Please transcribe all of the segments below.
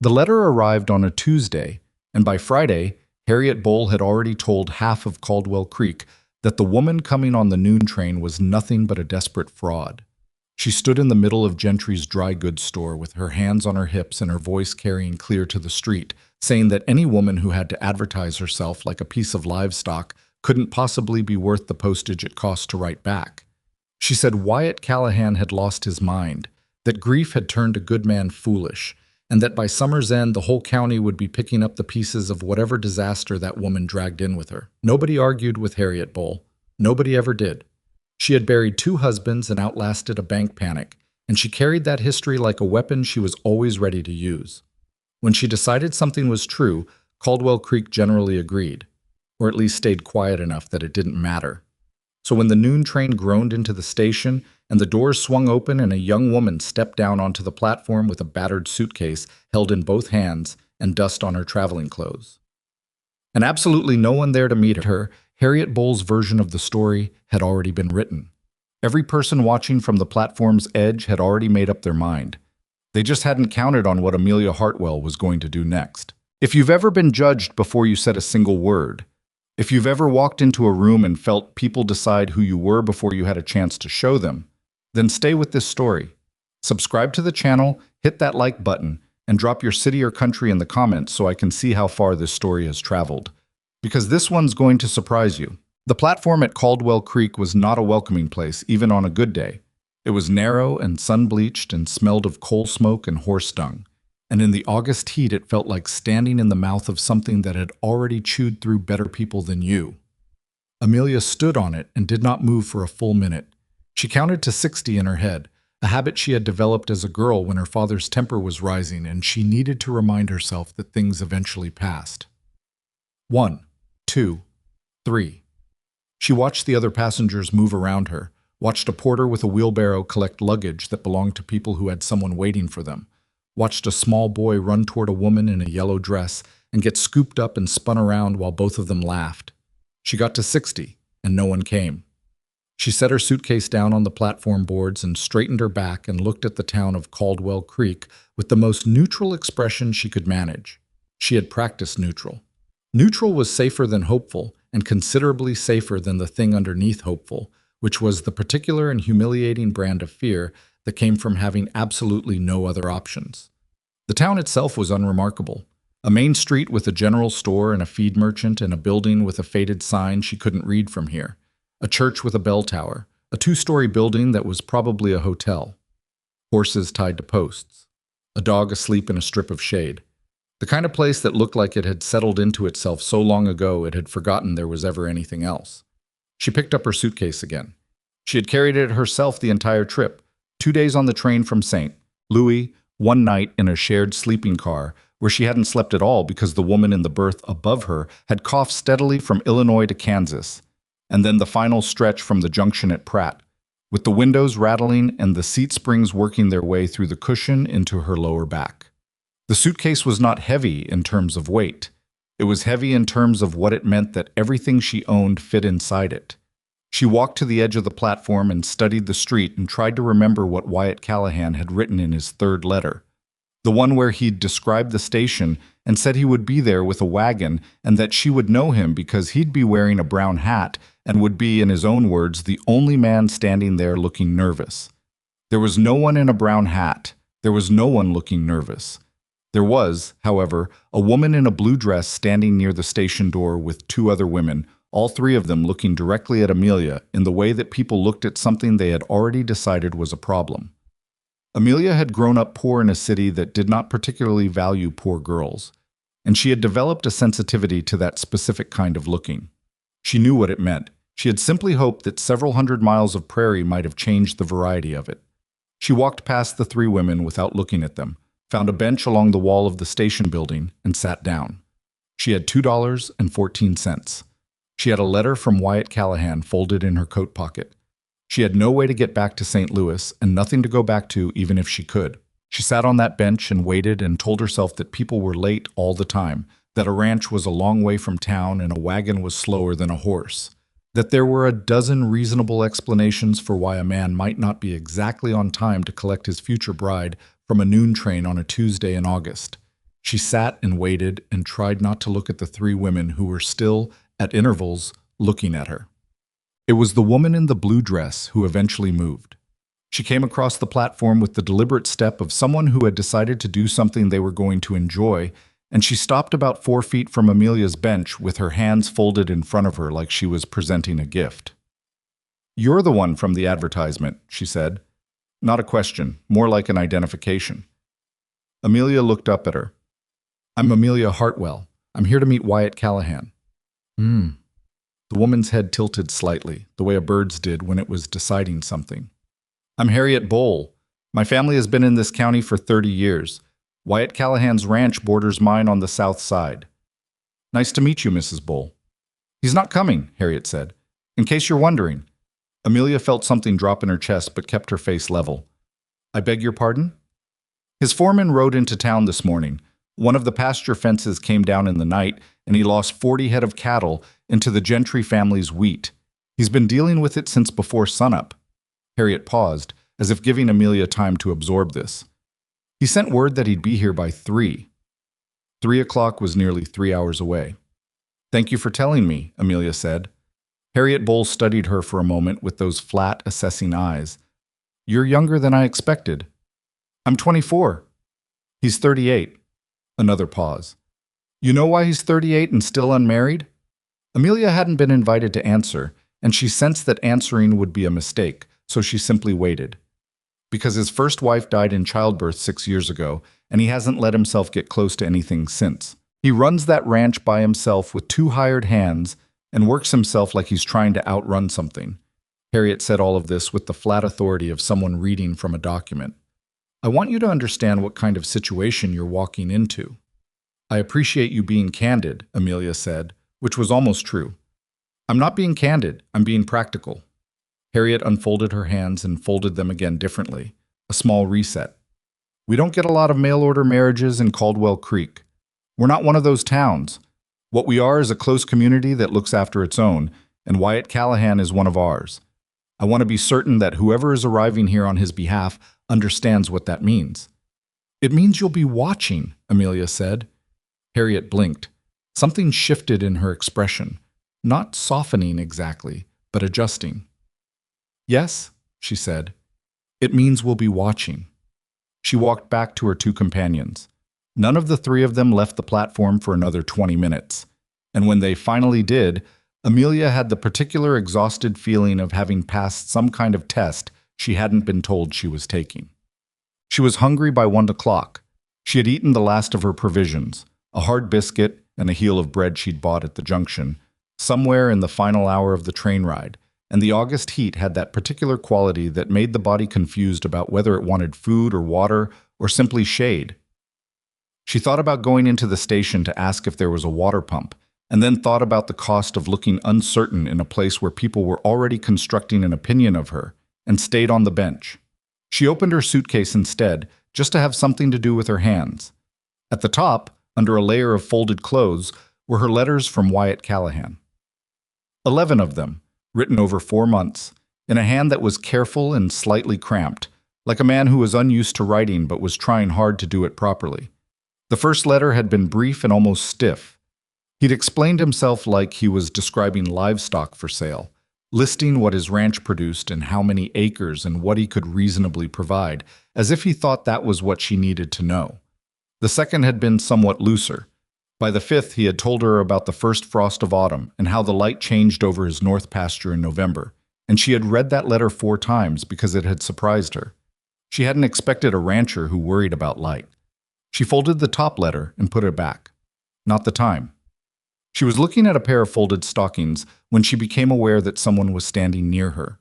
The letter arrived on a Tuesday, and by Friday, Harriet Bull had already told half of Caldwell Creek that the woman coming on the noon train was nothing but a desperate fraud. She stood in the middle of Gentry's dry goods store with her hands on her hips and her voice carrying clear to the street, saying that any woman who had to advertise herself like a piece of livestock couldn't possibly be worth the postage it cost to write back. She said Wyatt Callahan had lost his mind, that grief had turned a good man foolish, and that by summer's end the whole county would be picking up the pieces of whatever disaster that woman dragged in with her. Nobody argued with Harriet Bull. Nobody ever did. She had buried 2 husbands and outlasted a bank panic, and she carried that history like a weapon she was always ready to use. When she decided something was true, Caldwell Creek generally agreed, or at least stayed quiet enough that it didn't matter. So when the noon train groaned into the station and the doors swung open and a young woman stepped down onto the platform with a battered suitcase held in both hands and dust on her traveling clothes, and absolutely no one there to meet her, Harriet Bull's version of the story had already been written. Every person watching from the platform's edge had already made up their mind. They just hadn't counted on what Amelia Hartwell was going to do next. If you've ever been judged before you said a single word, if you've ever walked into a room and felt people decide who you were before you had a chance to show them, then stay with this story. Subscribe to the channel, hit that like button, and drop your city or country in the comments so I can see how far this story has traveled. Because this one's going to surprise you. The platform at Caldwell Creek was not a welcoming place, even on a good day. It was narrow and sun-bleached and smelled of coal smoke and horse dung. And in the August heat, it felt like standing in the mouth of something that had already chewed through better people than you. Amelia stood on it and did not move for a full minute. She counted to 60 in her head, a habit she had developed as a girl when her father's temper was rising and she needed to remind herself that things eventually passed. 1, 2, 3. She watched the other passengers move around her, watched a porter with a wheelbarrow collect luggage that belonged to people who had someone waiting for them, watched a small boy run toward a woman in a yellow dress and get scooped up and spun around while both of them laughed. She got to 60, and no one came. She set her suitcase down on the platform boards and straightened her back and looked at the town of Caldwell Creek with the most neutral expression she could manage. She had practiced neutral. Neutral was safer than hopeful, and considerably safer than the thing underneath hopeful, which was the particular and humiliating brand of fear that came from having absolutely no other options. The town itself was unremarkable. A main street with a general store and a feed merchant and a building with a faded sign she couldn't read from here. A church with a bell tower, a 2-story building that was probably a hotel. Horses tied to posts. A dog asleep in a strip of shade. The kind of place that looked like it had settled into itself so long ago it had forgotten there was ever anything else. She picked up her suitcase again. She had carried it herself the entire trip. 2 days on the train from St. Louis, 1 night in a shared sleeping car where she hadn't slept at all because the woman in the berth above her had coughed steadily from Illinois to Kansas, and then the final stretch from the junction at Pratt, with the windows rattling and the seat springs working their way through the cushion into her lower back. The suitcase was not heavy in terms of weight. It was heavy in terms of what it meant that everything she owned fit inside it. She walked to the edge of the platform and studied the street and tried to remember what Wyatt Callahan had written in his 3rd letter. The one where he'd described the station and said he would be there with a wagon and that she would know him because he'd be wearing a brown hat and would be, in his own words, the only man standing there looking nervous. There was no one in a brown hat. There was no one looking nervous. There was, however, a woman in a blue dress standing near the station door with 2 other women, all 3 of them looking directly at Amelia in the way that people looked at something they had already decided was a problem. Amelia had grown up poor in a city that did not particularly value poor girls, and she had developed a sensitivity to that specific kind of looking. She knew what it meant. She had simply hoped that several hundred miles of prairie might have changed the variety of it. She walked past the 3 women without looking at them, found a bench along the wall of the station building, and sat down. She had $2.14. She had a letter from Wyatt Callahan folded in her coat pocket. She had no way to get back to St. Louis and nothing to go back to even if she could. She sat on that bench and waited and told herself that people were late all the time, that a ranch was a long way from town and a wagon was slower than a horse, that there were a dozen reasonable explanations for why a man might not be exactly on time to collect his future bride from a noon train on a Tuesday in August. She sat and waited and tried not to look at the three women who were still, at intervals, looking at her. It was the woman in the blue dress who eventually moved. She came across the platform with the deliberate step of someone who had decided to do something they were going to enjoy, and she stopped about 4 feet from Amelia's bench with her hands folded in front of her like she was presenting a gift. "You're the one from the advertisement," she said. Not a question, more like an identification. Amelia looked up at her. "I'm Amelia Hartwell. I'm here to meet Wyatt Callahan." The woman's head tilted slightly, the way a bird's did when it was deciding something. "I'm Harriet Bowl. My family has been in this county for 30 years. Wyatt Callahan's ranch borders mine on the south side." "Nice to meet you, Mrs. Bowl." "He's not coming," Harriet said. "In case you're wondering." Amelia felt something drop in her chest but kept her face level. "I beg your pardon?" "His foreman rode into town this morning. One of the pasture fences came down in the night, and he lost 40 head of cattle into the Gentry family's wheat. He's been dealing with it since before sunup." Harriet paused, as if giving Amelia time to absorb this. "He sent word that he'd be here by 3. 3 o'clock was nearly 3 hours away." "Thank you for telling me," Amelia said. Harriet Bowl studied her for a moment with those flat, assessing eyes. "You're younger than I expected." "I'm 24. "He's 38. Another pause. "You know why he's 38 and still unmarried?" Amelia hadn't been invited to answer, and she sensed that answering would be a mistake, so she simply waited. "Because his first wife died in childbirth 6 years ago, and he hasn't let himself get close to anything since. He runs that ranch by himself with 2 hired hands and works himself like he's trying to outrun something." Harriet said all of this with the flat authority of someone reading from a document. "I want you to understand what kind of situation you're walking into." "I appreciate you being candid," Amelia said, which was almost true. "I'm not being candid, I'm being practical." Harriet unfolded her hands and folded them again differently, a small reset. "We don't get a lot of mail-order marriages in Caldwell Creek. We're not one of those towns. What we are is a close community that looks after its own, and Wyatt Callahan is one of ours. I want to be certain that whoever is arriving here on his behalf understands what that means." "It means you'll be watching," Amelia said. Harriet blinked. Something shifted in her expression, not softening exactly, but adjusting. "Yes," she said. "It means we'll be watching." She walked back to her 2 companions. None of the 3 of them left the platform for another 20 minutes, and when they finally did, Amelia had the particular exhausted feeling of having passed some kind of test she hadn't been told she was taking. She was hungry by 1 o'clock. She had eaten the last of her provisions, a hard biscuit and a heel of bread she'd bought at the junction, somewhere in the final hour of the train ride, and the August heat had that particular quality that made the body confused about whether it wanted food or water or simply shade. She thought about going into the station to ask if there was a water pump, and then thought about the cost of looking uncertain in a place where people were already constructing an opinion of her, and stayed on the bench. She opened her suitcase instead, just to have something to do with her hands. At the top, under a layer of folded clothes, were her letters from Wyatt Callahan. 11 of them, written over 4 months, in a hand that was careful and slightly cramped, like a man who was unused to writing but was trying hard to do it properly. The first letter had been brief and almost stiff. He'd explained himself like he was describing livestock for sale, listing what his ranch produced and how many acres and what he could reasonably provide, as if he thought that was what she needed to know. The second had been somewhat looser. By the 5th, he had told her about the first frost of autumn and how the light changed over his north pasture in November, and she had read that letter 4 times because it had surprised her. She hadn't expected a rancher who worried about light. She folded the top letter and put it back. Not the time. She was looking at a pair of folded stockings when she became aware that someone was standing near her.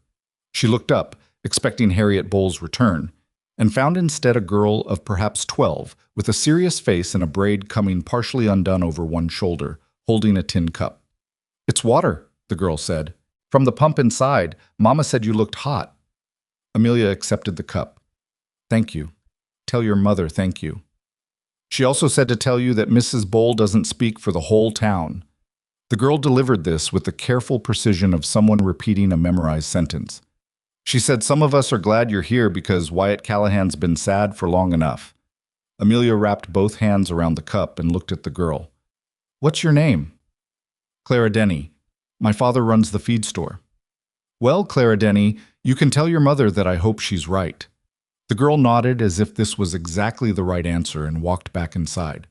She looked up, expecting Harriet Bowl's return, and found instead a girl of perhaps 12, with a serious face and a braid coming partially undone over one shoulder, holding a tin cup. "It's water," the girl said. "From the pump inside. Mama said you looked hot." Amelia accepted the cup. "Thank you. Tell your mother thank you. She also said to tell you that Mrs. Bowl doesn't speak for the whole town." The girl delivered this with the careful precision of someone repeating a memorized sentence. "She said some of us are glad you're here because Wyatt Callahan's been sad for long enough." Amelia wrapped both hands around the cup and looked at the girl. "What's your name?" "Clara Denny. My father runs the feed store." "Well, Clara Denny, you can tell your mother that I hope she's right." The girl nodded as if this was exactly the right answer and walked back inside.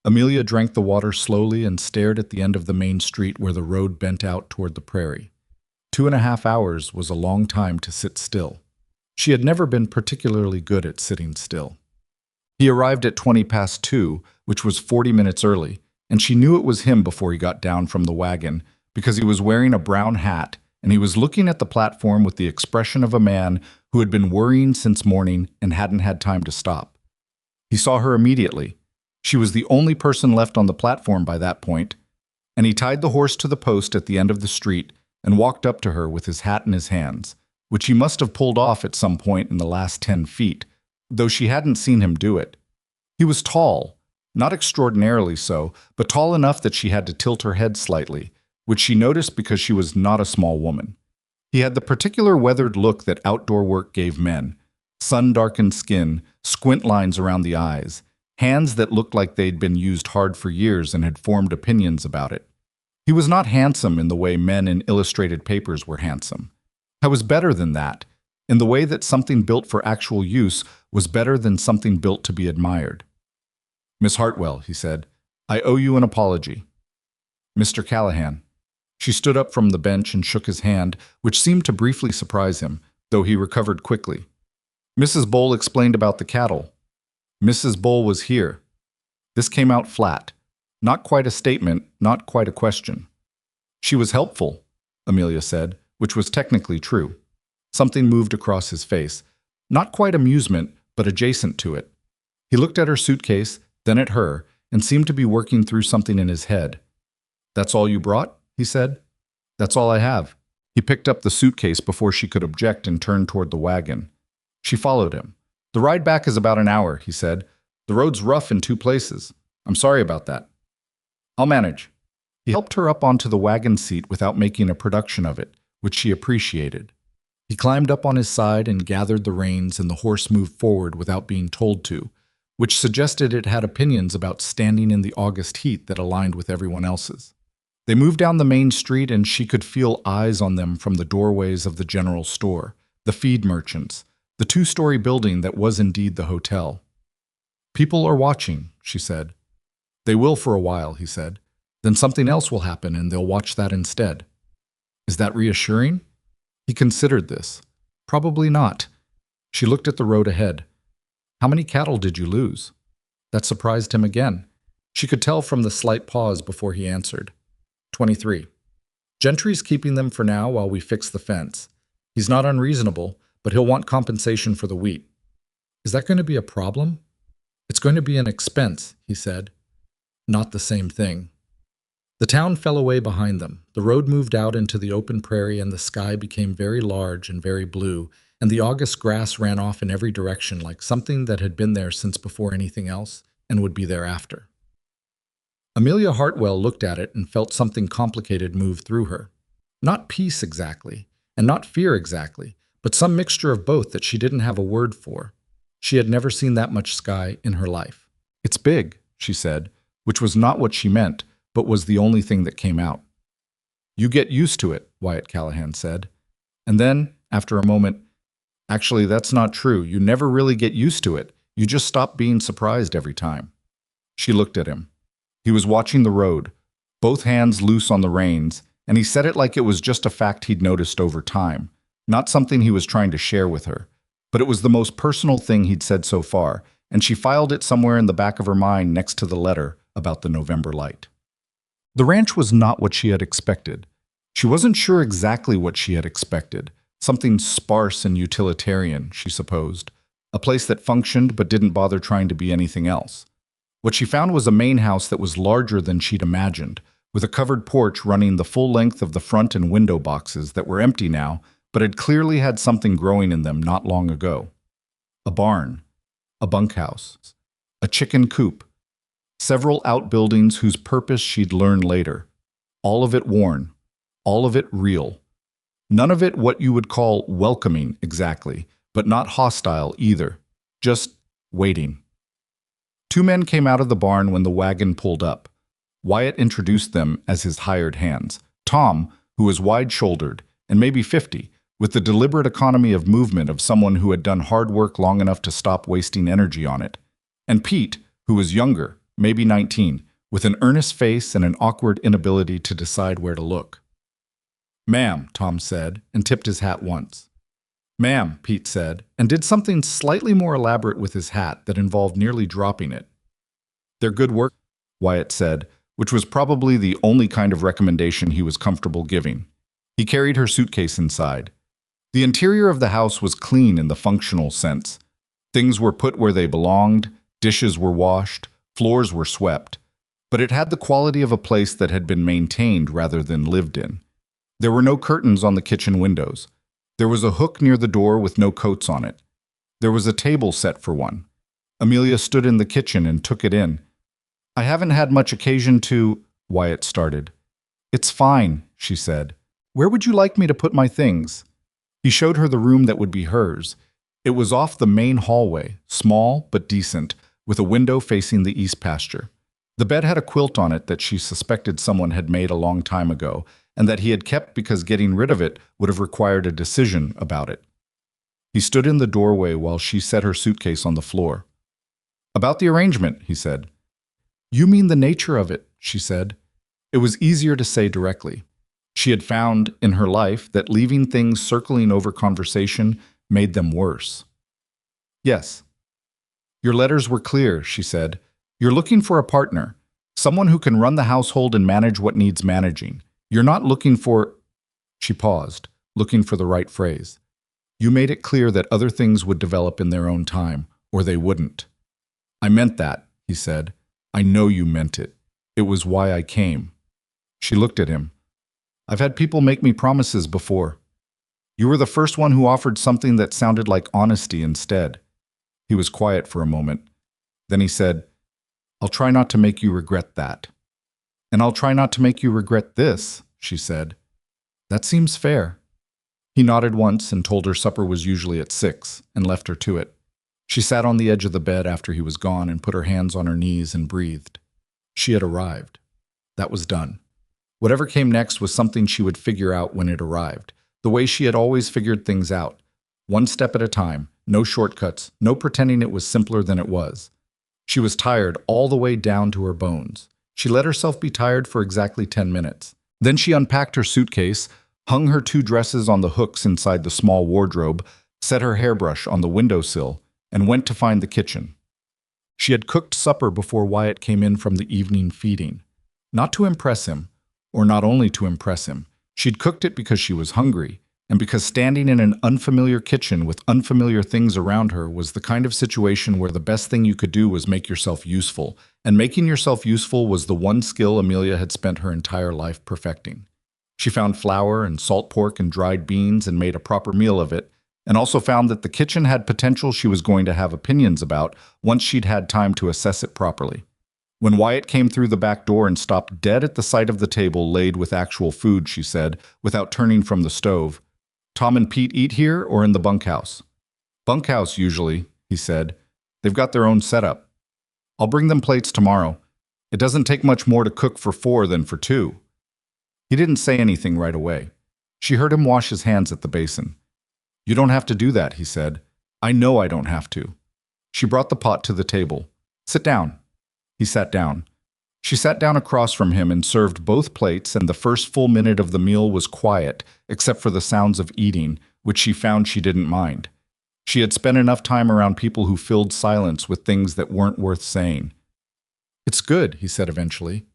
Amelia drank the water slowly and stared at the end of the main street where the road bent out toward the prairie. 2.5 hours was a long time to sit still. She had never been particularly good at sitting still. He arrived at 2:20, which was 40 minutes early, and she knew it was him before he got down from the wagon because he was wearing a brown hat and he was looking at the platform with the expression of a man who had been worrying since morning and hadn't had time to stop. He saw her immediately. She was the only person left on the platform by that point, and he tied the horse to the post at the end of the street and walked up to her with his hat in his hands, which he must have pulled off at some point in the last 10 feet, though she hadn't seen him do it. He was tall, not extraordinarily so, but tall enough that she had to tilt her head slightly, which she noticed because she was not a small woman. He had the particular weathered look that outdoor work gave men: sun-darkened skin, squint lines around the eyes, hands that looked like they'd been used hard for years and had formed opinions about it. He was not handsome in the way men in illustrated papers were handsome. He was better than that, in the way that something built for actual use was better than something built to be admired. "Miss Hartwell," he said, "I owe you an apology." "Mr. Callahan." She stood up from the bench and shook his hand, which seemed to briefly surprise him, though he recovered quickly. "Mrs. Bull explained about the cattle." "Mrs. Bull was here." This came out flat. Not quite a statement, not quite a question. "She was helpful," Amelia said, which was technically true. Something moved across his face. Not quite amusement, but adjacent to it. He looked at her suitcase, then at her, and seemed to be working through something in his head. "That's all you brought?" he said. "That's all I have." He picked up the suitcase before she could object and turned toward the wagon. She followed him. "The ride back is about an hour," he said. "The road's rough in 2 places. I'm sorry about that." "I'll manage." He helped her up onto the wagon seat without making a production of it, which she appreciated. He climbed up on his side and gathered the reins, and the horse moved forward without being told to, which suggested it had opinions about standing in the August heat that aligned with everyone else's. They moved down the main street, and she could feel eyes on them from the doorways of the general store, the feed merchants, the 2-story building that was indeed the hotel. "People are watching," she said. "They will for a while," he said. "Then something else will happen, and they'll watch that instead." "Is that reassuring?" He considered this. Probably not. She looked at the road ahead. "How many cattle did you lose?" That surprised him again. She could tell from the slight pause before he answered. 23. "Gentry's keeping them for now while we fix the fence. He's not unreasonable, but he'll want compensation for the wheat." "Is that going to be a problem?" "It's going to be an expense," he said. "Not the same thing." The town fell away behind them. The road moved out into the open prairie, and the sky became very large and very blue, and the August grass ran off in every direction like something that had been there since before anything else and would be there after. Amelia Hartwell looked at it and felt something complicated move through her. Not peace exactly, and not fear exactly, but some mixture of both that she didn't have a word for. She had never seen that much sky in her life. "It's big," she said, which was not what she meant, but was the only thing that came out. "You get used to it," Wyatt Callahan said. And then, after a moment, "Actually, that's not true. You never really get used to it. You just stop being surprised every time." She looked at him. He was watching the road, both hands loose on the reins, and he said it like it was just a fact he'd noticed over time, not something he was trying to share with her. But it was the most personal thing he'd said so far, and she filed it somewhere in the back of her mind next to the letter about the November light. The ranch was not what she had expected. She wasn't sure exactly what she had expected. Something sparse and utilitarian, she supposed. A place that functioned but didn't bother trying to be anything else. What she found was a main house that was larger than she'd imagined, with a covered porch running the full length of the front and window boxes that were empty now, but had clearly had something growing in them not long ago. A barn, a bunkhouse, a chicken coop, several outbuildings whose purpose she'd learn later. All of it worn, all of it real. None of it what you would call welcoming exactly, but not hostile either. Just waiting. Two men came out of the barn when the wagon pulled up. Wyatt introduced them as his hired hands. Tom, who was wide-shouldered and maybe 50, with the deliberate economy of movement of someone who had done hard work long enough to stop wasting energy on it. And Pete, who was younger, maybe 19, with an earnest face and an awkward inability to decide where to look. "Ma'am," Tom said, and tipped his hat once. "Ma'am," Pete said, and did something slightly more elaborate with his hat that involved nearly dropping it. "They're good work," Wyatt said, which was probably the only kind of recommendation he was comfortable giving. He carried her suitcase inside. The interior of the house was clean in the functional sense. Things were put where they belonged, dishes were washed, floors were swept, but it had the quality of a place that had been maintained rather than lived in. There were no curtains on the kitchen windows. There was a hook near the door with no coats on it. There was a table set for one. Amelia stood in the kitchen and took it in. "I haven't had much occasion to," Wyatt started. "It's fine," she said. "Where would you like me to put my things?" He showed her the room that would be hers. It was off the main hallway, small but decent, with a window facing the east pasture. The bed had a quilt on it that she suspected someone had made a long time ago, and that he had kept because getting rid of it would have required a decision about it. He stood in the doorway while she set her suitcase on the floor. "About the arrangement," he said. "You mean the nature of it," she said. It was easier to say directly. She had found, in her life, that leaving things circling over conversation made them worse. "Yes." "Your letters were clear," she said. "You're looking for a partner, someone who can run the household and manage what needs managing. You're not looking for—" She paused, looking for the right phrase. "You made it clear that other things would develop in their own time, or they wouldn't." "I meant that," he said. "I know you meant it. It was why I came." She looked at him. "I've had people make me promises before. You were the first one who offered something that sounded like honesty instead." He was quiet for a moment. Then he said, "I'll try not to make you regret that." "And I'll try not to make you regret this," she said. "That seems fair." He nodded once and told her supper was usually at 6 and left her to it. She sat on the edge of the bed after he was gone and put her hands on her knees and breathed. She had arrived. That was done. Whatever came next was something she would figure out when it arrived, the way she had always figured things out. One step at a time, no shortcuts, no pretending it was simpler than it was. She was tired all the way down to her bones. She let herself be tired for exactly 10 minutes. Then she unpacked her suitcase, hung her 2 dresses on the hooks inside the small wardrobe, set her hairbrush on the windowsill, and went to find the kitchen. She had cooked supper before Wyatt came in from the evening feeding. Not to impress him, or not only to impress him. She'd cooked it because she was hungry, and because standing in an unfamiliar kitchen with unfamiliar things around her was the kind of situation where the best thing you could do was make yourself useful, and making yourself useful was the one skill Amelia had spent her entire life perfecting. She found flour and salt pork and dried beans and made a proper meal of it, and also found that the kitchen had potential she was going to have opinions about once she'd had time to assess it properly. When Wyatt came through the back door and stopped dead at the sight of the table laid with actual food, she said, without turning from the stove, "Tom and Pete eat here or in the bunkhouse?" "Bunkhouse, usually," he said. "They've got their own setup. I'll bring them plates tomorrow. It doesn't take much more to cook for 4 than for 2. He didn't say anything right away. She heard him wash his hands at the basin. "You don't have to do that," he said. "I know I don't have to." She brought the pot to the table. "Sit down." He sat down. She sat down across from him and served both plates, and the first full minute of the meal was quiet, except for the sounds of eating, which she found she didn't mind. She had spent enough time around people who filled silence with things that weren't worth saying. "It's good," he said eventually.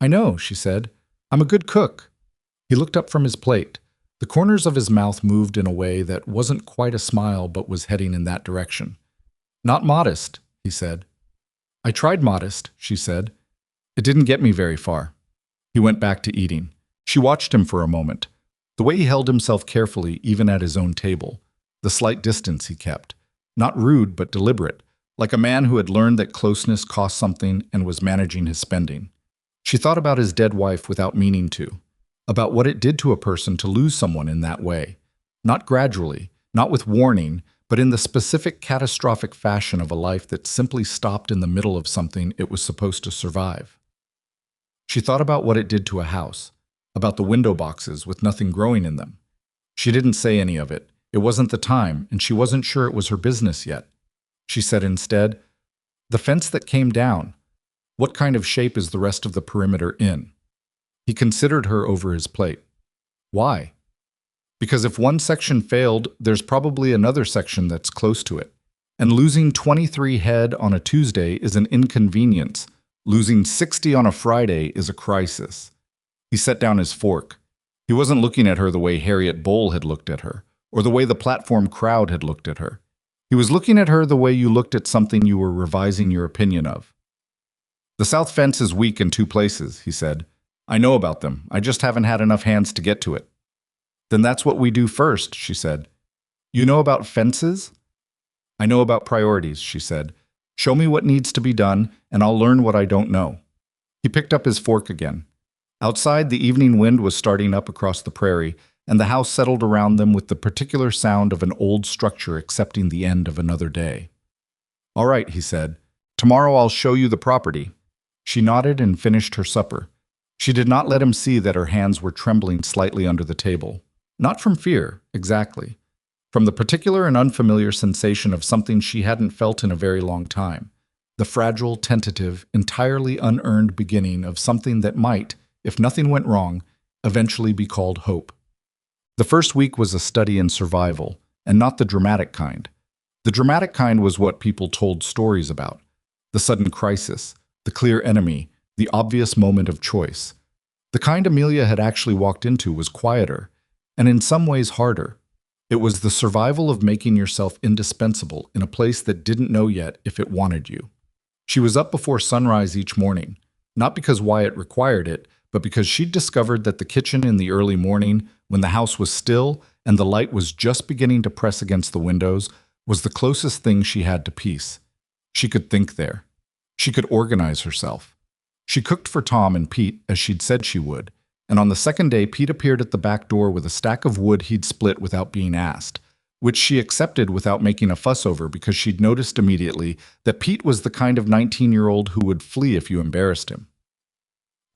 "I know," she said. "I'm a good cook." He looked up from his plate. The corners of his mouth moved in a way that wasn't quite a smile but was heading in that direction. "Not modest," he said. "I tried modest," she said. "It didn't get me very far." He went back to eating. She watched him for a moment. The way he held himself carefully, even at his own table. The slight distance he kept. Not rude, but deliberate, like a man who had learned that closeness cost something and was managing his spending. She thought about his dead wife without meaning to. About what it did to a person to lose someone in that way. Not gradually, not with warning, but in the specific catastrophic fashion of a life that simply stopped in the middle of something it was supposed to survive. She thought about what it did to a house, about the window boxes with nothing growing in them. She didn't say any of it. It wasn't the time, and she wasn't sure it was her business yet. She said instead, "The fence that came down. What kind of shape is the rest of the perimeter in?" He considered her over his plate. Why? Because if one section failed, there's probably another section that's close to it. And losing 23 head on a Tuesday is an inconvenience. Losing 60 on a Friday is a crisis. He set down his fork. He wasn't looking at her the way Harriet Boll had looked at her, or the way the platform crowd had looked at her. He was looking at her the way you looked at something you were revising your opinion of. "The south fence is weak in 2 places," he said. "I know about them. I just haven't had enough hands to get to it." "Then that's what we do first," she said. "You know about fences?" "I know about priorities," she said. "Show me what needs to be done, and I'll learn what I don't know." He picked up his fork again. Outside, the evening wind was starting up across the prairie, and the house settled around them with the particular sound of an old structure accepting the end of another day. "All right," he said. "Tomorrow I'll show you the property." She nodded and finished her supper. She did not let him see that her hands were trembling slightly under the table. Not from fear, exactly. From the particular and unfamiliar sensation of something she hadn't felt in a very long time. The fragile, tentative, entirely unearned beginning of something that might, if nothing went wrong, eventually be called hope. The first week was a study in survival, and not the dramatic kind. The dramatic kind was what people told stories about. The sudden crisis, the clear enemy, the obvious moment of choice. The kind Amelia had actually walked into was quieter, and in some ways harder. It was the survival of making yourself indispensable in a place that didn't know yet if it wanted you. She was up before sunrise each morning, not because Wyatt required it, but because she'd discovered that the kitchen in the early morning, when the house was still and the light was just beginning to press against the windows, was the closest thing she had to peace. She could think there. She could organize herself. She cooked for Tom and Pete, as she'd said she would, and on the second day Pete appeared at the back door with a stack of wood he'd split without being asked, which she accepted without making a fuss over because she'd noticed immediately that Pete was the kind of 19-year-old who would flee if you embarrassed him.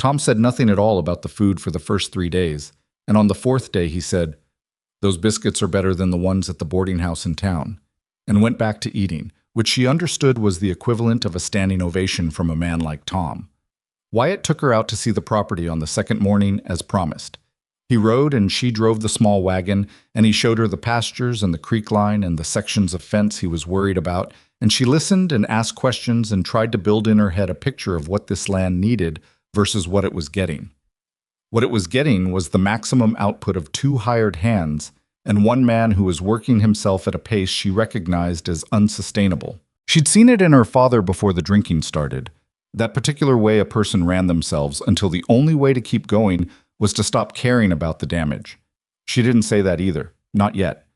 Tom said nothing at all about the food for the first 3 days, and on the 4th day he said, "Those biscuits are better than the ones at the boarding house in town," and went back to eating, which she understood was the equivalent of a standing ovation from a man like Tom. Wyatt took her out to see the property on the second morning, as promised. He rode and she drove the small wagon, and he showed her the pastures and the creek line and the sections of fence he was worried about, and she listened and asked questions and tried to build in her head a picture of what this land needed versus what it was getting. What it was getting was the maximum output of 2 hired hands and one man who was working himself at a pace she recognized as unsustainable. She'd seen it in her father before the drinking started, that particular way a person ran themselves until the only way to keep going was to stop caring about the damage. She didn't say that either, not yet.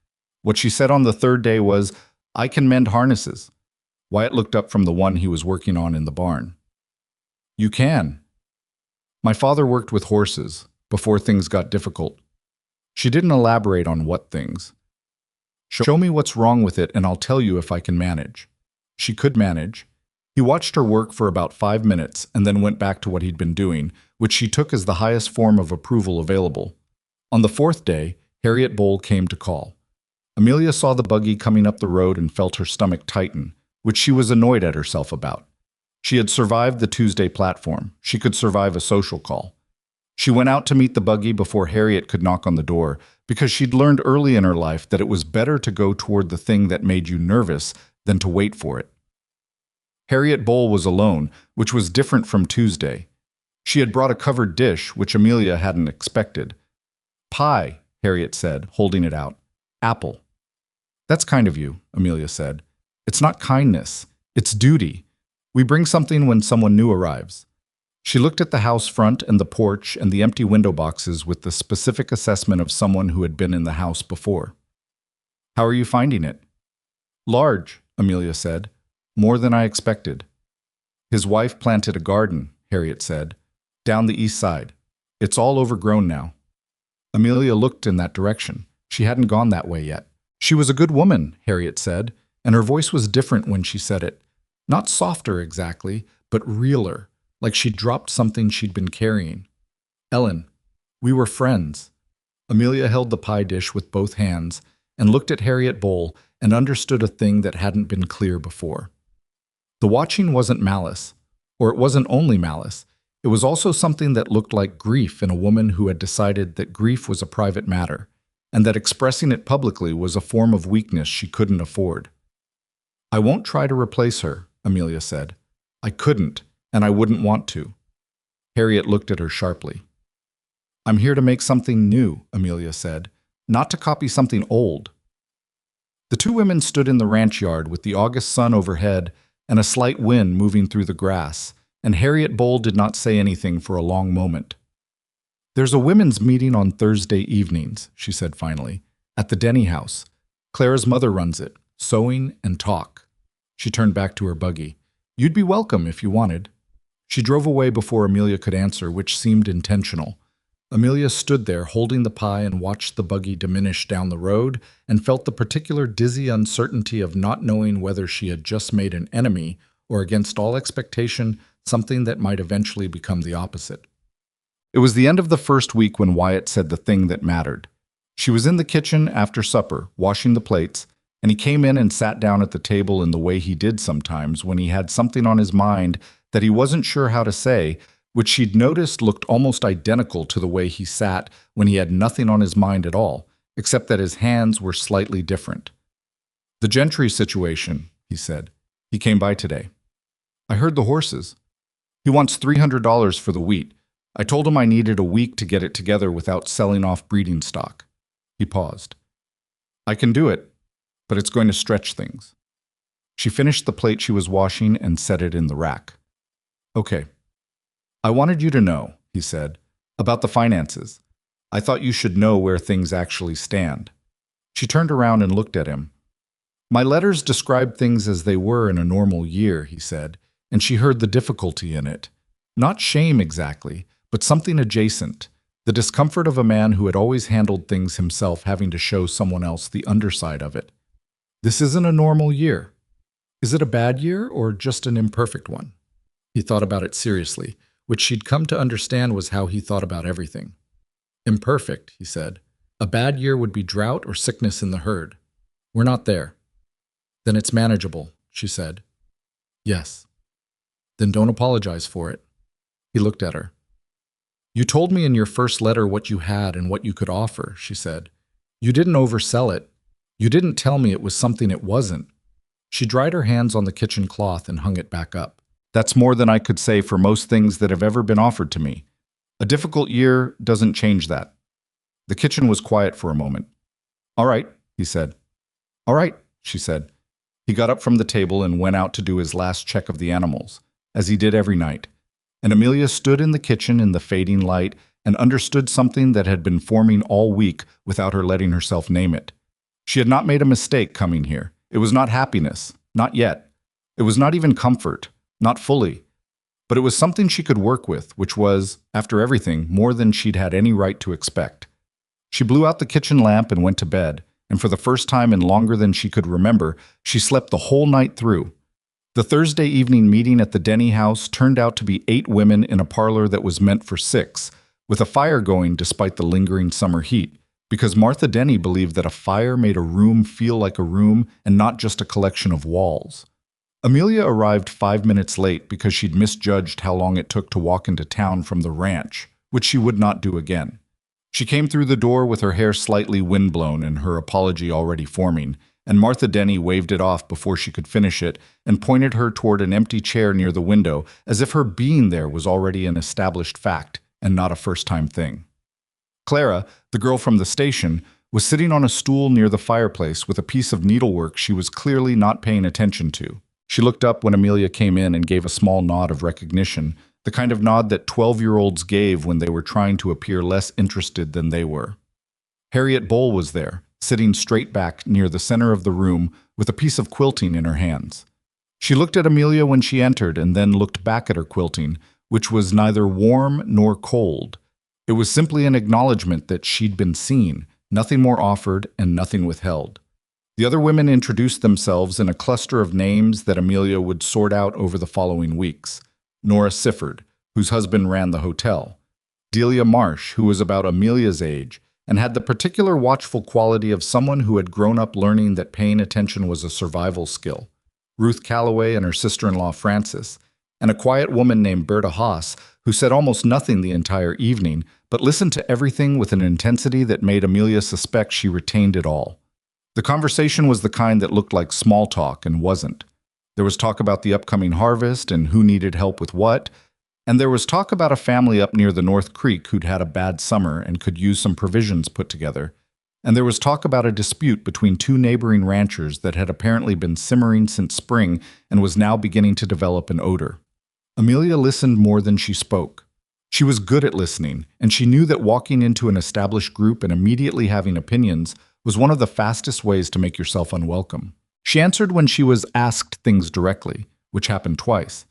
What she said on the 3rd day was, "I can mend harnesses." Wyatt looked up from the one he was working on in the barn. "You can." "My father worked with horses, before things got difficult." She didn't elaborate on what things. "Show me what's wrong with it and I'll tell you if I can manage." She could manage. He watched her work for about 5 minutes and then went back to what he'd been doing, which she took as the highest form of approval available. On the 4th day, Harriet Boll came to call. Amelia saw the buggy coming up the road and felt her stomach tighten, which she was annoyed at herself about. She had survived the Tuesday platform. She could survive a social call. She went out to meet the buggy before Harriet could knock on the door, because she'd learned early in her life that it was better to go toward the thing that made you nervous than to wait for it. Harriet Boll was alone, which was different from Tuesday. She had brought a covered dish, which Amelia hadn't expected. "Pie," Harriet said, holding it out. "Apple." "That's kind of you," Amelia said. "It's not kindness. It's duty. We bring something when someone new arrives." She looked at the house front and the porch and the empty window boxes with the specific assessment of someone who had been in the house before. "How are you finding it?" "Large," Amelia said. "More than I expected." "His wife planted a garden," Harriet said, "down the east side. It's all overgrown now." Amelia looked in that direction. She hadn't gone that way yet. She was a good woman, Harriet said, and her voice was different when she said it. Not softer exactly, but realer, like she'd dropped something she'd been carrying. Ellen, we were friends. Amelia held the pie dish with both hands and looked at Harriet Bowl and understood a thing that hadn't been clear before. The watching wasn't malice, or it wasn't only malice. It was also something that looked like grief in a woman who had decided that grief was a private matter, and that expressing it publicly was a form of weakness she couldn't afford. I won't try to replace her, Amelia said. I couldn't, and I wouldn't want to. Harriet looked at her sharply. I'm here to make something new, Amelia said, not to copy something old. The two women stood in the ranch yard with the August sun overhead and a slight wind moving through the grass, and Harriet Bowl did not say anything for a long moment. There's a women's meeting on Thursday evenings, she said finally, at the Denny house. Clara's mother runs it, sewing and talk. She turned back to her buggy. You'd be welcome if you wanted. She drove away before Amelia could answer, which seemed intentional. Amelia stood there holding the pie and watched the buggy diminish down the road and felt the particular dizzy uncertainty of not knowing whether she had just made an enemy or, against all expectation, something that might eventually become the opposite. It was the end of the first week when Wyatt said the thing that mattered. She was in the kitchen after supper, washing the plates, and he came in and sat down at the table in the way he did sometimes when he had something on his mind that he wasn't sure how to say, which she'd noticed looked almost identical to the way he sat when he had nothing on his mind at all, except that his hands were slightly different. The Gentry situation, he said. He came by today. I heard the horses. He wants $300 for the wheat. I told him I needed a week to get it together without selling off breeding stock. He paused. I can do it, but it's going to stretch things. She finished the plate she was washing and set it in the rack. Okay. I wanted you to know, he said, about the finances. I thought you should know where things actually stand. She turned around and looked at him. My letters described things as they were in a normal year, he said, and she heard the difficulty in it. Not shame exactly, but something adjacent, the discomfort of a man who had always handled things himself having to show someone else the underside of it. This isn't a normal year. Is it a bad year or just an imperfect one? He thought about it seriously, which she'd come to understand was how he thought about everything. Imperfect, he said. A bad year would be drought or sickness in the herd. We're not there. Then it's manageable, she said. Yes. Then don't apologize for it. He looked at her. You told me in your first letter what you had and what you could offer, she said. You didn't oversell it. You didn't tell me it was something it wasn't. She dried her hands on the kitchen cloth and hung it back up. That's more than I could say for most things that have ever been offered to me. A difficult year doesn't change that. The kitchen was quiet for a moment. All right, he said. All right, she said. He got up from the table and went out to do his last check of the animals, as he did every night. And Amelia stood in the kitchen in the fading light and understood something that had been forming all week without her letting herself name it. She had not made a mistake coming here. It was not happiness, not yet. It was not even comfort. Not fully, but it was something she could work with, which was, after everything, more than she'd had any right to expect. She blew out the kitchen lamp and went to bed, and for the first time in longer than she could remember, she slept the whole night through. The Thursday evening meeting at the Denny house turned out to be 8 women in a parlor that was meant for 6, with a fire going despite the lingering summer heat, because Martha Denny believed that a fire made a room feel like a room and not just a collection of walls. Amelia arrived 5 minutes late because she'd misjudged how long it took to walk into town from the ranch, which she would not do again. She came through the door with her hair slightly windblown and her apology already forming, and Martha Denny waved it off before she could finish it and pointed her toward an empty chair near the window as if her being there was already an established fact and not a first-time thing. Clara, the girl from the station, was sitting on a stool near the fireplace with a piece of needlework she was clearly not paying attention to. She looked up when Amelia came in and gave a small nod of recognition, the kind of nod that 12-year-olds gave when they were trying to appear less interested than they were. Harriet Bowl was there, sitting straight back near the center of the room with a piece of quilting in her hands. She looked at Amelia when she entered and then looked back at her quilting, which was neither warm nor cold. It was simply an acknowledgement that she'd been seen, nothing more offered and nothing withheld. The other women introduced themselves in a cluster of names that Amelia would sort out over the following weeks. Nora Sifford, whose husband ran the hotel. Delia Marsh, who was about Amelia's age, and had the particular watchful quality of someone who had grown up learning that paying attention was a survival skill. Ruth Calloway and her sister-in-law Frances, and a quiet woman named Berta Haas, who said almost nothing the entire evening, but listened to everything with an intensity that made Amelia suspect she retained it all. The conversation was the kind that looked like small talk and wasn't. There was talk about the upcoming harvest and who needed help with what, and there was talk about a family up near the North Creek who'd had a bad summer and could use some provisions put together. And there was talk about a dispute between two neighboring ranchers that had apparently been simmering since spring and was now beginning to develop an odor. Amelia listened more than she spoke. She was good at listening, and she knew that walking into an established group and immediately having opinions was one of the fastest ways to make yourself unwelcome. She answered when she was asked things directly, which happened twice.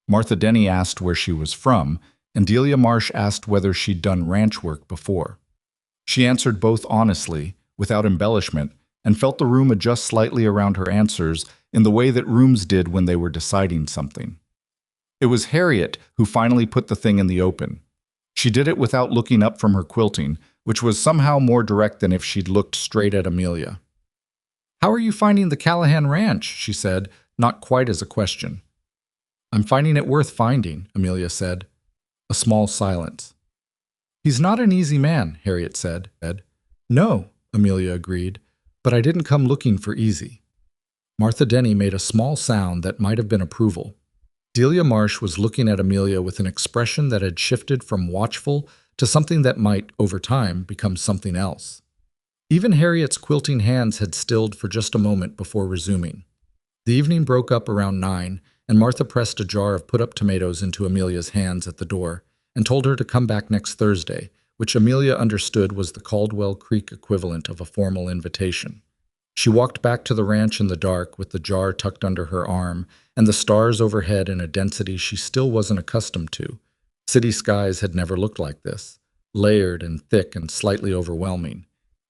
Martha Denny asked where she was from, and Delia Marsh asked whether she'd done ranch work before. She answered both honestly, without embellishment, and felt the room adjust slightly around her answers in the way that rooms did when they were deciding something. It was Harriet who finally put the thing in the open. She did it without looking up from her quilting, which was somehow more direct than if she'd looked straight at Amelia. "How are you finding the Callahan Ranch?" she said, not quite as a question. "I'm finding it worth finding," Amelia said. A small silence. "He's not an easy man," Harriet said. "No," Amelia agreed, "but I didn't come looking for easy." Martha Denny made a small sound that might have been approval. Delia Marsh was looking at Amelia with an expression that had shifted from watchful to something that might, over time, become something else. Even Harriet's quilting hands had stilled for just a moment before resuming. The evening broke up around 9, and Martha pressed a jar of put-up tomatoes into Amelia's hands at the door and told her to come back next Thursday, which Amelia understood was the Caldwell Creek equivalent of a formal invitation. She walked back to the ranch in the dark with the jar tucked under her arm and the stars overhead in a density she still wasn't accustomed to. City skies had never looked like this, layered and thick and slightly overwhelming.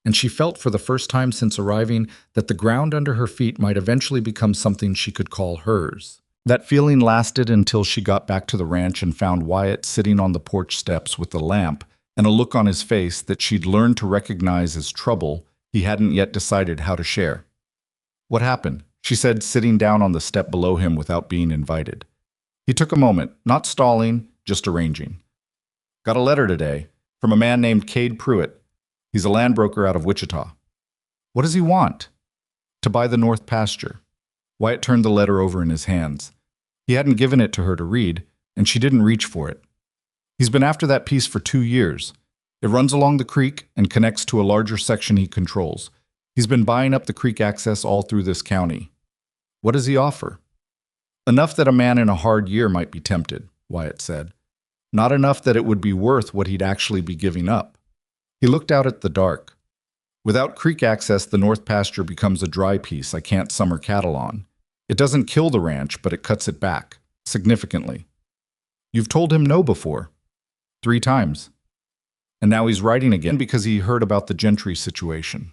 And she felt for the first time since arriving that the ground under her feet might eventually become something she could call hers. That feeling lasted until she got back to the ranch and found Wyatt sitting on the porch steps with a lamp and a look on his face that she'd learned to recognize as trouble he hadn't yet decided how to share. "What happened?" she said, sitting down on the step below him without being invited. He took a moment, not stalling, just arranging. "Got a letter today from a man named Cade Pruitt. He's a land broker out of Wichita." "What does he want?" "To buy the North Pasture." Wyatt turned the letter over in his hands. He hadn't given it to her to read, and she didn't reach for it. "He's been after that piece for 2 years. It runs along the creek and connects to a larger section he controls. He's been buying up the creek access all through this county." "What does he offer?" "Enough that a man in a hard year might be tempted," Wyatt said. "Not enough that it would be worth what he'd actually be giving up." He looked out at the dark. "Without creek access, the North Pasture becomes a dry piece I can't summer cattle on. It doesn't kill the ranch, but it cuts it back, significantly." "You've told him no before." 3 times. "And now he's writing again because he heard about the Gentry situation."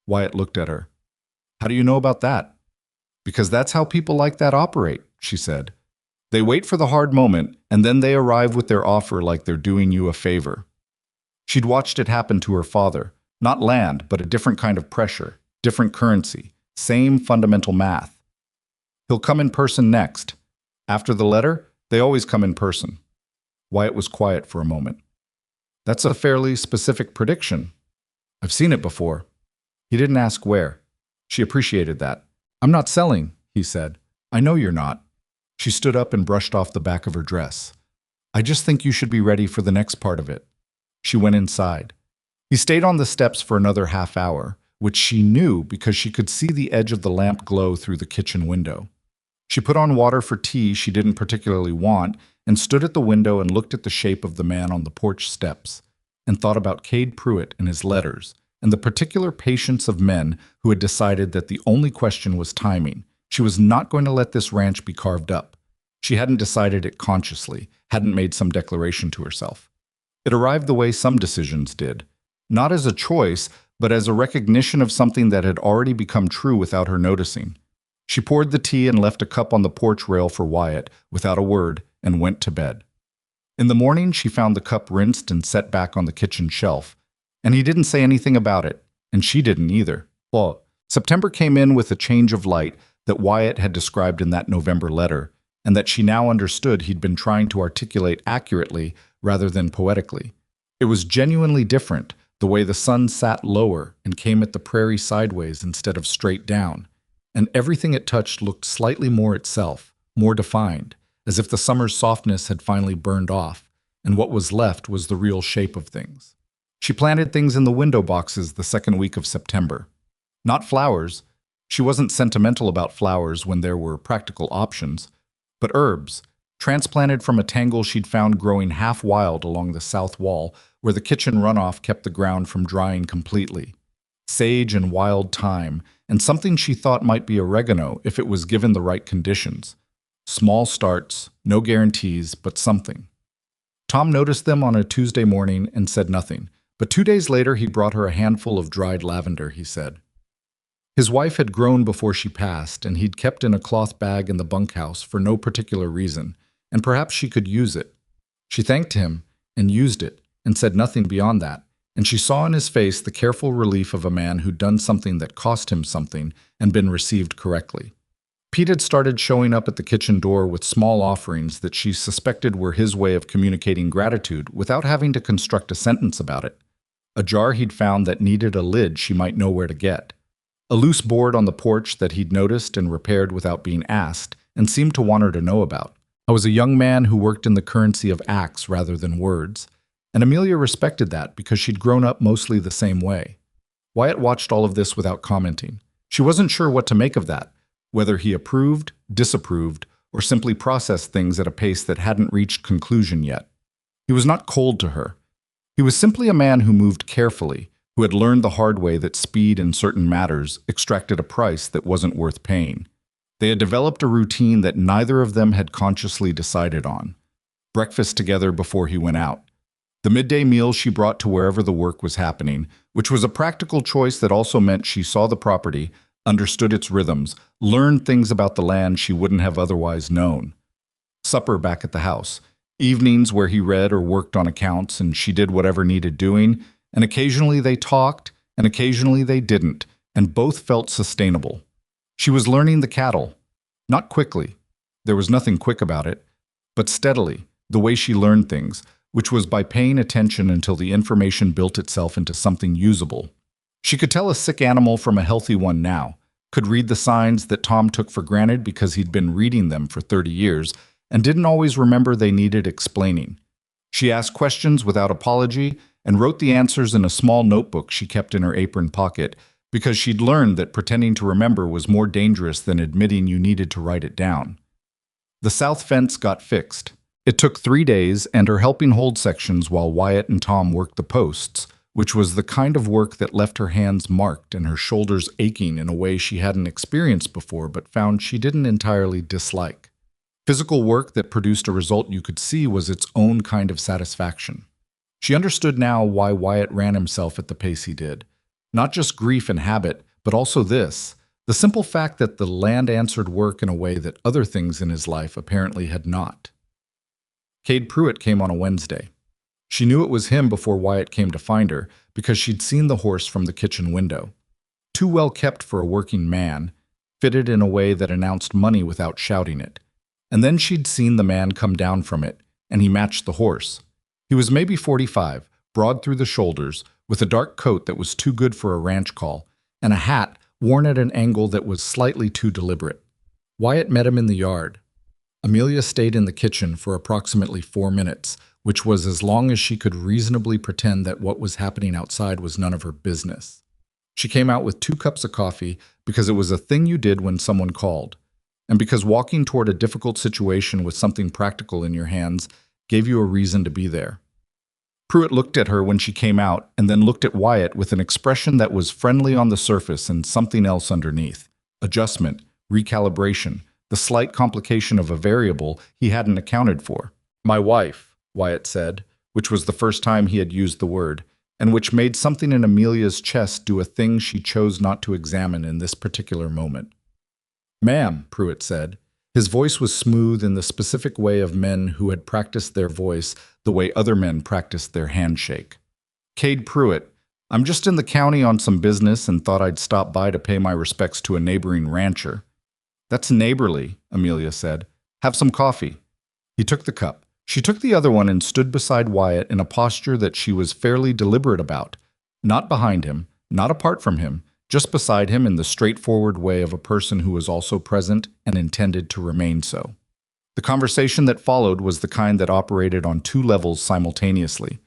Wyatt looked at her. "How do you know about that?" "Because that's how people like that operate," she said. "They wait for the hard moment, and then they arrive with their offer like they're doing you a favor." She'd watched it happen to her father. Not land, but a different kind of pressure, different currency, same fundamental math. "He'll come in person next. After the letter, they always come in person." Wyatt was quiet for a moment. "That's a fairly specific prediction." "I've seen it before." He didn't ask where. She appreciated that. "I'm not selling," he said. "I know you're not." She stood up and brushed off the back of her dress. "I just think you should be ready for the next part of it." She went inside. He stayed on the steps for another half hour, which she knew because she could see the edge of the lamp glow through the kitchen window. She put on water for tea she didn't particularly want and stood at the window and looked at the shape of the man on the porch steps and thought about Cade Pruitt and his letters and the particular patience of men who had decided that the only question was timing. She was not going to let this ranch be carved up. She hadn't decided it consciously, hadn't made some declaration to herself. It arrived the way some decisions did, not as a choice, but as a recognition of something that had already become true without her noticing. She poured the tea and left a cup on the porch rail for Wyatt, without a word, and went to bed. In the morning, she found the cup rinsed and set back on the kitchen shelf, and he didn't say anything about it, and she didn't either. Well, September came in with a change of light that Wyatt had described in that November letter, and that she now understood he'd been trying to articulate accurately rather than poetically. It was genuinely different, the way the sun sat lower and came at the prairie sideways instead of straight down, and everything it touched looked slightly more itself, more defined, as if the summer's softness had finally burned off, and what was left was the real shape of things. She planted things in the window boxes the second week of September. Not flowers. She wasn't sentimental about flowers when there were practical options, but herbs, transplanted from a tangle she'd found growing half wild along the south wall where the kitchen runoff kept the ground from drying completely. Sage and wild thyme, and something she thought might be oregano if it was given the right conditions. Small starts, no guarantees, but something. Tom noticed them on a Tuesday morning and said nothing, but 2 days later he brought her a handful of dried lavender, he said. His wife had grown before she passed, and he'd kept in a cloth bag in the bunkhouse for no particular reason, and perhaps she could use it. She thanked him and used it, and said nothing beyond that, and she saw in his face the careful relief of a man who'd done something that cost him something and been received correctly. Pete had started showing up at the kitchen door with small offerings that she suspected were his way of communicating gratitude without having to construct a sentence about it. A jar he'd found that needed a lid she might know where to get. A loose board on the porch that he'd noticed and repaired without being asked and seemed to want her to know about. I was a young man who worked in the currency of acts rather than words, and Amelia respected that because she'd grown up mostly the same way. Wyatt watched all of this without commenting. She wasn't sure what to make of that, whether he approved, disapproved, or simply processed things at a pace that hadn't reached conclusion yet. He was not cold to her. He was simply a man who moved carefully, who had learned the hard way that speed in certain matters extracted a price that wasn't worth paying. They had developed a routine that neither of them had consciously decided on. Breakfast together before he went out. The midday meal she brought to wherever the work was happening, which was a practical choice that also meant she saw the property, understood its rhythms, learned things about the land she wouldn't have otherwise known. Supper back at the house. Evenings where he read or worked on accounts and she did whatever needed doing, and occasionally they talked, and occasionally they didn't, and both felt sustainable. She was learning the cattle. Not quickly. There was nothing quick about it, but steadily, the way she learned things, which was by paying attention until the information built itself into something usable. She could tell a sick animal from a healthy one now, could read the signs that Tom took for granted because he'd been reading them for 30 years, and didn't always remember they needed explaining. She asked questions without apology, and wrote the answers in a small notebook she kept in her apron pocket, because she'd learned that pretending to remember was more dangerous than admitting you needed to write it down. The south fence got fixed. It took 3 days and her helping hold sections while Wyatt and Tom worked the posts, which was the kind of work that left her hands marked and her shoulders aching in a way she hadn't experienced before but found she didn't entirely dislike. Physical work that produced a result you could see was its own kind of satisfaction. She understood now why Wyatt ran himself at the pace he did. Not just grief and habit, but also this, the simple fact that the land answered work in a way that other things in his life apparently had not. Cade Pruitt came on a Wednesday. She knew it was him before Wyatt came to find her because she'd seen the horse from the kitchen window. Too well kept for a working man, fitted in a way that announced money without shouting it. And then she'd seen the man come down from it, and he matched the horse. He was maybe 45, broad through the shoulders, with a dark coat that was too good for a ranch call, and a hat worn at an angle that was slightly too deliberate. Wyatt met him in the yard. Amelia stayed in the kitchen for approximately 4 minutes, which was as long as she could reasonably pretend that what was happening outside was none of her business. She came out with 2 cups of coffee because it was a thing you did when someone called, and because walking toward a difficult situation with something practical in your hands gave you a reason to be there. Pruitt looked at her when she came out and then looked at Wyatt with an expression that was friendly on the surface and something else underneath. Adjustment, recalibration, the slight complication of a variable he hadn't accounted for. "My wife," Wyatt said, which was the first time he had used the word, and which made something in Amelia's chest do a thing she chose not to examine in this particular moment. "Ma'am," Pruitt said. His voice was smooth in the specific way of men who had practiced their voice the way other men practiced their handshake. "Cade Pruitt, I'm just in the county on some business and thought I'd stop by to pay my respects to a neighboring rancher." "That's neighborly," Amelia said. "Have some coffee." He took the cup. She took the other one and stood beside Wyatt in a posture that she was fairly deliberate about. Not behind him, not apart from him, just beside him in the straightforward way of a person who was also present and intended to remain so. The conversation that followed was the kind that operated on two levels simultaneously.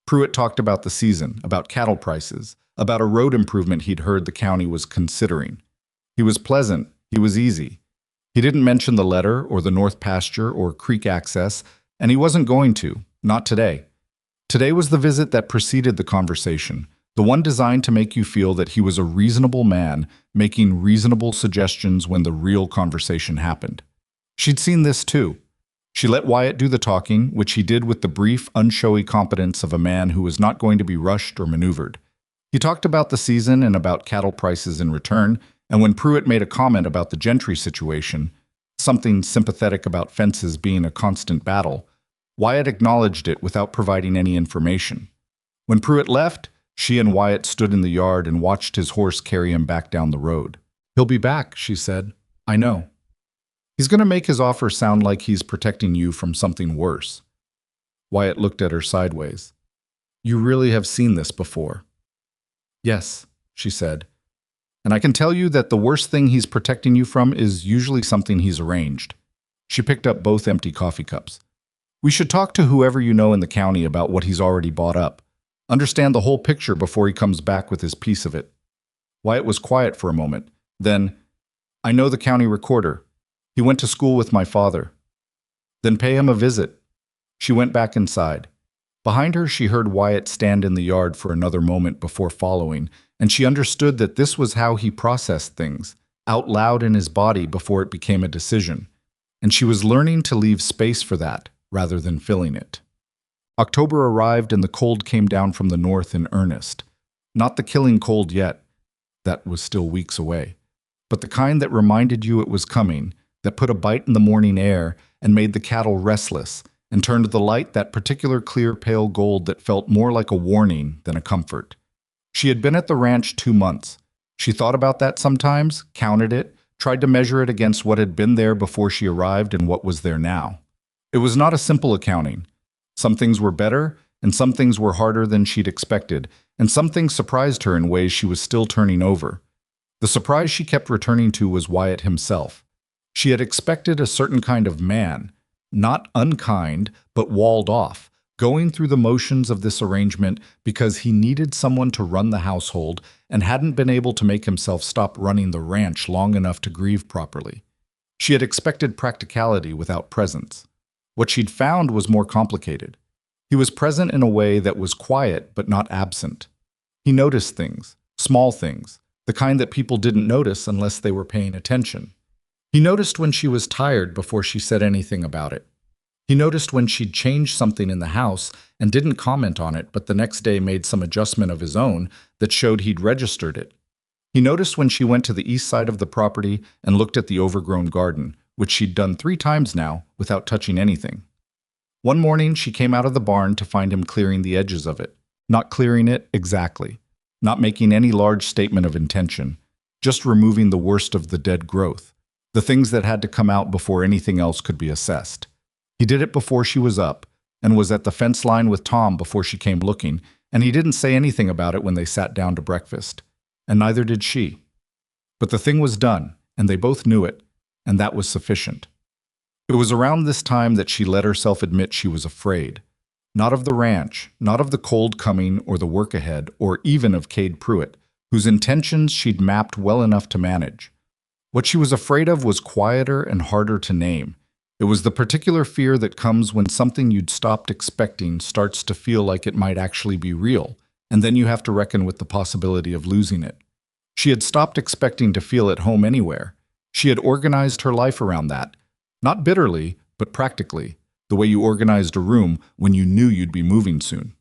Pruitt talked about the season, about cattle prices, about a road improvement he'd heard the county was considering. He was pleasant, he was easy. He didn't mention the letter or the north pasture or creek access, and he wasn't going to, not today. Today was the visit that preceded the conversation, the one designed to make you feel that he was a reasonable man making reasonable suggestions when the real conversation happened. She'd seen this too. She let Wyatt do the talking, which he did with the brief, unshowy competence of a man who was not going to be rushed or maneuvered. He talked about the season and about cattle prices in return, and when Pruitt made a comment about the Gentry situation, something sympathetic about fences being a constant battle, Wyatt acknowledged it without providing any information. When Pruitt left, she and Wyatt stood in the yard and watched his horse carry him back down the road. "He'll be back," she said. "I know. He's going to make his offer sound like he's protecting you from something worse." Wyatt looked at her sideways. "You really have seen this before?" "Yes," she said. "And I can tell you that the worst thing he's protecting you from is usually something he's arranged." She picked up both empty coffee cups. "We should talk to whoever you know in the county about what he's already bought up. Understand the whole picture before he comes back with his piece of it." Wyatt was quiet for a moment. Then, "I know the county recorder. He went to school with my father." "Then pay him a visit." She went back inside. Behind her, she heard Wyatt stand in the yard for another moment before following, and she understood that this was how he processed things, out loud in his body before it became a decision. And she was learning to leave space for that, rather than filling it. October arrived and the cold came down from the north in earnest. Not the killing cold yet, that was still weeks away, but the kind that reminded you it was coming, that put a bite in the morning air and made the cattle restless, and turned the light that particular clear pale gold that felt more like a warning than a comfort. She had been at the ranch 2 months. She thought about that sometimes, counted it, tried to measure it against what had been there before she arrived and what was there now. It was not a simple accounting. Some things were better, and some things were harder than she'd expected, and some things surprised her in ways she was still turning over. The surprise she kept returning to was Wyatt himself. She had expected a certain kind of man, not unkind, but walled off, going through the motions of this arrangement because he needed someone to run the household and hadn't been able to make himself stop running the ranch long enough to grieve properly. She had expected practicality without presence. What she'd found was more complicated. He was present in a way that was quiet but not absent. He noticed things, small things, the kind that people didn't notice unless they were paying attention. He noticed when she was tired before she said anything about it. He noticed when she'd changed something in the house and didn't comment on it, but the next day made some adjustment of his own that showed he'd registered it. He noticed when she went to the east side of the property and looked at the overgrown garden, which she'd done 3 times now without touching anything. One morning, she came out of the barn to find him clearing the edges of it. Not clearing it exactly, not making any large statement of intention, just removing the worst of the dead growth, the things that had to come out before anything else could be assessed. He did it before she was up, and was at the fence line with Tom before she came looking, and he didn't say anything about it when they sat down to breakfast. And neither did she. But the thing was done, and they both knew it, and that was sufficient. It was around this time that she let herself admit she was afraid. Not of the ranch, not of the cold coming or the work ahead, or even of Cade Pruitt, whose intentions she'd mapped well enough to manage. What she was afraid of was quieter and harder to name. It was the particular fear that comes when something you'd stopped expecting starts to feel like it might actually be real, and then you have to reckon with the possibility of losing it. She had stopped expecting to feel at home anywhere. She had organized her life around that, not bitterly, but practically, the way you organized a room when you knew you'd be moving soon.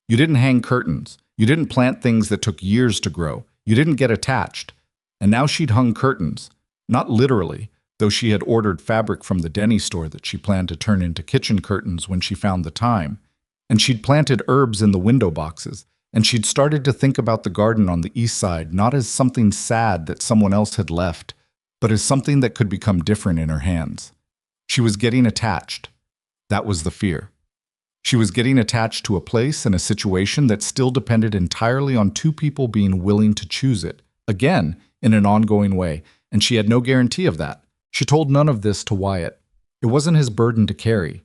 You didn't hang curtains. You didn't plant things that took years to grow. You didn't get attached. And now she'd hung curtains. Not literally, though she had ordered fabric from the Denny store that she planned to turn into kitchen curtains when she found the time. And she'd planted herbs in the window boxes. And she'd started to think about the garden on the east side not as something sad that someone else had left, but as something that could become different in her hands. She was getting attached. That was the fear. She was getting attached to a place and a situation that still depended entirely on two people being willing to choose it, again, in an ongoing way, and she had no guarantee of that. She told none of this to Wyatt. It wasn't his burden to carry.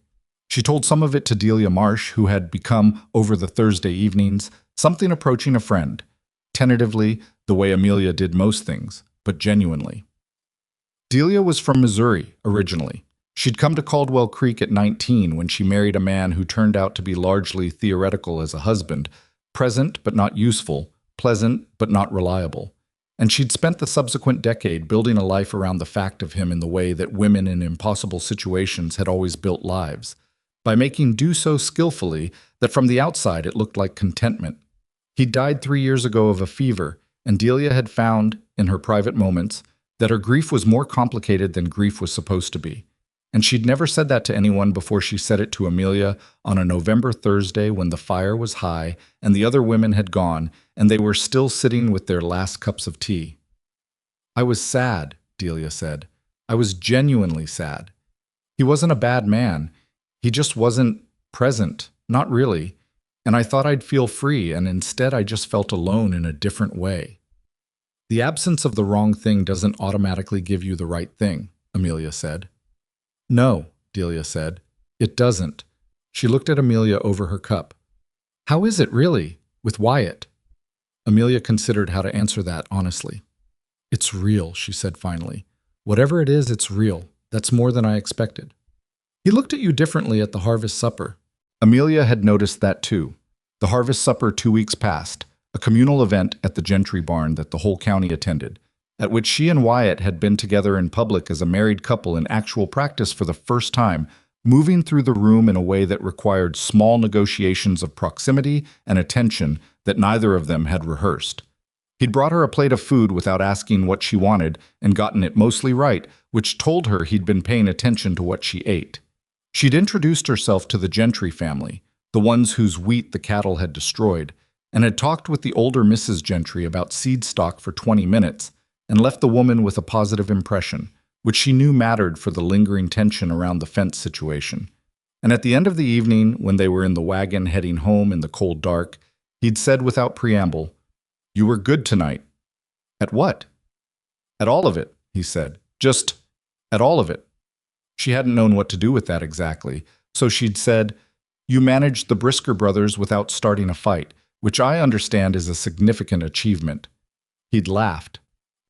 She told some of it to Delia Marsh, who had become, over the Thursday evenings, something approaching a friend, tentatively, the way Amelia did most things, but genuinely. Delia was from Missouri, originally. She'd come to Caldwell Creek at 19 when she married a man who turned out to be largely theoretical as a husband, present but not useful, pleasant but not reliable. And she'd spent the subsequent decade building a life around the fact of him in the way that women in impossible situations had always built lives, by making do so skillfully that from the outside it looked like contentment. He died 3 years ago of a fever, and Delia had found, in her private moments, that her grief was more complicated than grief was supposed to be. And she'd never said that to anyone before she said it to Amelia on a November Thursday when the fire was high and the other women had gone and they were still sitting with their last cups of tea. "I was sad," Delia said. "I was genuinely sad. He wasn't a bad man. He just wasn't present, not really. And I thought I'd feel free, and instead I just felt alone in a different way." "The absence of the wrong thing doesn't automatically give you the right thing," Amelia said. "No," Delia said, "it doesn't." She looked at Amelia over her cup. "How is it, really, with Wyatt?" Amelia considered how to answer that honestly. "It's real," she said finally. "Whatever it is, it's real. That's more than I expected." "He looked at you differently at the harvest supper." Amelia had noticed that too. The harvest supper 2 weeks past, a communal event at the Gentry barn that the whole county attended, at which she and Wyatt had been together in public as a married couple in actual practice for the first time, moving through the room in a way that required small negotiations of proximity and attention that neither of them had rehearsed. He'd brought her a plate of food without asking what she wanted and gotten it mostly right, which told her he'd been paying attention to what she ate. She'd introduced herself to the Gentry family, the ones whose wheat the cattle had destroyed, and had talked with the older Mrs. Gentry about seed stock for 20 minutes, and left the woman with a positive impression, which she knew mattered for the lingering tension around the fence situation. And at the end of the evening, when they were in the wagon heading home in the cold dark, he'd said without preamble, "You were good tonight." "At what?" "At all of it," he said. "Just at all of it." She hadn't known what to do with that exactly, so she'd said, "You managed the Brisker brothers without starting a fight, which I understand is a significant achievement." He'd laughed.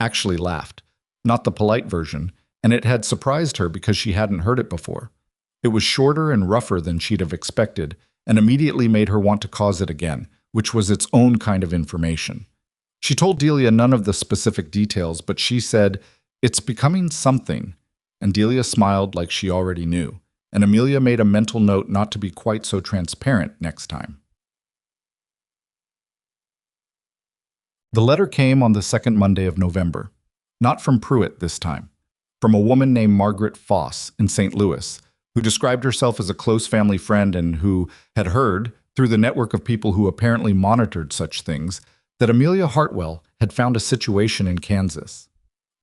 Actually laughed, not the polite version, and it had surprised her because she hadn't heard it before. It was shorter and rougher than she'd have expected, and immediately made her want to cause it again, which was its own kind of information. She told Delia none of the specific details, but she said, "It's becoming something," and Delia smiled like she already knew, and Amelia made a mental note not to be quite so transparent next time. The letter came on the second Monday of November. Not from Pruitt this time. From a woman named Margaret Foss in St. Louis, who described herself as a close family friend and who had heard, through the network of people who apparently monitored such things, that Amelia Hartwell had found a situation in Kansas.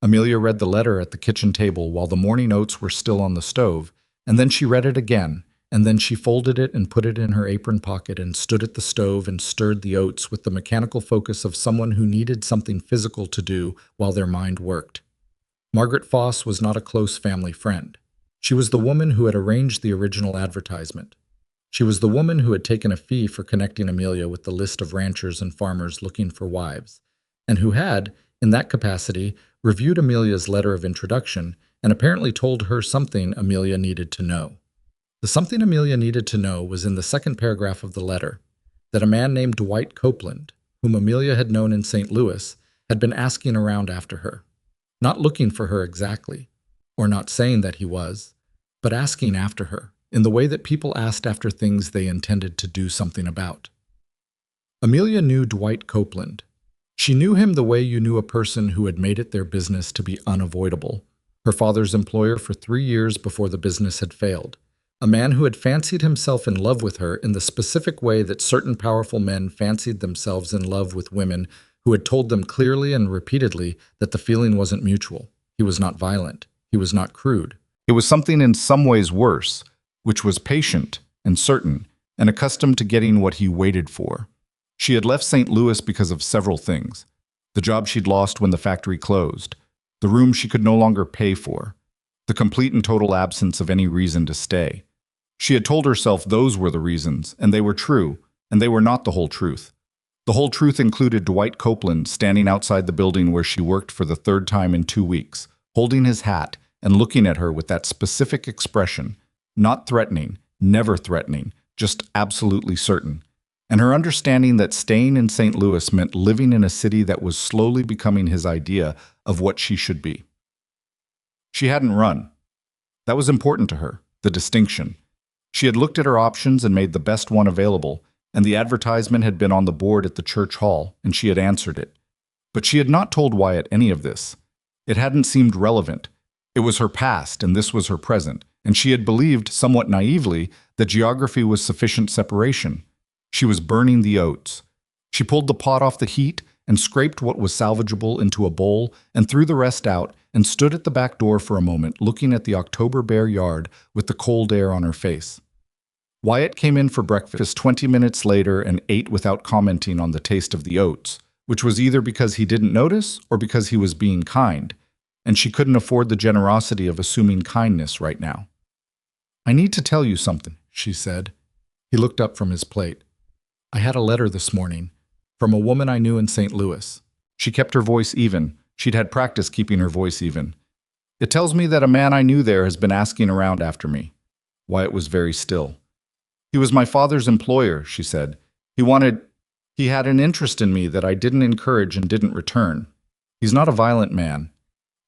Amelia read the letter at the kitchen table while the morning oats were still on the stove, and then she read it again, and then she folded it and put it in her apron pocket and stood at the stove and stirred the oats with the mechanical focus of someone who needed something physical to do while their mind worked. Margaret Foss was not a close family friend. She was the woman who had arranged the original advertisement. She was the woman who had taken a fee for connecting Amelia with the list of ranchers and farmers looking for wives, and who had, in that capacity, reviewed Amelia's letter of introduction and apparently told her something Amelia needed to know. The something Amelia needed to know was in the second paragraph of the letter, that a man named Dwight Copeland, whom Amelia had known in St. Louis, had been asking around after her. Not looking for her exactly, or not saying that he was, but asking after her, in the way that people asked after things they intended to do something about. Amelia knew Dwight Copeland. She knew him the way you knew a person who had made it their business to be unavoidable. Her father's employer for 3 years before the business had failed. A man who had fancied himself in love with her in the specific way that certain powerful men fancied themselves in love with women who had told them clearly and repeatedly that the feeling wasn't mutual. He was not violent. He was not crude. It was something in some ways worse, which was patient and certain and accustomed to getting what he waited for. She had left St. Louis because of several things. The job she'd lost when the factory closed, the room she could no longer pay for, the complete and total absence of any reason to stay. She had told herself those were the reasons, and they were true, and they were not the whole truth. The whole truth included Dwight Copeland standing outside the building where she worked for the 3rd time in 2 weeks, holding his hat and looking at her with that specific expression, not threatening, never threatening, just absolutely certain. And her understanding that staying in St. Louis meant living in a city that was slowly becoming his idea of what she should be. She hadn't run. That was important to her, the distinction. She had looked at her options and made the best one available, and the advertisement had been on the board at the church hall, and she had answered it. But she had not told Wyatt any of this. It hadn't seemed relevant. It was her past, and this was her present, and she had believed, somewhat naively, that geography was sufficient separation. She was burning the oats. She pulled the pot off the heat and scraped what was salvageable into a bowl and threw the rest out and stood at the back door for a moment, looking at the October bare yard with the cold air on her face. Wyatt came in for breakfast 20 minutes later and ate without commenting on the taste of the oats, which was either because he didn't notice or because he was being kind, and she couldn't afford the generosity of assuming kindness right now. "I need to tell you something," she said. He looked up from his plate. "I had a letter this morning from a woman I knew in St. Louis." She kept her voice even. She'd had practice keeping her voice even. "It tells me that a man I knew there has been asking around after me." Wyatt was very still. "He was my father's employer," she said. He had an interest in me that I didn't encourage and didn't return. He's not a violent man.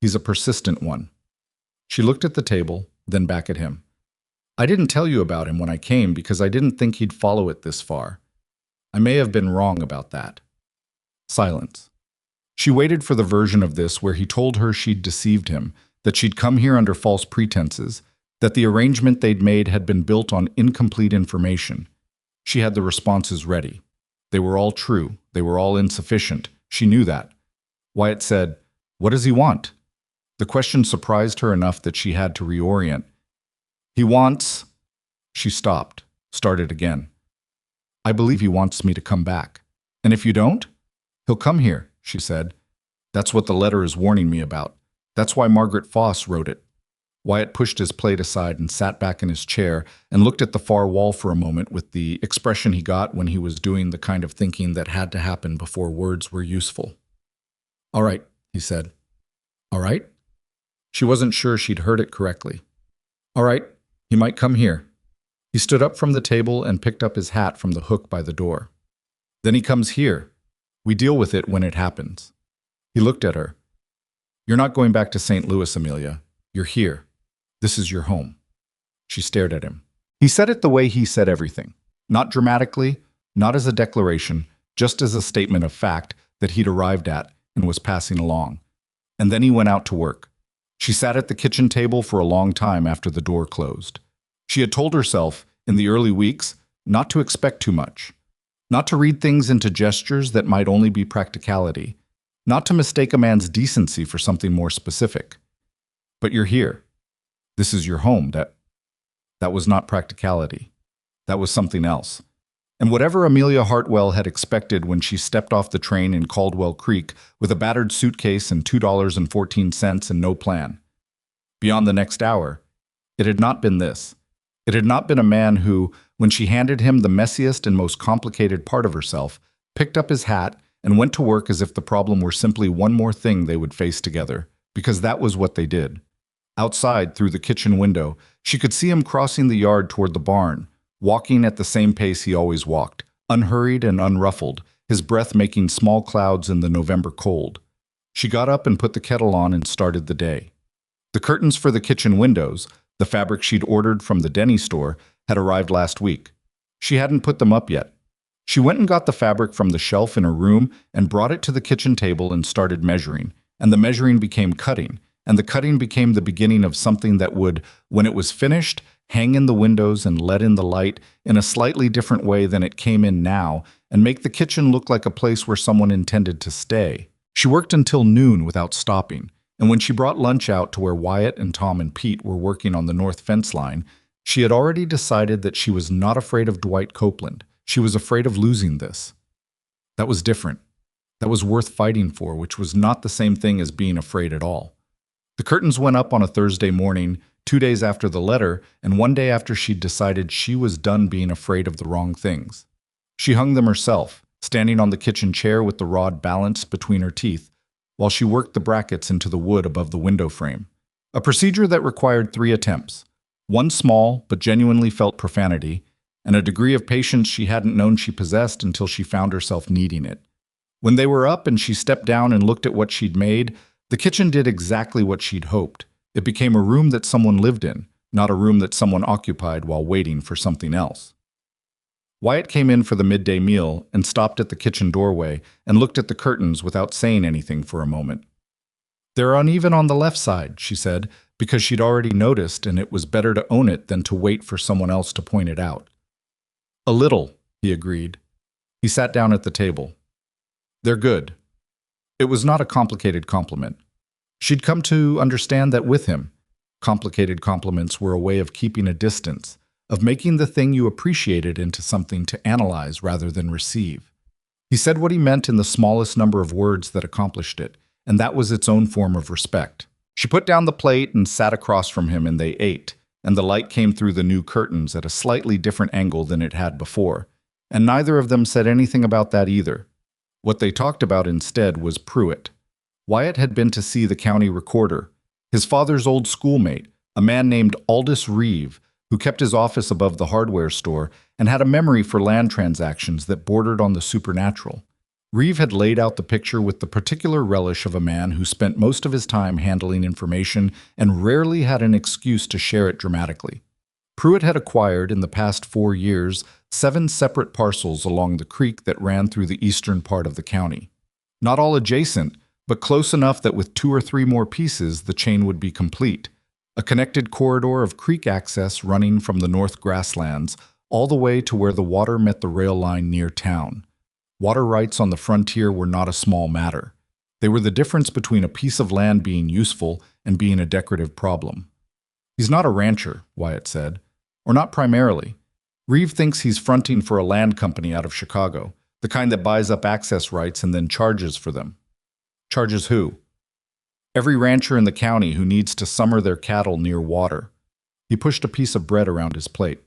He's a persistent one." She looked at the table, then back at him. "I didn't tell you about him when I came because I didn't think he'd follow it this far. I may have been wrong about that." Silence. She waited for the version of this where he told her she'd deceived him, that she'd come here under false pretenses, that the arrangement they'd made had been built on incomplete information. She had the responses ready. They were all true. They were all insufficient. She knew that. Wyatt said, "What does he want?" The question surprised her enough that she had to reorient. "He wants—" She stopped, started again. "I believe he wants me to come back. And if you don't, he'll come here," she said. "That's what the letter is warning me about. That's why Margaret Foss wrote it." Wyatt pushed his plate aside and sat back in his chair and looked at the far wall for a moment with the expression he got when he was doing the kind of thinking that had to happen before words were useful. "All right," he said. "All right?" She wasn't sure she'd heard it correctly. "All right, he might come here." He stood up from the table and picked up his hat from the hook by the door. "Then he comes here. We deal with it when it happens." He looked at her. "You're not going back to St. Louis, Amelia. You're here. This is your home." She stared at him. He said it the way he said everything. Not dramatically, not as a declaration, just as a statement of fact that he'd arrived at and was passing along. And then he went out to work. She sat at the kitchen table for a long time after the door closed. She had told herself, in the early weeks, not to expect too much, not to read things into gestures that might only be practicality, not to mistake a man's decency for something more specific. But you're here. This is your home. That was not practicality. That was something else. And whatever Amelia Hartwell had expected when she stepped off the train in Caldwell Creek with a battered suitcase and $2.14 and no plan. Beyond the next hour, it had not been this. It had not been a man who, when she handed him the messiest and most complicated part of herself, picked up his hat and went to work as if the problem were simply one more thing they would face together, because that was what they did. Outside, through the kitchen window, she could see him crossing the yard toward the barn, walking at the same pace he always walked, unhurried and unruffled, his breath making small clouds in the November cold. She got up and put the kettle on and started the day. The curtains for the kitchen windows, the fabric she'd ordered from the Denny store, had arrived last week. She hadn't put them up yet. She went and got the fabric from the shelf in her room and brought it to the kitchen table and started measuring, and the measuring became cutting, and the cutting became the beginning of something that would, when it was finished, hang in the windows and let in the light in a slightly different way than it came in now, and make the kitchen look like a place where someone intended to stay. She worked until noon without stopping, and when she brought lunch out to where Wyatt and Tom and Pete were working on the north fence line, she had already decided that she was not afraid of Dwight Copeland. She was afraid of losing this. That was different. That was worth fighting for, which was not the same thing as being afraid at all. The curtains went up on a Thursday morning, 2 days after the letter, and 1 day after she'd decided she was done being afraid of the wrong things. She hung them herself, standing on the kitchen chair with the rod balanced between her teeth, while she worked the brackets into the wood above the window frame. A procedure that required 3 attempts. One small, but genuinely felt profanity, and a degree of patience she hadn't known she possessed until she found herself needing it. When they were up and she stepped down and looked at what she'd made, the kitchen did exactly what she'd hoped. It became a room that someone lived in, not a room that someone occupied while waiting for something else. Wyatt came in for the midday meal and stopped at the kitchen doorway and looked at the curtains without saying anything for a moment. "They're uneven on the left side," she said, because she'd already noticed and it was better to own it than to wait for someone else to point it out. "A little," he agreed. He sat down at the table. "They're good." It was not a complicated compliment. She'd come to understand that with him. Complicated compliments were a way of keeping a distance, of making the thing you appreciated into something to analyze rather than receive. He said what he meant in the smallest number of words that accomplished it, and that was its own form of respect. She put down the plate and sat across from him, and they ate, and the light came through the new curtains at a slightly different angle than it had before, and neither of them said anything about that either. What they talked about instead was Pruitt. Wyatt had been to see the county recorder, his father's old schoolmate, a man named Aldous Reeve, who kept his office above the hardware store and had a memory for land transactions that bordered on the supernatural. Reeve had laid out the picture with the particular relish of a man who spent most of his time handling information and rarely had an excuse to share it dramatically. Pruitt had acquired, in the past 4 years, 7 separate parcels along the creek that ran through the eastern part of the county. Not all adjacent, but close enough that with 2 or 3 more pieces the chain would be complete. A connected corridor of creek access running from the north grasslands all the way to where the water met the rail line near town. Water rights on the frontier were not a small matter. They were the difference between a piece of land being useful and being a decorative problem. "He's not a rancher," Wyatt said. "Or not primarily. Reeve thinks he's fronting for a land company out of Chicago, the kind that buys up access rights and then charges for them." "Charges who?" "Every rancher in the county who needs to summer their cattle near water." He pushed a piece of bread around his plate.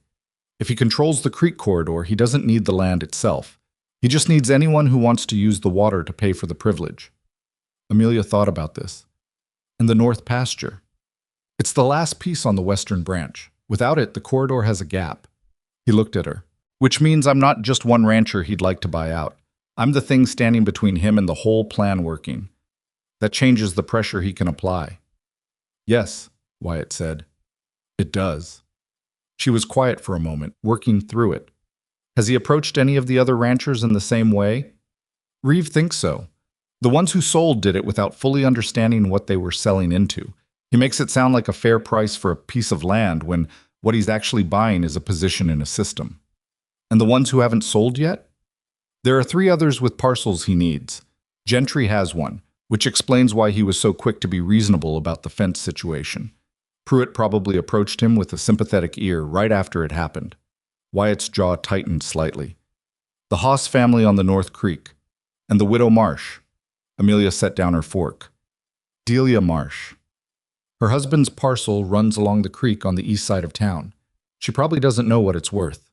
"If he controls the creek corridor, he doesn't need the land itself. He just needs anyone who wants to use the water to pay for the privilege." Amelia thought about this. "And the north pasture?" "It's the last piece on the western branch. Without it, the corridor has a gap." He looked at her. "Which means I'm not just one rancher he'd like to buy out. I'm the thing standing between him and the whole plan working. That changes the pressure he can apply." "Yes," Wyatt said. "It does." She was quiet for a moment, working through it. "Has he approached any of the other ranchers in the same way?" "Reeve thinks so. The ones who sold did it without fully understanding what they were selling into. He makes it sound like a fair price for a piece of land when what he's actually buying is a position in a system." "And the ones who haven't sold yet?" "There are 3 others with parcels he needs. Gentry has one, which explains why he was so quick to be reasonable about the fence situation. Pruitt probably approached him with a sympathetic ear right after it happened." Wyatt's jaw tightened slightly. "The Haas family on the North Creek. And the widow Marsh." Amelia set down her fork. "Delia Marsh. Her husband's parcel runs along the creek on the east side of town. She probably doesn't know what it's worth."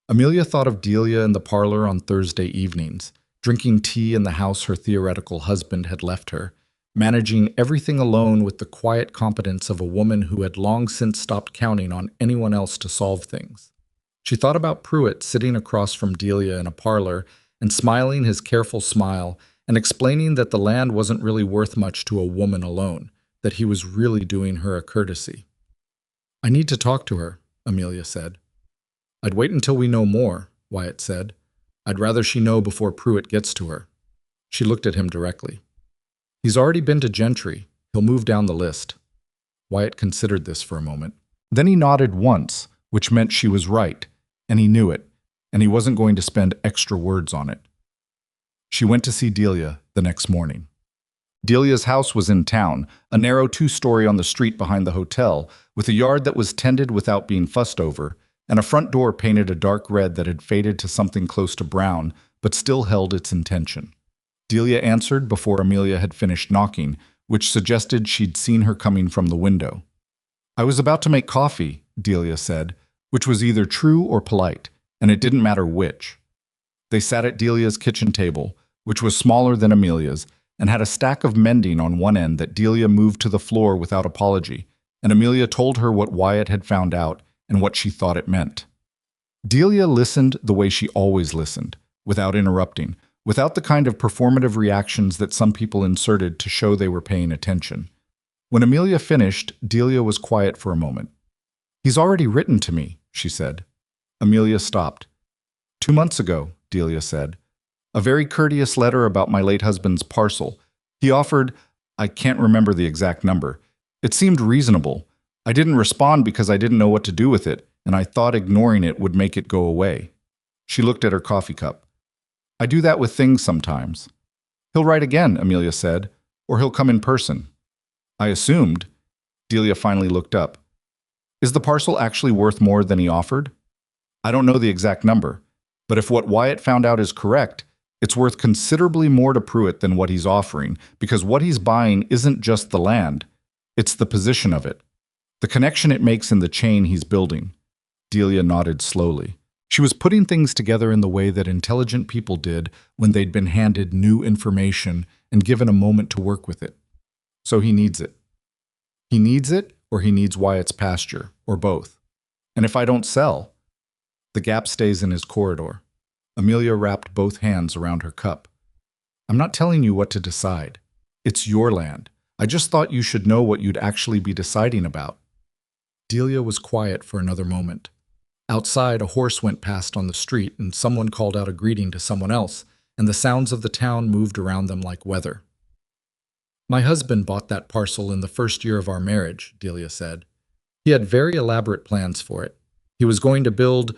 Amelia thought of Delia in the parlor on Thursday evenings, drinking tea in the house her theoretical husband had left her, managing everything alone with the quiet competence of a woman who had long since stopped counting on anyone else to solve things. She thought about Pruitt sitting across from Delia in a parlor and smiling his careful smile and explaining that the land wasn't really worth much to a woman alone, that he was really doing her a courtesy. "I need to talk to her," Amelia said. "I'd wait until we know more," Wyatt said. I'd rather she know before Pruitt gets to her. She looked at him directly. He's already been to Gentry. He'll move down the list. Wyatt considered this for a moment. Then he nodded once, which meant she was right, and he knew it, and he wasn't going to spend extra words on it. She went to see Delia the next morning. Delia's house was in town, a narrow two-story on the street behind the hotel, with a yard that was tended without being fussed over, and a front door painted a dark red that had faded to something close to brown, but still held its intention. Delia answered before Amelia had finished knocking, which suggested she'd seen her coming from the window. I was about to make coffee, Delia said, which was either true or polite, and it didn't matter which. They sat at Delia's kitchen table, which was smaller than Amelia's, and had a stack of mending on one end that Delia moved to the floor without apology, and Amelia told her what Wyatt had found out and what she thought it meant. Delia listened the way she always listened, without interrupting, without the kind of performative reactions that some people inserted to show they were paying attention. When Amelia finished, Delia was quiet for a moment. He's already written to me, she said. Amelia stopped. 2 months ago, Delia said. A very courteous letter about my late husband's parcel. He offered, I can't remember the exact number. It seemed reasonable. I didn't respond because I didn't know what to do with it, and I thought ignoring it would make it go away. She looked at her coffee cup. I do that with things sometimes. He'll write again, Amelia said, or he'll come in person. I assumed. Delia finally looked up. Is the parcel actually worth more than he offered? I don't know the exact number, but if what Wyatt found out is correct, it's worth considerably more to Pruitt than what he's offering, because what he's buying isn't just the land, it's the position of it, the connection it makes in the chain he's building. Delia nodded slowly. She was putting things together in the way that intelligent people did when they'd been handed new information and given a moment to work with it. So he needs it. He needs it, or he needs Wyatt's pasture, or both. And if I don't sell, the gap stays in his corridor. Amelia wrapped both hands around her cup. I'm not telling you what to decide. It's your land. I just thought you should know what you'd actually be deciding about. Delia was quiet for another moment. Outside, a horse went past on the street, and someone called out a greeting to someone else, and the sounds of the town moved around them like weather. My husband bought that parcel in the first year of our marriage, Delia said. He had very elaborate plans for it. He was going to build,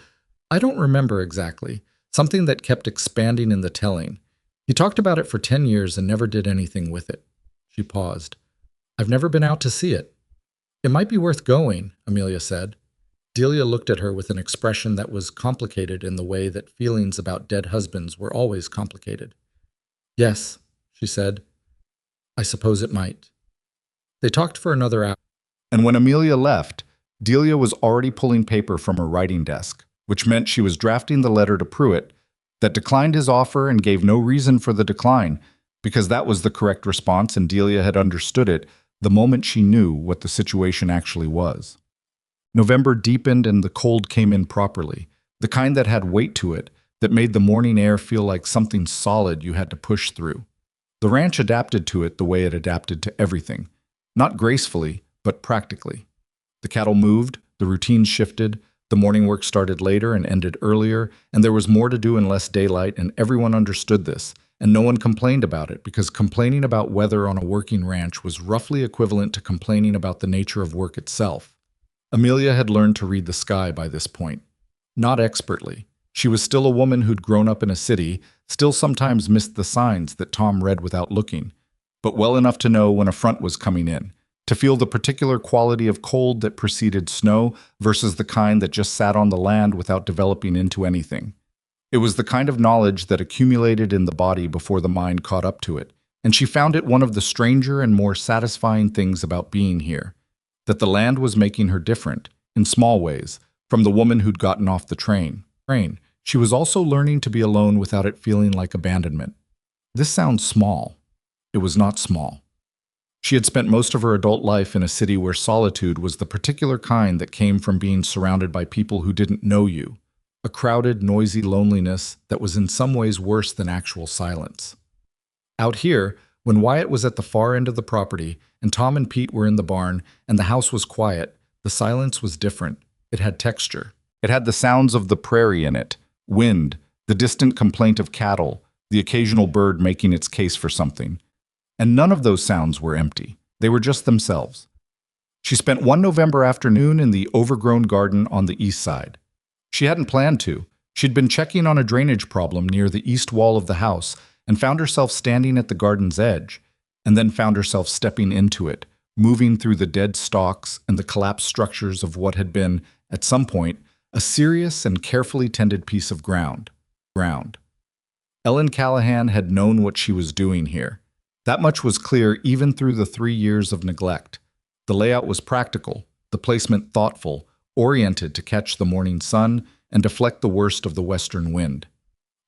I don't remember exactly, something that kept expanding in the telling. He talked about it for 10 years and never did anything with it. She paused. I've never been out to see it. It might be worth going, Amelia said. Delia looked at her with an expression that was complicated in the way that feelings about dead husbands were always complicated. Yes, she said. I suppose it might. They talked for another hour, and when Amelia left, Delia was already pulling paper from her writing desk, which meant she was drafting the letter to Pruitt that declined his offer and gave no reason for the decline, because that was the correct response and Delia had understood it the moment she knew what the situation actually was. November deepened and the cold came in properly, the kind that had weight to it, that made the morning air feel like something solid you had to push through. The ranch adapted to it the way it adapted to everything, not gracefully, but practically. The cattle moved, the routines shifted, the morning work started later and ended earlier, and there was more to do in less daylight, and everyone understood this, and no one complained about it, because complaining about weather on a working ranch was roughly equivalent to complaining about the nature of work itself. Amelia had learned to read the sky by this point. Not expertly. She was still a woman who'd grown up in a city, still sometimes missed the signs that Tom read without looking, but well enough to know when a front was coming in, to feel the particular quality of cold that preceded snow versus the kind that just sat on the land without developing into anything. It was the kind of knowledge that accumulated in the body before the mind caught up to it, and she found it one of the stranger and more satisfying things about being here, that the land was making her different, in small ways, from the woman who'd gotten off the train. She was also learning to be alone without it feeling like abandonment. This sounds small. It was not small. She had spent most of her adult life in a city where solitude was the particular kind that came from being surrounded by people who didn't know you, a crowded, noisy loneliness that was in some ways worse than actual silence. Out here, when Wyatt was at the far end of the property and Tom and Pete were in the barn and the house was quiet, the silence was different. It had texture. It had the sounds of the prairie in it, wind, the distant complaint of cattle, the occasional bird making its case for something. And none of those sounds were empty. They were just themselves. She spent one November afternoon in the overgrown garden on the east side. She hadn't planned to. She'd been checking on a drainage problem near the east wall of the house and found herself standing at the garden's edge, and then found herself stepping into it, moving through the dead stalks and the collapsed structures of what had been, at some point, a serious and carefully tended piece of ground. Ellen Callahan had known what she was doing here. That much was clear even through the 3 years of neglect. The layout was practical, the placement thoughtful, oriented to catch the morning sun and deflect the worst of the western wind.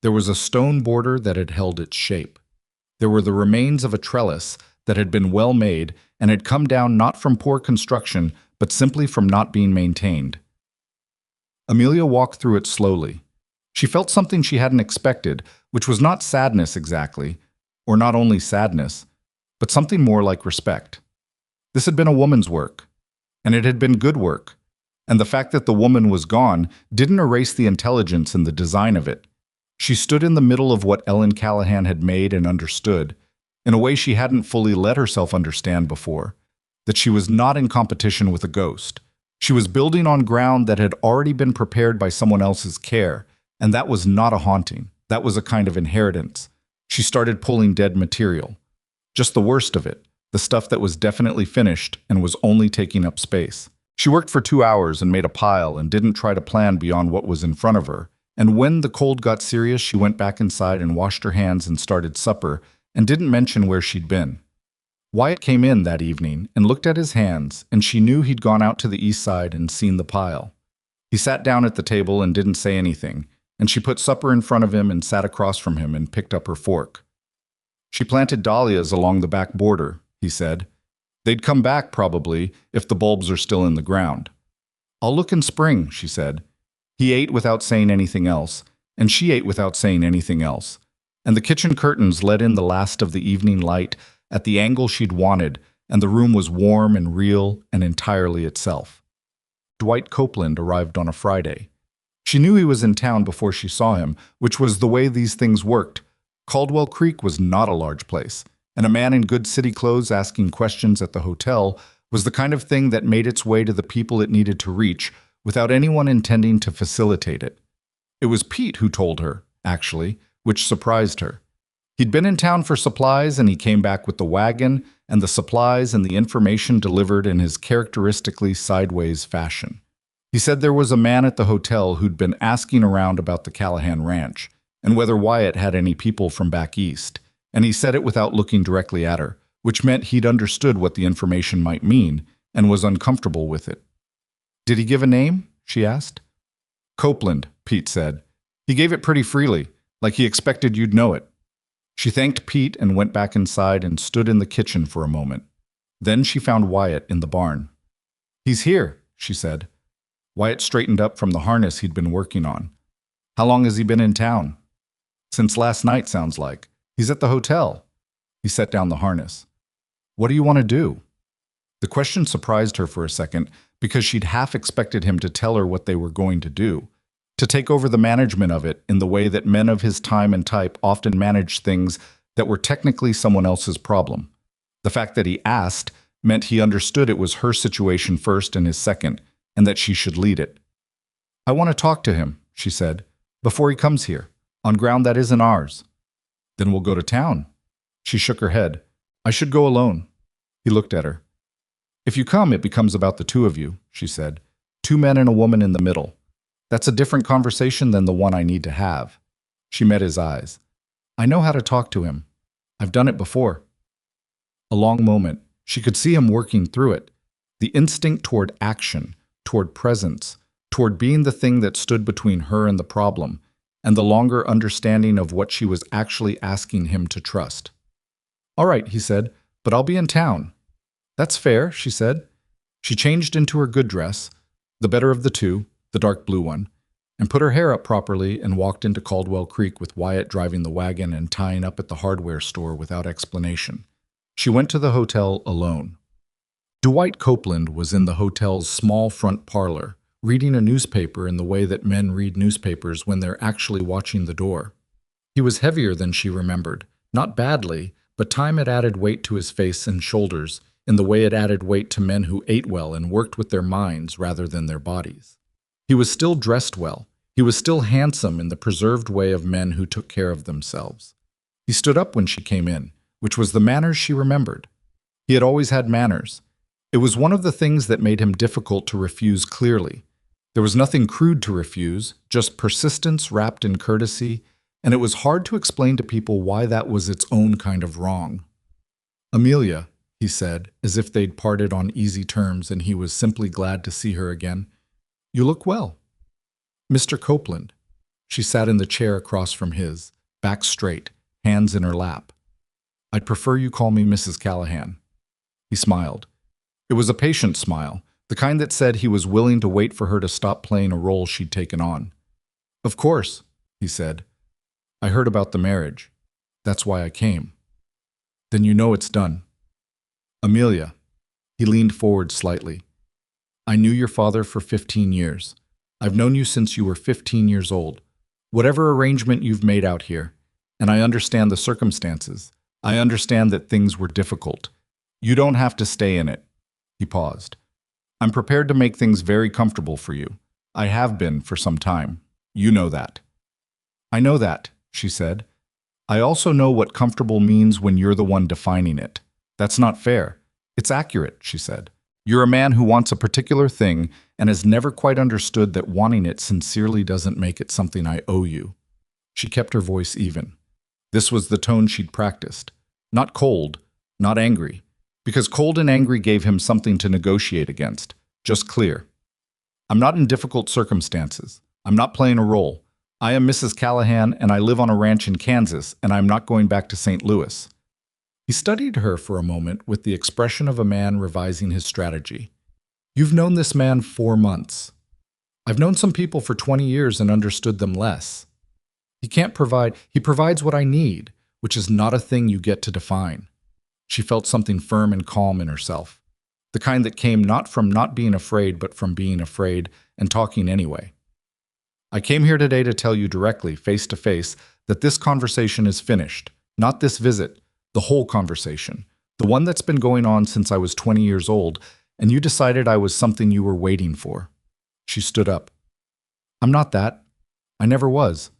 There was a stone border that had held its shape. There were the remains of a trellis that had been well made and had come down not from poor construction, but simply from not being maintained. Amelia walked through it slowly. She felt something she hadn't expected, which was not sadness exactly, or not only sadness, but something more like respect. This had been a woman's work, and it had been good work, and the fact that the woman was gone didn't erase the intelligence in the design of it. She stood in the middle of what Ellen Callahan had made and understood, in a way she hadn't fully let herself understand before, that she was not in competition with a ghost. She was building on ground that had already been prepared by someone else's care, and that was not a haunting. That was a kind of inheritance. She started pulling dead material. Just the worst of it, the stuff that was definitely finished and was only taking up space. She worked for 2 hours and made a pile and didn't try to plan beyond what was in front of her. And when the cold got serious, she went back inside and washed her hands and started supper, and didn't mention where she'd been. Wyatt came in that evening and looked at his hands, and she knew he'd gone out to the east side and seen the pile. He sat down at the table and didn't say anything, and she put supper in front of him and sat across from him and picked up her fork. She planted dahlias along the back border, he said. They'd come back, probably, if the bulbs are still in the ground. I'll look in spring, she said. He ate without saying anything else, and she ate without saying anything else, and the kitchen curtains let in the last of the evening light at the angle she'd wanted, and the room was warm and real and entirely itself. Dwight Copeland arrived on a Friday. She knew he was in town before she saw him, which was the way these things worked. Caldwell Creek was not a large place, and a man in good city clothes asking questions at the hotel was the kind of thing that made its way to the people it needed to reach without anyone intending to facilitate it. It was Pete who told her, actually, which surprised her. He'd been in town for supplies, and he came back with the wagon and the supplies and the information delivered in his characteristically sideways fashion. He said there was a man at the hotel who'd been asking around about the Callahan ranch, and whether Wyatt had any people from back east, and he said it without looking directly at her, which meant he'd understood what the information might mean, and was uncomfortable with it. Did he give a name? She asked. Copeland, Pete said. He gave it pretty freely, like he expected you'd know it. She thanked Pete and went back inside and stood in the kitchen for a moment. Then she found Wyatt in the barn. He's here, she said. Wyatt straightened up from the harness he'd been working on. How long has he been in town? Since last night, sounds like. He's at the hotel. He set down the harness. What do you want to do? The question surprised her for a second because she'd half expected him to tell her what they were going to do, to take over the management of it in the way that men of his time and type often managed things that were technically someone else's problem. The fact that he asked meant he understood it was her situation first and his second, and that she should lead it. I want to talk to him, she said, before he comes here, on ground that isn't ours. Then we'll go to town. She shook her head. I should go alone. He looked at her. If you come, it becomes about the two of you, she said. 2 men and a woman in the middle. That's a different conversation than the one I need to have. She met his eyes. I know how to talk to him. I've done it before. A long moment. She could see him working through it. The instinct toward action, toward presence, toward being the thing that stood between her and the problem, and the longer understanding of what she was actually asking him to trust. All right, he said, but I'll be in town. That's fair, she said. She changed into her good dress, the better of the two, the dark blue one, and put her hair up properly and walked into Caldwell Creek with Wyatt driving the wagon and tying up at the hardware store without explanation. She went to the hotel alone. Dwight Copeland was in the hotel's small front parlor, reading a newspaper in the way that men read newspapers when they're actually watching the door. He was heavier than she remembered, not badly, but time had added weight to his face and shoulders, in the way it added weight to men who ate well and worked with their minds rather than their bodies. He was still dressed well. He was still handsome in the preserved way of men who took care of themselves. He stood up when she came in, which was the manners she remembered. He had always had manners. It was one of the things that made him difficult to refuse clearly. There was nothing crude to refuse, just persistence wrapped in courtesy, and it was hard to explain to people why that was its own kind of wrong. "Amelia," he said, as if they'd parted on easy terms and he was simply glad to see her again, "you look well." "Mr. Copeland." She sat in the chair across from his, back straight, hands in her lap. "I'd prefer you call me Mrs. Callahan." He smiled. It was a patient smile, the kind that said he was willing to wait for her to stop playing a role she'd taken on. "Of course," he said. "I heard about the marriage. That's why I came." "Then you know it's done." "Amelia." He leaned forward slightly. "I knew your father for 15 years. I've known you since you were 15 years old. Whatever arrangement you've made out here, and I understand the circumstances. I understand that things were difficult. You don't have to stay in it." He paused. "I'm prepared to make things very comfortable for you. I have been for some time. You know that." "I know that," she said. "I also know what comfortable means when you're the one defining it. That's not fair." "It's accurate," she said. "You're a man who wants a particular thing and has never quite understood that wanting it sincerely doesn't make it something I owe you." She kept her voice even. This was the tone she'd practiced. Not cold, not angry, because cold and angry gave him something to negotiate against. Just clear. "I'm not in difficult circumstances. I'm not playing a role. I am Mrs. Callahan, and I live on a ranch in Kansas, and I'm not going back to St. Louis." He studied her for a moment with the expression of a man revising his strategy. "You've known this man 4 months. I've known some people for 20 years and understood them less. He provides what I need, which is not a thing you get to define." She felt something firm and calm in herself, the kind that came not from not being afraid, but from being afraid and talking anyway. "I came here today to tell you directly, face to face, that this conversation is finished. Not this visit, the whole conversation. The one that's been going on since I was 20 years old, and you decided I was something you were waiting for." She stood up. "I'm not that. I never was.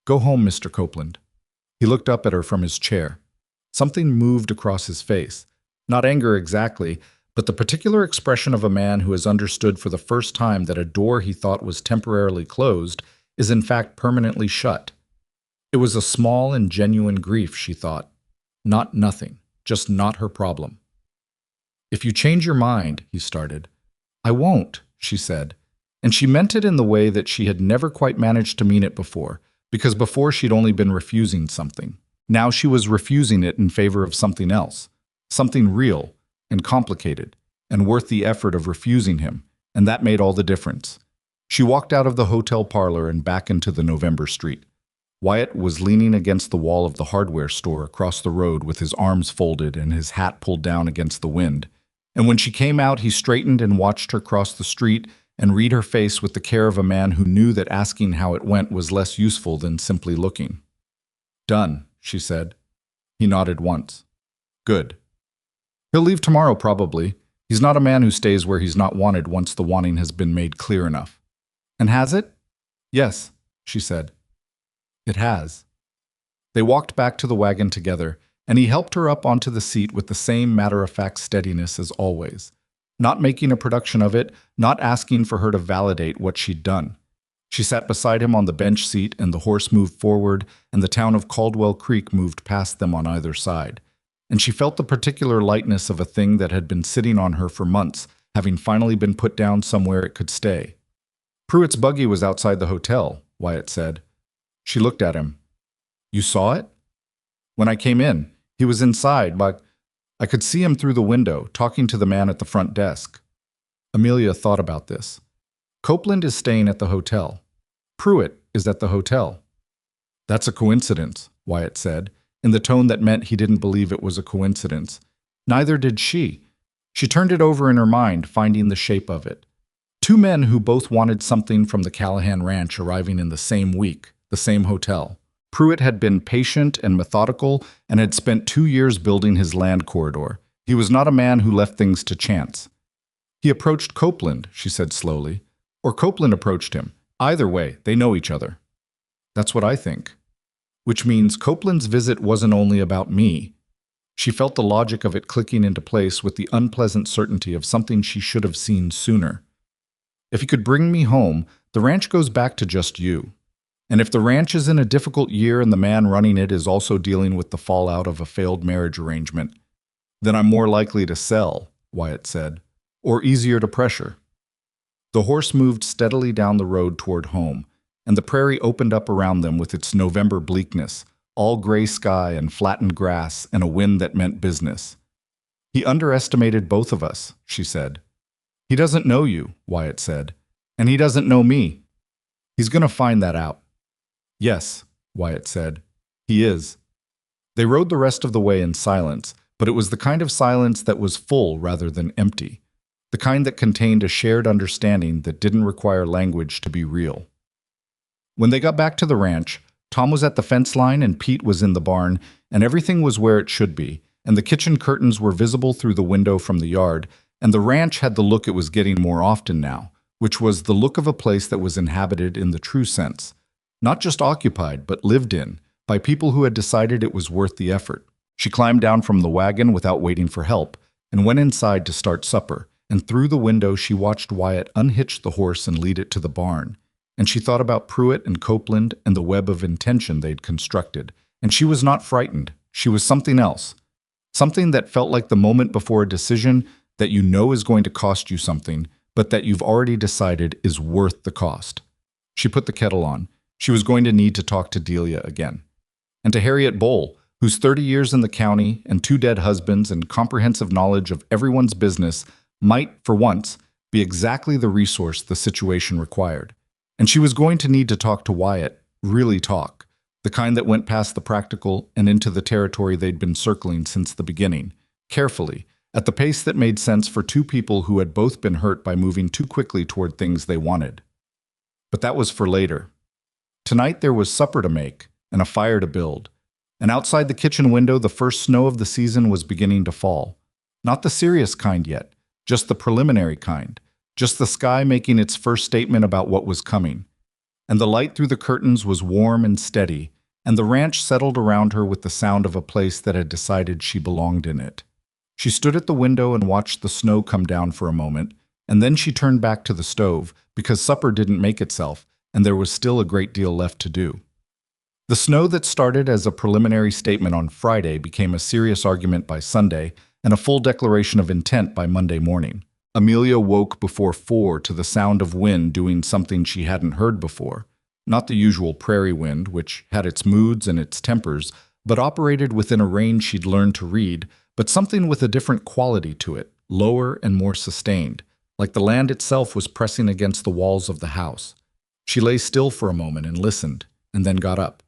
Go home, Mr. Copeland." He looked up at her from his chair. Something moved across his face. Not anger exactly, but the particular expression of a man who has understood for the first time that a door he thought was temporarily closed is in fact permanently shut. It was a small and genuine grief, she thought. Not nothing, just not her problem. "If you change your mind," he started. "I won't," she said. And she meant it in the way that she had never quite managed to mean it before, because before she'd only been refusing something. Now she was refusing it in favor of something else, something real and complicated and worth the effort of refusing him, and that made all the difference. She walked out of the hotel parlor and back into the November street. Wyatt was leaning against the wall of the hardware store across the road with his arms folded and his hat pulled down against the wind. And when she came out, he straightened and watched her cross the street and read her face with the care of a man who knew that asking how it went was less useful than simply looking. "Done," she said. He nodded once. "Good. He'll leave tomorrow probably. He's not a man who stays where he's not wanted once the wanting has been made clear enough." "And has it?" "Yes," she said. "It has." They walked back to the wagon together, and he helped her up onto the seat with the same matter-of-fact steadiness as always, not making a production of it, not asking for her to validate what she'd done. She sat beside him on the bench seat, and the horse moved forward, and the town of Caldwell Creek moved past them on either side. And she felt the particular lightness of a thing that had been sitting on her for months, having finally been put down somewhere it could stay. "Pruitt's buggy was outside the hotel," Wyatt said. She looked at him. "You saw it?" "When I came in. He was inside, but I could see him through the window, talking to the man at the front desk." Amelia thought about this. "Copeland is staying at the hotel. Pruitt is at the hotel." "That's a coincidence," Wyatt said, in the tone that meant he didn't believe it was a coincidence. Neither did she. She turned it over in her mind, finding the shape of it. Two men who both wanted something from the Callahan Ranch arriving in the same week, the same hotel. Pruitt had been patient and methodical and had spent 2 years building his land corridor. He was not a man who left things to chance. He approached Copeland, she said slowly. Or Copeland approached him. Either way, they know each other. That's what I think. Which means Copeland's visit wasn't only about me. She felt the logic of it clicking into place with the unpleasant certainty of something she should have seen sooner. If he could bring me home, the ranch goes back to just you. And if the ranch is in a difficult year and the man running it is also dealing with the fallout of a failed marriage arrangement, then I'm more likely to sell, Wyatt said, or easier to pressure. The horse moved steadily down the road toward home, and the prairie opened up around them with its November bleakness, all gray sky and flattened grass and a wind that meant business. He underestimated both of us, she said. He doesn't know you, Wyatt said, and he doesn't know me. He's going to find that out. Yes, Wyatt said. He is. They rode the rest of the way in silence, but it was the kind of silence that was full rather than empty, the kind that contained a shared understanding that didn't require language to be real. When they got back to the ranch, Tom was at the fence line and Pete was in the barn, and everything was where it should be, and the kitchen curtains were visible through the window from the yard, and the ranch had the look it was getting more often now, which was the look of a place that was inhabited in the true sense. Not just occupied, but lived in, by people who had decided it was worth the effort. She climbed down from the wagon without waiting for help, and went inside to start supper, and through the window she watched Wyatt unhitch the horse and lead it to the barn. And she thought about Pruitt and Copeland and the web of intention they'd constructed, and she was not frightened. She was something else. Something that felt like the moment before a decision that you know is going to cost you something, but that you've already decided is worth the cost. She put the kettle on. She was going to need to talk to Delia again. And to Harriet Bowl, whose 30 years in the county and 2 dead husbands and comprehensive knowledge of everyone's business might, for once, be exactly the resource the situation required. And she was going to need to talk to Wyatt, really talk, the kind that went past the practical and into the territory they'd been circling since the beginning, carefully, at the pace that made sense for 2 people who had both been hurt by moving too quickly toward things they wanted. But that was for later. Tonight there was supper to make and a fire to build, and outside the kitchen window the first snow of the season was beginning to fall. Not the serious kind yet, just the preliminary kind, just the sky making its first statement about what was coming. And the light through the curtains was warm and steady, and the ranch settled around her with the sound of a place that had decided she belonged in it. She stood at the window and watched the snow come down for a moment, and then she turned back to the stove because supper didn't make itself, and there was still a great deal left to do. The snow that started as a preliminary statement on Friday became a serious argument by Sunday and a full declaration of intent by Monday morning. Amelia woke before 4 to the sound of wind doing something she hadn't heard before. Not the usual prairie wind, which had its moods and its tempers, but operated within a range she'd learned to read, but something with a different quality to it, lower and more sustained, like the land itself was pressing against the walls of the house. She lay still for a moment and listened, and then got up.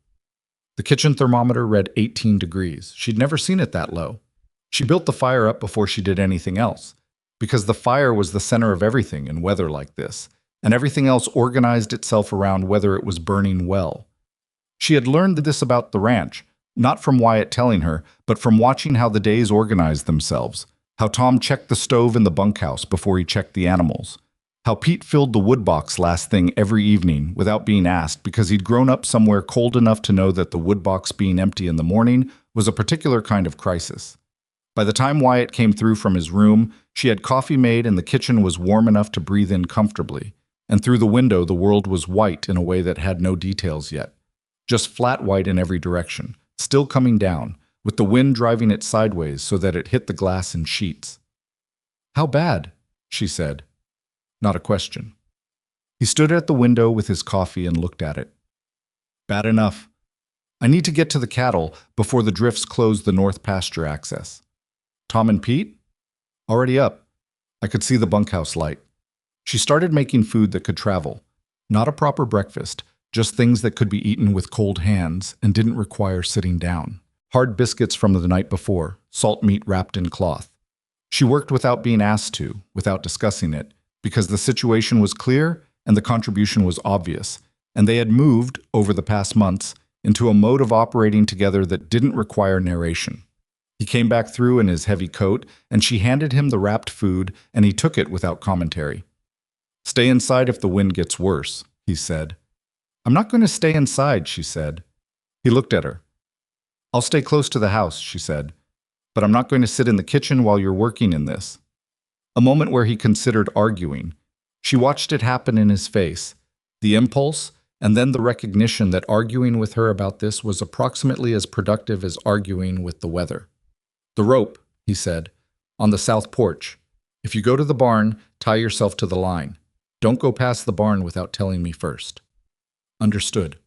The kitchen thermometer read 18 degrees. She'd never seen it that low. She built the fire up before she did anything else, because the fire was the center of everything in weather like this, and everything else organized itself around whether it was burning well. She had learned this about the ranch, not from Wyatt telling her, but from watching how the days organized themselves, how Tom checked the stove in the bunkhouse before he checked the animals, how Pete filled the wood box last thing every evening without being asked because he'd grown up somewhere cold enough to know that the wood box being empty in the morning was a particular kind of crisis. By the time Wyatt came through from his room, she had coffee made and the kitchen was warm enough to breathe in comfortably, and through the window the world was white in a way that had no details yet, just flat white in every direction, still coming down, with the wind driving it sideways so that it hit the glass in sheets. "How bad?" she said. Not a question. He stood at the window with his coffee and looked at it. "Bad enough. I need to get to the cattle before the drifts close the north pasture access." "Tom and Pete?" "Already up." I could see the bunkhouse light. She started making food that could travel. Not a proper breakfast, just things that could be eaten with cold hands and didn't require sitting down. Hard biscuits from the night before, salt meat wrapped in cloth. She worked without being asked to, without discussing it, because the situation was clear and the contribution was obvious, and they had moved, over the past months, into a mode of operating together that didn't require narration. He came back through in his heavy coat, and she handed him the wrapped food, and he took it without commentary. "Stay inside if the wind gets worse," he said. "I'm not going to stay inside," she said. He looked at her. "I'll stay close to the house," she said, "but I'm not going to sit in the kitchen while you're working in this." A moment where he considered arguing. She watched it happen in his face, the impulse, and then the recognition that arguing with her about this was approximately as productive as arguing with the weather. "The rope," he said, "on the south porch. If you go to the barn, tie yourself to the line. Don't go past the barn without telling me first." "Understood."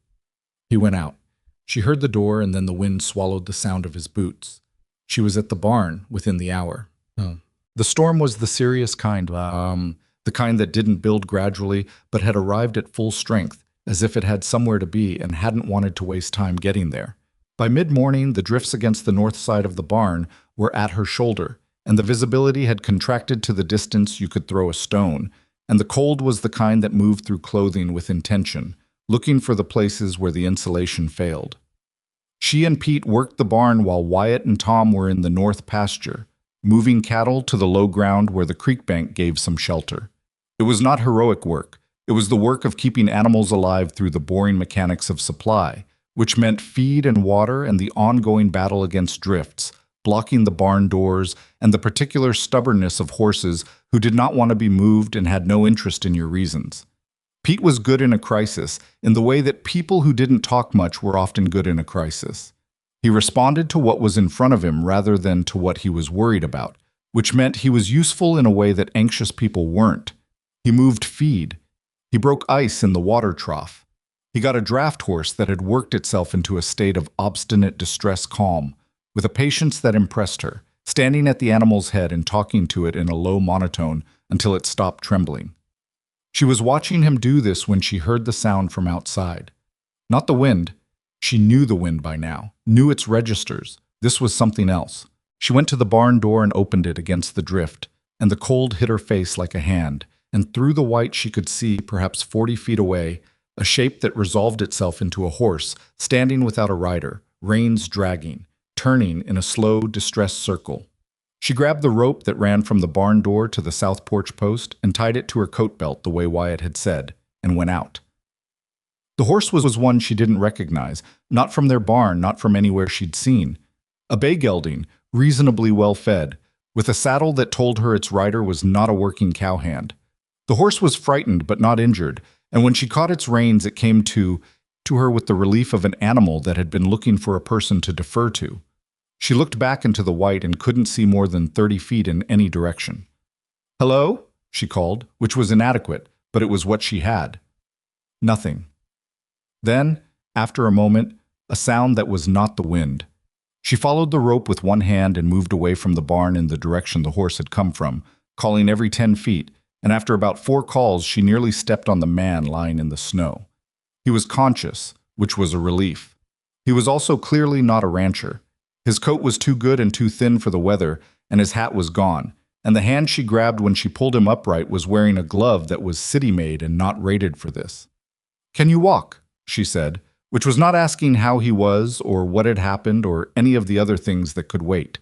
He went out. She heard the door, and then the wind swallowed the sound of his boots. She was at the barn within the hour. The storm was the serious kind, the kind that didn't build gradually, but had arrived at full strength, as if it had somewhere to be and hadn't wanted to waste time getting there. By mid-morning, the drifts against the north side of the barn were at her shoulder, and the visibility had contracted to the distance you could throw a stone, and the cold was the kind that moved through clothing with intention, looking for the places where the insulation failed. She and Pete worked the barn while Wyatt and Tom were in the north pasture, moving cattle to the low ground where the creek bank gave some shelter. It was not heroic work. It was the work of keeping animals alive through the boring mechanics of supply, which meant feed and water and the ongoing battle against drifts, blocking the barn doors, and the particular stubbornness of horses who did not want to be moved and had no interest in your reasons. Pete was good in a crisis, in the way that people who didn't talk much were often good in a crisis. He responded to what was in front of him rather than to what he was worried about, which meant he was useful in a way that anxious people weren't. He moved feed. He broke ice in the water trough. He got a draft horse that had worked itself into a state of obstinate distress calm, with a patience that impressed her, standing at the animal's head and talking to it in a low monotone until it stopped trembling. She was watching him do this when she heard the sound from outside. Not the wind. She knew the wind by now, knew its registers. This was something else. She went to the barn door and opened it against the drift, and the cold hit her face like a hand, and through the white she could see, perhaps 40 feet away, a shape that resolved itself into a horse, standing without a rider, reins dragging, turning in a slow, distressed circle. She grabbed the rope that ran from the barn door to the south porch post and tied it to her coat belt the way Wyatt had said, and went out. The horse was one she didn't recognize, not from their barn, not from anywhere she'd seen. A bay gelding, reasonably well fed, with a saddle that told her its rider was not a working cowhand. The horse was frightened but not injured, and when she caught its reins it came to her with the relief of an animal that had been looking for a person to defer to. She looked back into the white and couldn't see more than 30 feet in any direction. "Hello?" she called, which was inadequate, but it was what she had. Nothing. Then, after a moment, a sound that was not the wind. She followed the rope with one hand and moved away from the barn in the direction the horse had come from, calling every 10 feet, and after about 4 calls she nearly stepped on the man lying in the snow. He was conscious, which was a relief. He was also clearly not a rancher. His coat was too good and too thin for the weather, and his hat was gone, and the hand she grabbed when she pulled him upright was wearing a glove that was city-made and not rated for this. "Can you walk?" she said, which was not asking how he was or what had happened or any of the other things that could wait.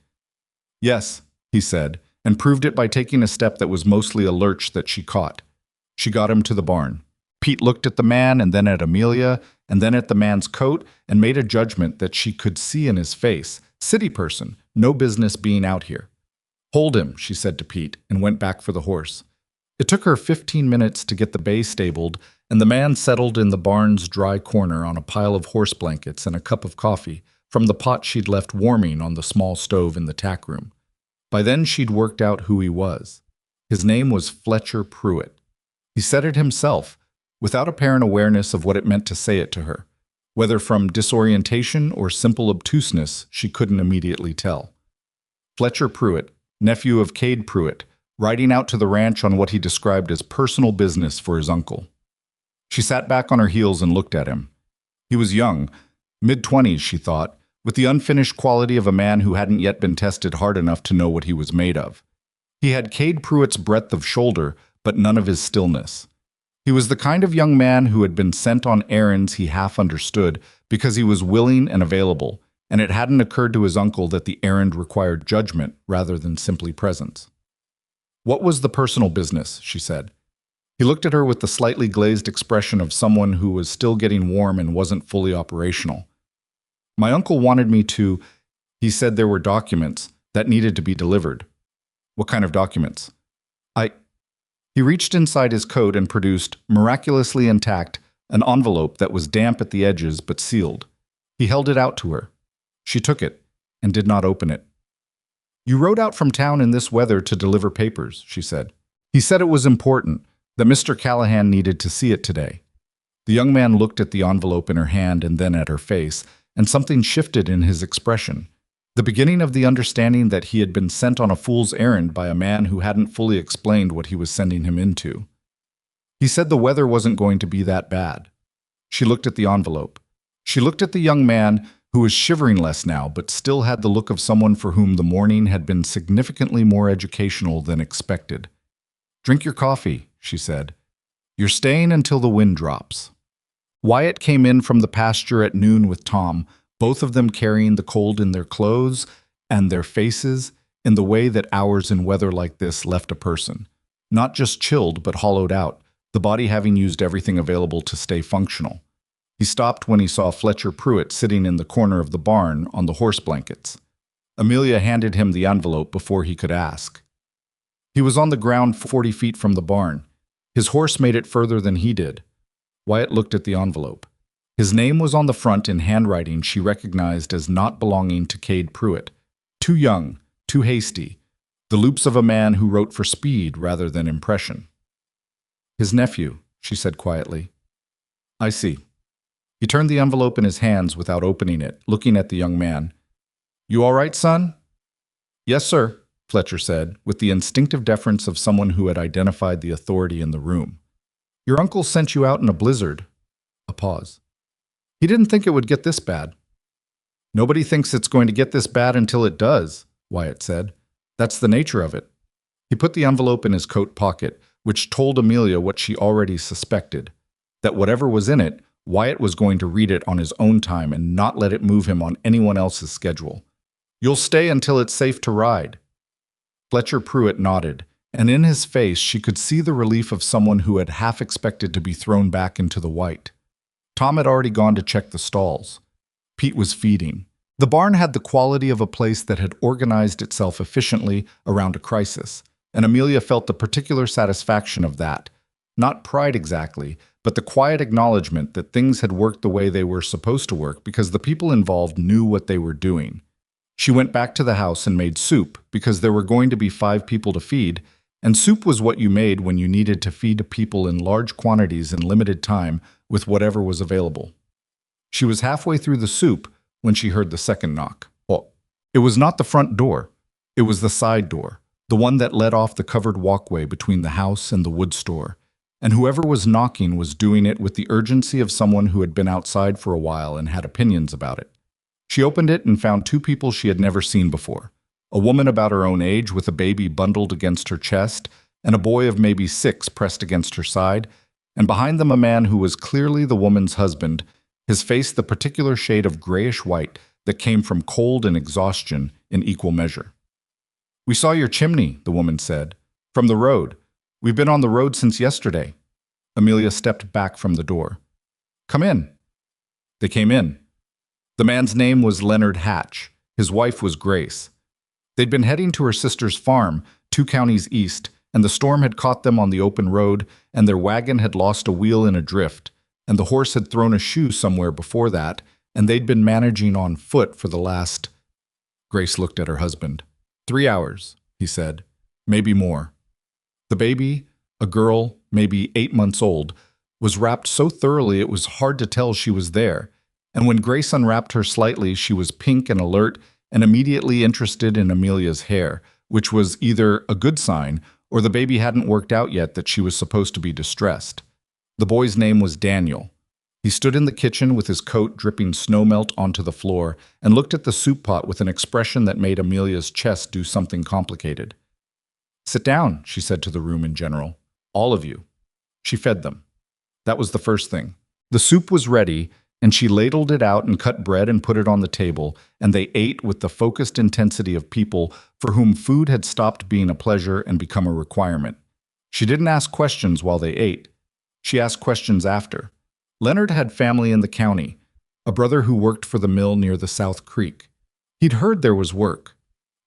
"Yes," he said, and proved it by taking a step that was mostly a lurch that she caught. She got him to the barn. Pete looked at the man and then at Amelia and then at the man's coat and made a judgment that she could see in his face. City person, no business being out here. "Hold him," she said to Pete, and went back for the horse. It took her 15 minutes to get the bay stabled, and the man settled in the barn's dry corner on a pile of horse blankets and a cup of coffee from the pot she'd left warming on the small stove in the tack room. By then she'd worked out who he was. His name was Fletcher Pruitt. He said it himself, without apparent awareness of what it meant to say it to her. Whether from disorientation or simple obtuseness, she couldn't immediately tell. Fletcher Pruitt, nephew of Cade Pruitt, riding out to the ranch on what he described as personal business for his uncle. She sat back on her heels and looked at him. He was young, mid-20s, she thought, with the unfinished quality of a man who hadn't yet been tested hard enough to know what he was made of. He had Cade Pruitt's breadth of shoulder, but none of his stillness. He was the kind of young man who had been sent on errands he half understood because he was willing and available, and it hadn't occurred to his uncle that the errand required judgment rather than simply presence. "What was the personal business?" she said. He looked at her with the slightly glazed expression of someone who was still getting warm and wasn't fully operational. "My uncle wanted me to. He said there were documents that needed to be delivered." "What kind of documents?" He reached inside his coat and produced, miraculously intact, an envelope that was damp at the edges but sealed. He held it out to her. She took it and did not open it. "You rode out from town in this weather to deliver papers," she said. "He said it was important, that Mr. Callahan needed to see it today." The young man looked at the envelope in her hand and then at her face, and something shifted in his expression. The beginning of the understanding that he had been sent on a fool's errand by a man who hadn't fully explained what he was sending him into. "He said the weather wasn't going to be that bad." She looked at the envelope. She looked at the young man, who was shivering less now, but still had the look of someone for whom the morning had been significantly more educational than expected. "Drink your coffee," she said. "You're staying until the wind drops." Wyatt came in from the pasture at noon with Tom, both of them carrying the cold in their clothes and their faces in the way that hours in weather like this left a person, not just chilled but hollowed out, the body having used everything available to stay functional. He stopped when he saw Fletcher Pruitt sitting in the corner of the barn on the horse blankets. Amelia handed him the envelope before he could ask. He was on the ground 40 feet from the barn. His horse made it further than he did. Wyatt looked at the envelope. His name was on the front in handwriting she recognized as not belonging to Cade Pruitt. Too young, too hasty, the loops of a man who wrote for speed rather than impression. "His nephew," she said quietly. "I see." He turned the envelope in his hands without opening it, looking at the young man. "You all right, son?" "Yes, sir," Fletcher said, with the instinctive deference of someone who had identified the authority in the room. "Your uncle sent you out in a blizzard." A pause. "He didn't think it would get this bad." "Nobody thinks it's going to get this bad until it does," Wyatt said. "That's the nature of it." He put the envelope in his coat pocket, which told Amelia what she already suspected, that whatever was in it, Wyatt was going to read it on his own time and not let it move him on anyone else's schedule. "You'll stay until it's safe to ride." Fletcher Pruitt nodded, and in his face she could see the relief of someone who had half expected to be thrown back into the white. Tom had already gone to check the stalls. Pete was feeding. The barn had the quality of a place that had organized itself efficiently around a crisis, and Amelia felt the particular satisfaction of that. Not pride exactly, but the quiet acknowledgement that things had worked the way they were supposed to work because the people involved knew what they were doing. She went back to the house and made soup because there were going to be 5 people to feed, and soup was what you made when you needed to feed people in large quantities in limited time with whatever was available. She was halfway through the soup when she heard the second knock. Oh, it was not the front door. It was the side door, the one that led off the covered walkway between the house and the wood store. And whoever was knocking was doing it with the urgency of someone who had been outside for a while and had opinions about it. She opened it and found 2 people she had never seen before. A woman about her own age with a baby bundled against her chest, and a boy of maybe 6 pressed against her side, and behind them a man who was clearly the woman's husband, his face the particular shade of grayish-white that came from cold and exhaustion in equal measure. "We saw your chimney," the woman said. "From the road. We've been on the road since yesterday." Amelia stepped back from the door. "Come in." They came in. The man's name was Leonard Hatch. His wife was Grace. They'd been heading to her sister's farm, 2 counties east, and the storm had caught them on the open road, and their wagon had lost a wheel in a drift, and the horse had thrown a shoe somewhere before that, and they'd been managing on foot for the last... Grace looked at her husband. 3 hours, he said. Maybe more. The baby, a girl, maybe 8 months old, was wrapped so thoroughly it was hard to tell she was there, and when Grace unwrapped her slightly, she was pink and alert and immediately interested in Amelia's hair, which was either a good sign or the baby hadn't worked out yet that she was supposed to be distressed. The boy's name was Daniel. He stood in the kitchen with his coat dripping snowmelt onto the floor and looked at the soup pot with an expression that made Amelia's chest do something complicated. "Sit down," she said to the room in general. All of you. She fed them. That was the first thing. The soup was ready, and she ladled it out and cut bread and put it on the table, and they ate with the focused intensity of people for whom food had stopped being a pleasure and become a requirement. She didn't ask questions while they ate. She asked questions after. Leonard had family in the county, a brother who worked for the mill near the South Creek. He'd heard there was work.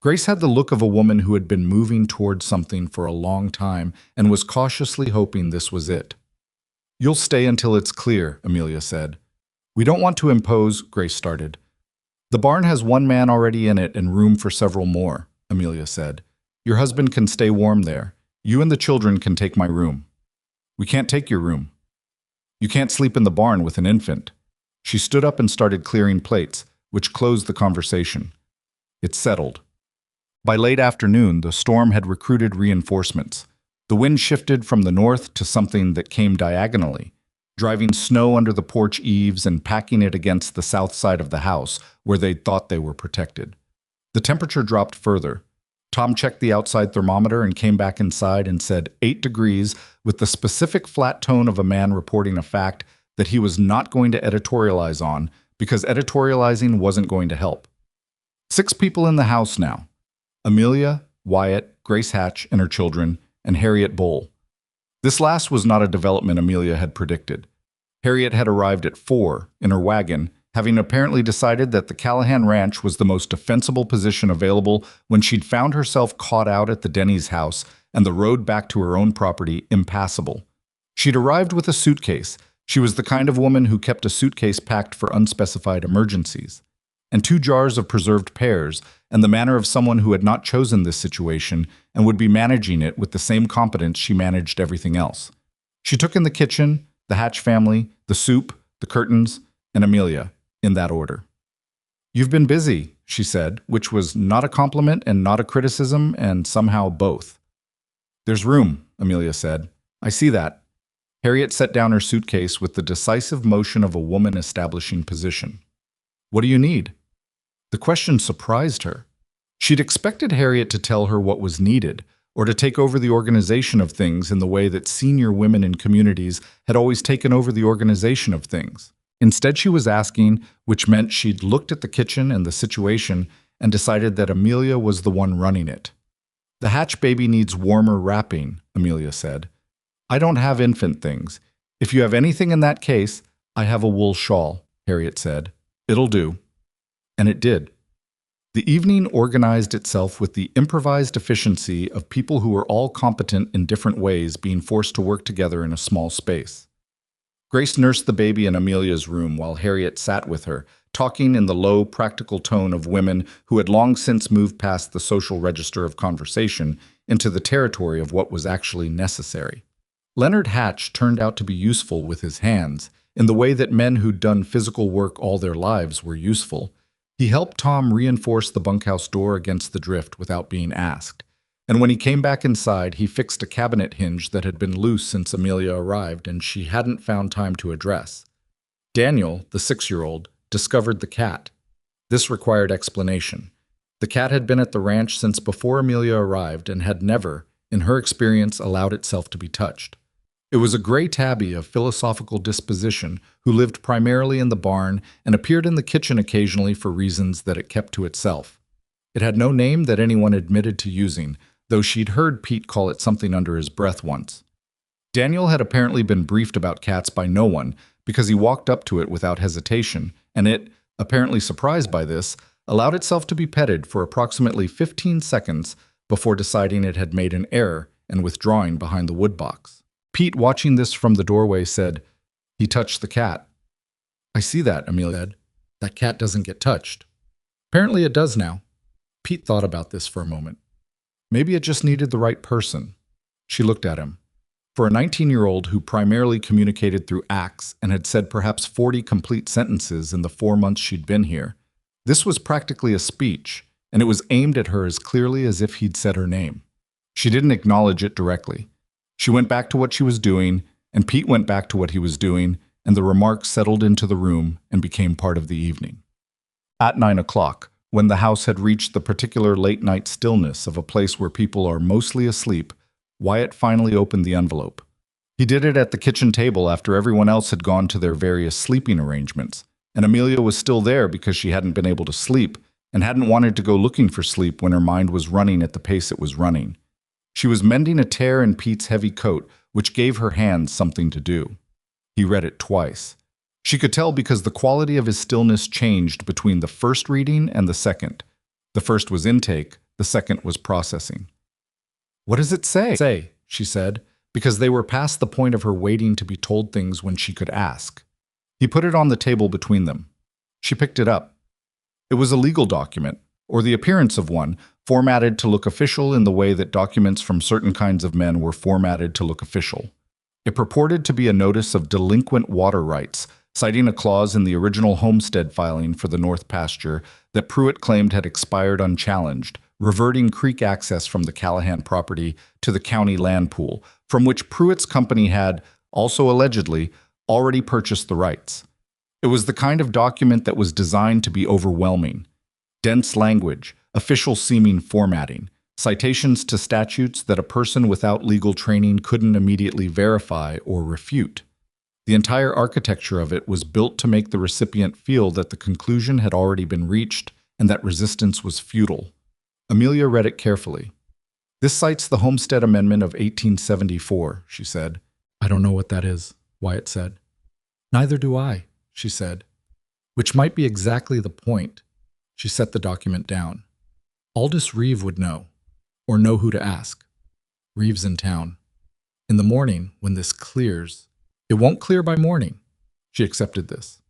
Grace had the look of a woman who had been moving toward something for a long time and was cautiously hoping this was it. "You'll stay until it's clear," Amelia said. "We don't want to impose," Grace started. "The barn has one man already in it and room for several more," Amelia said. "Your husband can stay warm there. You and the children can take my room." "We can't take your room." "You can't sleep in the barn with an infant." She stood up and started clearing plates, which closed the conversation. It settled. By late afternoon, the storm had recruited reinforcements. The wind shifted from the north to something that came diagonally, driving snow under the porch eaves and packing it against the south side of the house, where they'd thought they were protected. The temperature dropped further. Tom checked the outside thermometer and came back inside and said 8 degrees with the specific flat tone of a man reporting a fact that he was not going to editorialize on because editorializing wasn't going to help. 6 people in the house now. Amelia, Wyatt, Grace Hatch and her children, and Harriet Bowl. This last was not a development Amelia had predicted. Harriet had arrived at 4 in her wagon, having apparently decided that the Callahan Ranch was the most defensible position available when she'd found herself caught out at the Denny's house and the road back to her own property impassable. She'd arrived with a suitcase. She was the kind of woman who kept a suitcase packed for unspecified emergencies, and 2 jars of preserved pears, and the manner of someone who had not chosen this situation and would be managing it with the same competence she managed everything else. She took in the kitchen, the Hatch family, the soup, the curtains, and Amelia, in that order. "You've been busy," she said, which was not a compliment and not a criticism, and somehow both. "There's room," Amelia said. "I see that." Harriet set down her suitcase with the decisive motion of a woman establishing position. "What do you need?" The question surprised her. She'd expected Harriet to tell her what was needed, or to take over the organization of things in the way that senior women in communities had always taken over the organization of things. Instead, she was asking, which meant she'd looked at the kitchen and the situation and decided that Amelia was the one running it. "The Hatch baby needs warmer wrapping," Amelia said. "I don't have infant things. If you have anything in that case, I have a wool shawl," Harriet said. "It'll do." And it did. The evening organized itself with the improvised efficiency of people who were all competent in different ways being forced to work together in a small space. Grace nursed the baby in Amelia's room while Harriet sat with her, talking in the low, practical tone of women who had long since moved past the social register of conversation into the territory of what was actually necessary. Leonard Hatch turned out to be useful with his hands, in the way that men who'd done physical work all their lives were useful. He helped Tom reinforce the bunkhouse door against the drift without being asked, and when he came back inside, he fixed a cabinet hinge that had been loose since Amelia arrived and she hadn't found time to address. Daniel, the 6-year-old, discovered the cat. This required explanation. The cat had been at the ranch since before Amelia arrived and had never, in her experience, allowed itself to be touched. It was a gray tabby of philosophical disposition who lived primarily in the barn and appeared in the kitchen occasionally for reasons that it kept to itself. It had no name that anyone admitted to using, though she'd heard Pete call it something under his breath once. Daniel had apparently been briefed about cats by no one because he walked up to it without hesitation, and it, apparently surprised by this, allowed itself to be petted for approximately 15 seconds before deciding it had made an error and withdrawing behind the woodbox. Pete, watching this from the doorway, said, "He touched the cat." "I see that," Amelia said. "That cat doesn't get touched." "Apparently it does now." Pete thought about this for a moment. Maybe it just needed the right person. She looked at him. For a 19-year-old who primarily communicated through acts and had said perhaps 40 complete sentences in the 4 months she'd been here, this was practically a speech, and it was aimed at her as clearly as if he'd said her name. She didn't acknowledge it directly. She went back to what she was doing, and Pete went back to what he was doing, and the remarks settled into the room and became part of the evening. At 9 o'clock, when the house had reached the particular late-night stillness of a place where people are mostly asleep, Wyatt finally opened the envelope. He did it at the kitchen table after everyone else had gone to their various sleeping arrangements, and Amelia was still there because she hadn't been able to sleep and hadn't wanted to go looking for sleep when her mind was running at the pace it was running. She was mending a tear in Pete's heavy coat, which gave her hands something to do. He read it twice. She could tell because the quality of his stillness changed between the first reading and the second. The first was intake, the second was processing. "What does it say?" she said, because they were past the point of her waiting to be told things when she could ask. He put it on the table between them. She picked it up. It was a legal document, or the appearance of one, formatted to look official in the way that documents from certain kinds of men were formatted to look official. It purported to be a notice of delinquent water rights, citing a clause in the original homestead filing for the North Pasture that Pruitt claimed had expired unchallenged, reverting creek access from the Callahan property to the county land pool, from which Pruitt's company had, also allegedly, already purchased the rights. It was the kind of document that was designed to be overwhelming. Dense language, official-seeming formatting, citations to statutes that a person without legal training couldn't immediately verify or refute. The entire architecture of it was built to make the recipient feel that the conclusion had already been reached and that resistance was futile. Amelia read it carefully. "This cites the Homestead Amendment of 1874, she said. "I don't know what that is," Wyatt said. "Neither do I," she said. "Which might be exactly the point." She set the document down. "Aldous Reeve would know, or know who to ask. Reeve's in town. In the morning, when this clears, it won't clear by morning." She accepted this.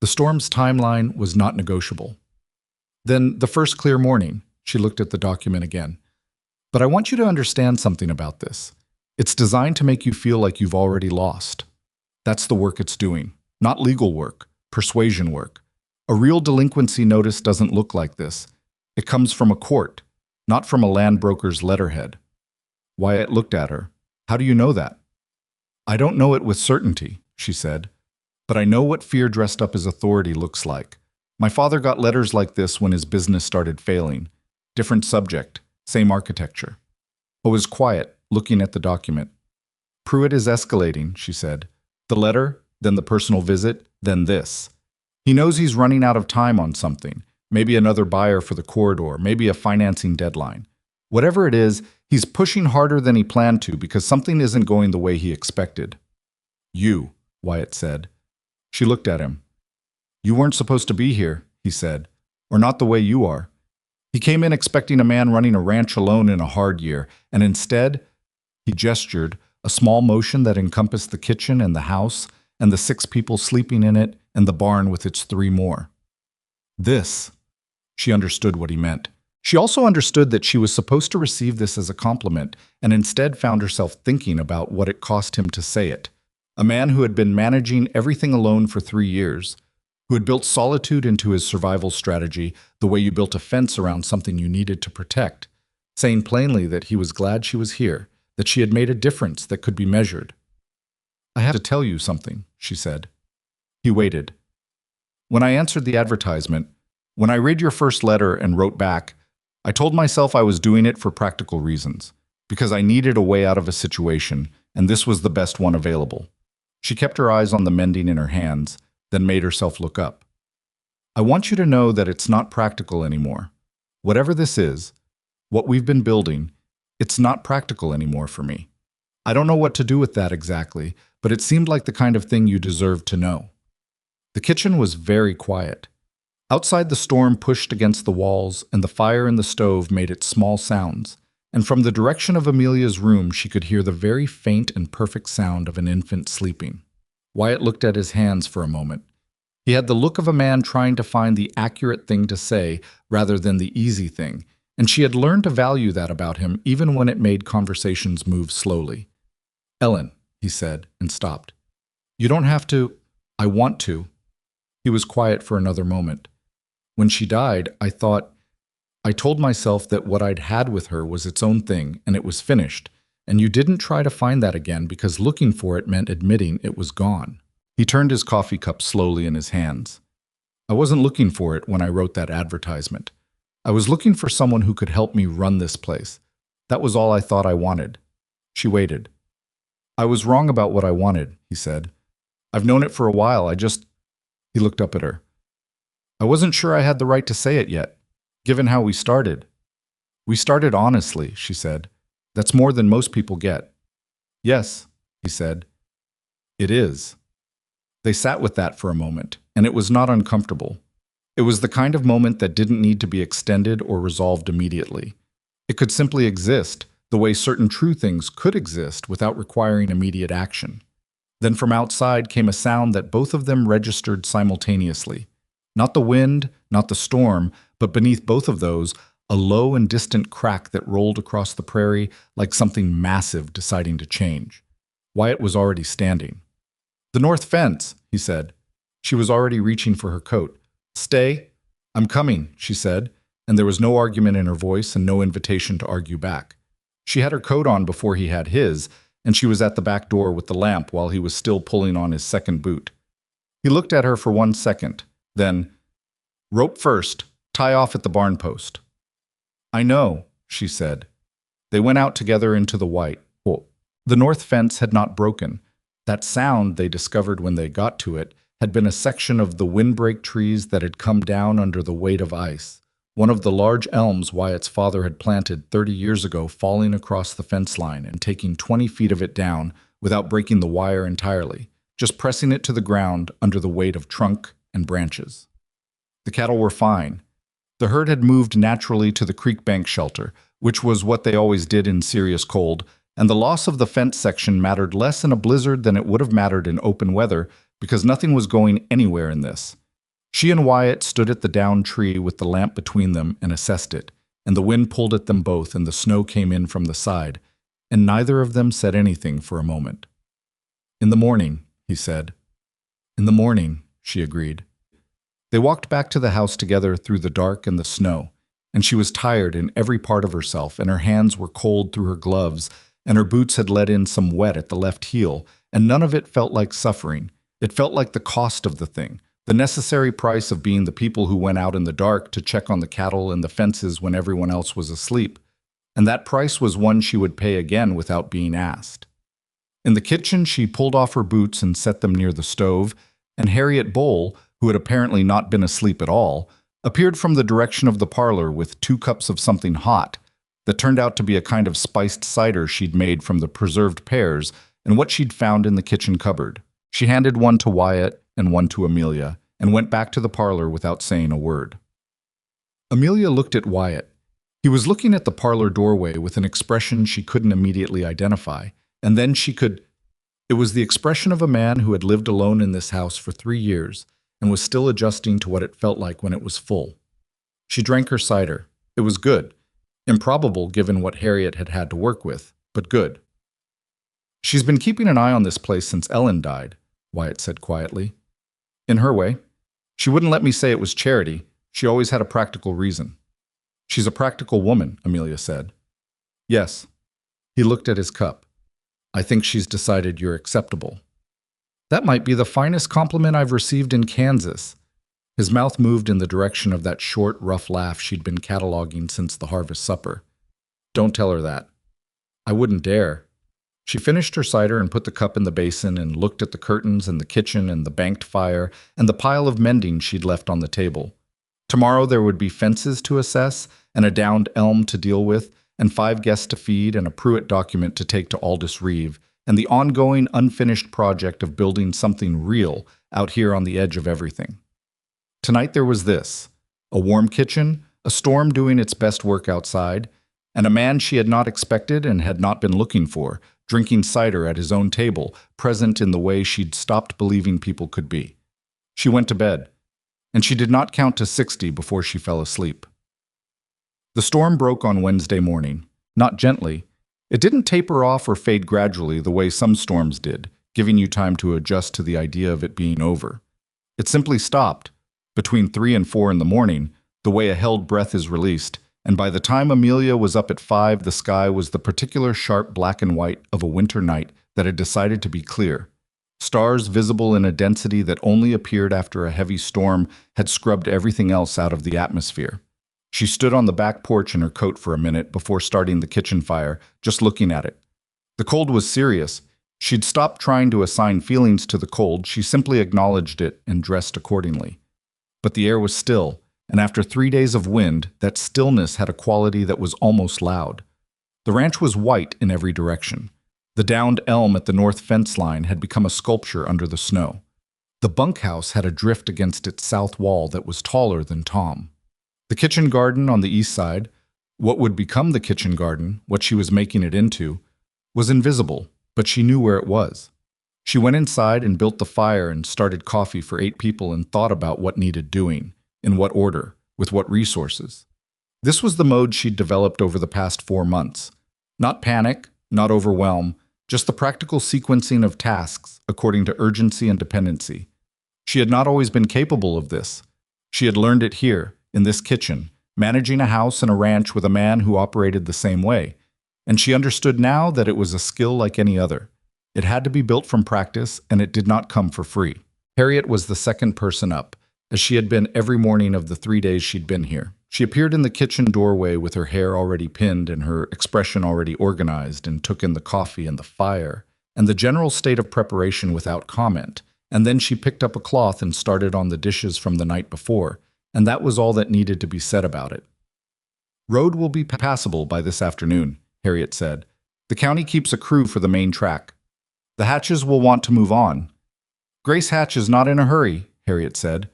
The storm's timeline was not negotiable. Then, the first clear morning, she looked at the document again. "But I want you to understand something about this. It's designed to make you feel like you've already lost. That's the work it's doing. Not legal work, persuasion work. A real delinquency notice doesn't look like this. It comes from a court, not from a land broker's letterhead." Wyatt looked at her. "How do you know that?" "I don't know it with certainty," she said, "but I know what fear dressed up as authority looks like. My father got letters like this when his business started failing. Different subject, same architecture." I was quiet, looking at the document. "Pruitt is escalating," she said. "The letter, then the personal visit, then this. He knows he's running out of time on something, maybe another buyer for the corridor, maybe a financing deadline. Whatever it is, he's pushing harder than he planned to because something isn't going the way he expected." "You," Wyatt said. She looked at him. "You weren't supposed to be here," he said, "or not the way you are. He came in expecting a man running a ranch alone in a hard year, and instead," he gestured, a small motion that encompassed the kitchen and the house, and the 6 people sleeping in it, and the barn with its 3 more. "This." She understood what he meant. She also understood that she was supposed to receive this as a compliment, and instead found herself thinking about what it cost him to say it. A man who had been managing everything alone for 3 years, who had built solitude into his survival strategy the way you built a fence around something you needed to protect, saying plainly that he was glad she was here, that she had made a difference that could be measured. "I have to tell you something," she said. He waited. "When I answered the advertisement, when I read your first letter and wrote back, I told myself I was doing it for practical reasons, because I needed a way out of a situation, and this was the best one available." She kept her eyes on the mending in her hands, then made herself look up. "I want you to know that it's not practical anymore. Whatever this is, what we've been building, it's not practical anymore for me. I don't know what to do with that exactly, but it seemed like the kind of thing you deserved to know." The kitchen was very quiet. Outside, the storm pushed against the walls, and the fire in the stove made its small sounds, and from the direction of Amelia's room she could hear the very faint and perfect sound of an infant sleeping. Wyatt looked at his hands for a moment. He had the look of a man trying to find the accurate thing to say rather than the easy thing, and she had learned to value that about him even when it made conversations move slowly. "Ellen," he said, and stopped. "You don't have to—" "I want to." He was quiet for another moment. "When she died, I told myself that what I'd had with her was its own thing, and it was finished, and you didn't try to find that again because looking for it meant admitting it was gone." He turned his coffee cup slowly in his hands. "I wasn't looking for it when I wrote that advertisement. I was looking for someone who could help me run this place. That was all I thought I wanted. She waited. I was wrong about what I wanted, he said. I've known it for a while. He looked up at her. I wasn't sure I had the right to say it yet, given how we started. We started honestly, she said. That's more than most people get. Yes, he said. It is. They sat with that for a moment, and it was not uncomfortable. It was the kind of moment that didn't need to be extended or resolved immediately. It could simply exist, the way certain true things could exist without requiring immediate action. Then from outside came a sound that both of them registered simultaneously. Not the wind, not the storm, but beneath both of those, a low and distant crack that rolled across the prairie like something massive deciding to change. Wyatt was already standing. The north fence, he said. She was already reaching for her coat. Stay. I'm coming, she said, and there was no argument in her voice and no invitation to argue back. She had her coat on before he had his, and she was at the back door with the lamp while he was still pulling on his second boot. He looked at her for 1 second, then, rope first, tie off at the barn post. I know, she said. They went out together into the white. The north fence had not broken. That sound, they discovered when they got to it, had been a section of the windbreak trees that had come down under the weight of ice. One of the large elms Wyatt's father had planted 30 years ago falling across the fence line and taking 20 feet of it down without breaking the wire entirely, just pressing it to the ground under the weight of trunk and branches. The cattle were fine. The herd had moved naturally to the creek bank shelter, which was what they always did in serious cold, and the loss of the fence section mattered less in a blizzard than it would have mattered in open weather because nothing was going anywhere in this. She and Wyatt stood at the downed tree with the lamp between them and assessed it, and the wind pulled at them both and the snow came in from the side, and neither of them said anything for a moment. In the morning, he said. In the morning, she agreed. They walked back to the house together through the dark and the snow, and she was tired in every part of herself, and her hands were cold through her gloves, and her boots had let in some wet at the left heel, and none of it felt like suffering. It felt like the cost of the thing, the necessary price of being the people who went out in the dark to check on the cattle and the fences when everyone else was asleep. And that price was one she would pay again without being asked. In the kitchen, she pulled off her boots and set them near the stove, and Harriet Bowl, who had apparently not been asleep at all, appeared from the direction of the parlor with 2 cups of something hot that turned out to be a kind of spiced cider she'd made from the preserved pears and what she'd found in the kitchen cupboard. She handed one to Wyatt and one to Amelia, and went back to the parlor without saying a word. Amelia looked at Wyatt. He was looking at the parlor doorway with an expression she couldn't immediately identify, and then she could. It was the expression of a man who had lived alone in this house for 3 years and was still adjusting to what it felt like when it was full. She drank her cider. It was good. Improbable given what Harriet had had to work with, but good. She's been keeping an eye on this place since Ellen died, Wyatt said quietly. In her way. She wouldn't let me say it was charity. She always had a practical reason. She's a practical woman, Amelia said. Yes. He looked at his cup. I think she's decided you're acceptable. That might be the finest compliment I've received in Kansas. His mouth moved in the direction of that short, rough laugh she'd been cataloging since the harvest supper. Don't tell her that. I wouldn't dare. She finished her cider and put the cup in the basin and looked at the curtains and the kitchen and the banked fire and the pile of mending she'd left on the table. Tomorrow there would be fences to assess and a downed elm to deal with and 5 guests to feed and a Pruitt document to take to Aldous Reeve and the ongoing, unfinished project of building something real out here on the edge of everything. Tonight there was this, a warm kitchen, a storm doing its best work outside, and a man she had not expected and had not been looking for, drinking cider at his own table, present in the way she'd stopped believing people could be. She went to bed, and she did not count to 60 before she fell asleep. The storm broke on Wednesday morning, not gently. It didn't taper off or fade gradually the way some storms did, giving you time to adjust to the idea of it being over. It simply stopped, between 3 and 4 in the morning, the way a held breath is released, and by the time Amelia was up at 5, the sky was the particular sharp black and white of a winter night that had decided to be clear. Stars visible in a density that only appeared after a heavy storm had scrubbed everything else out of the atmosphere. She stood on the back porch in her coat for a minute before starting the kitchen fire, just looking at it. The cold was serious. She'd stopped trying to assign feelings to the cold, she simply acknowledged it and dressed accordingly. But the air was still, and after 3 days of wind, that stillness had a quality that was almost loud. The ranch was white in every direction. The downed elm at the north fence line had become a sculpture under the snow. The bunkhouse had a drift against its south wall that was taller than Tom. The kitchen garden on the east side, what would become the kitchen garden, what she was making it into, was invisible, but she knew where it was. She went inside and built the fire and started coffee for 8 people and thought about what needed doing, in what order, with what resources. This was the mode she'd developed over the past 4 months. Not panic, not overwhelm, just the practical sequencing of tasks according to urgency and dependency. She had not always been capable of this. She had learned it here, in this kitchen, managing a house and a ranch with a man who operated the same way. And she understood now that it was a skill like any other. It had to be built from practice, and it did not come for free. Harriet was the second person up, as she had been every morning of the 3 days she'd been here. She appeared in the kitchen doorway with her hair already pinned and her expression already organized, and took in the coffee and the fire, and the general state of preparation without comment. And then she picked up a cloth and started on the dishes from the night before, and that was all that needed to be said about it. "Road will be passable by this afternoon," Harriet said. "The county keeps a crew for the main track. The Hatches will want to move on." "Grace Hatch is not in a hurry," Harriet said.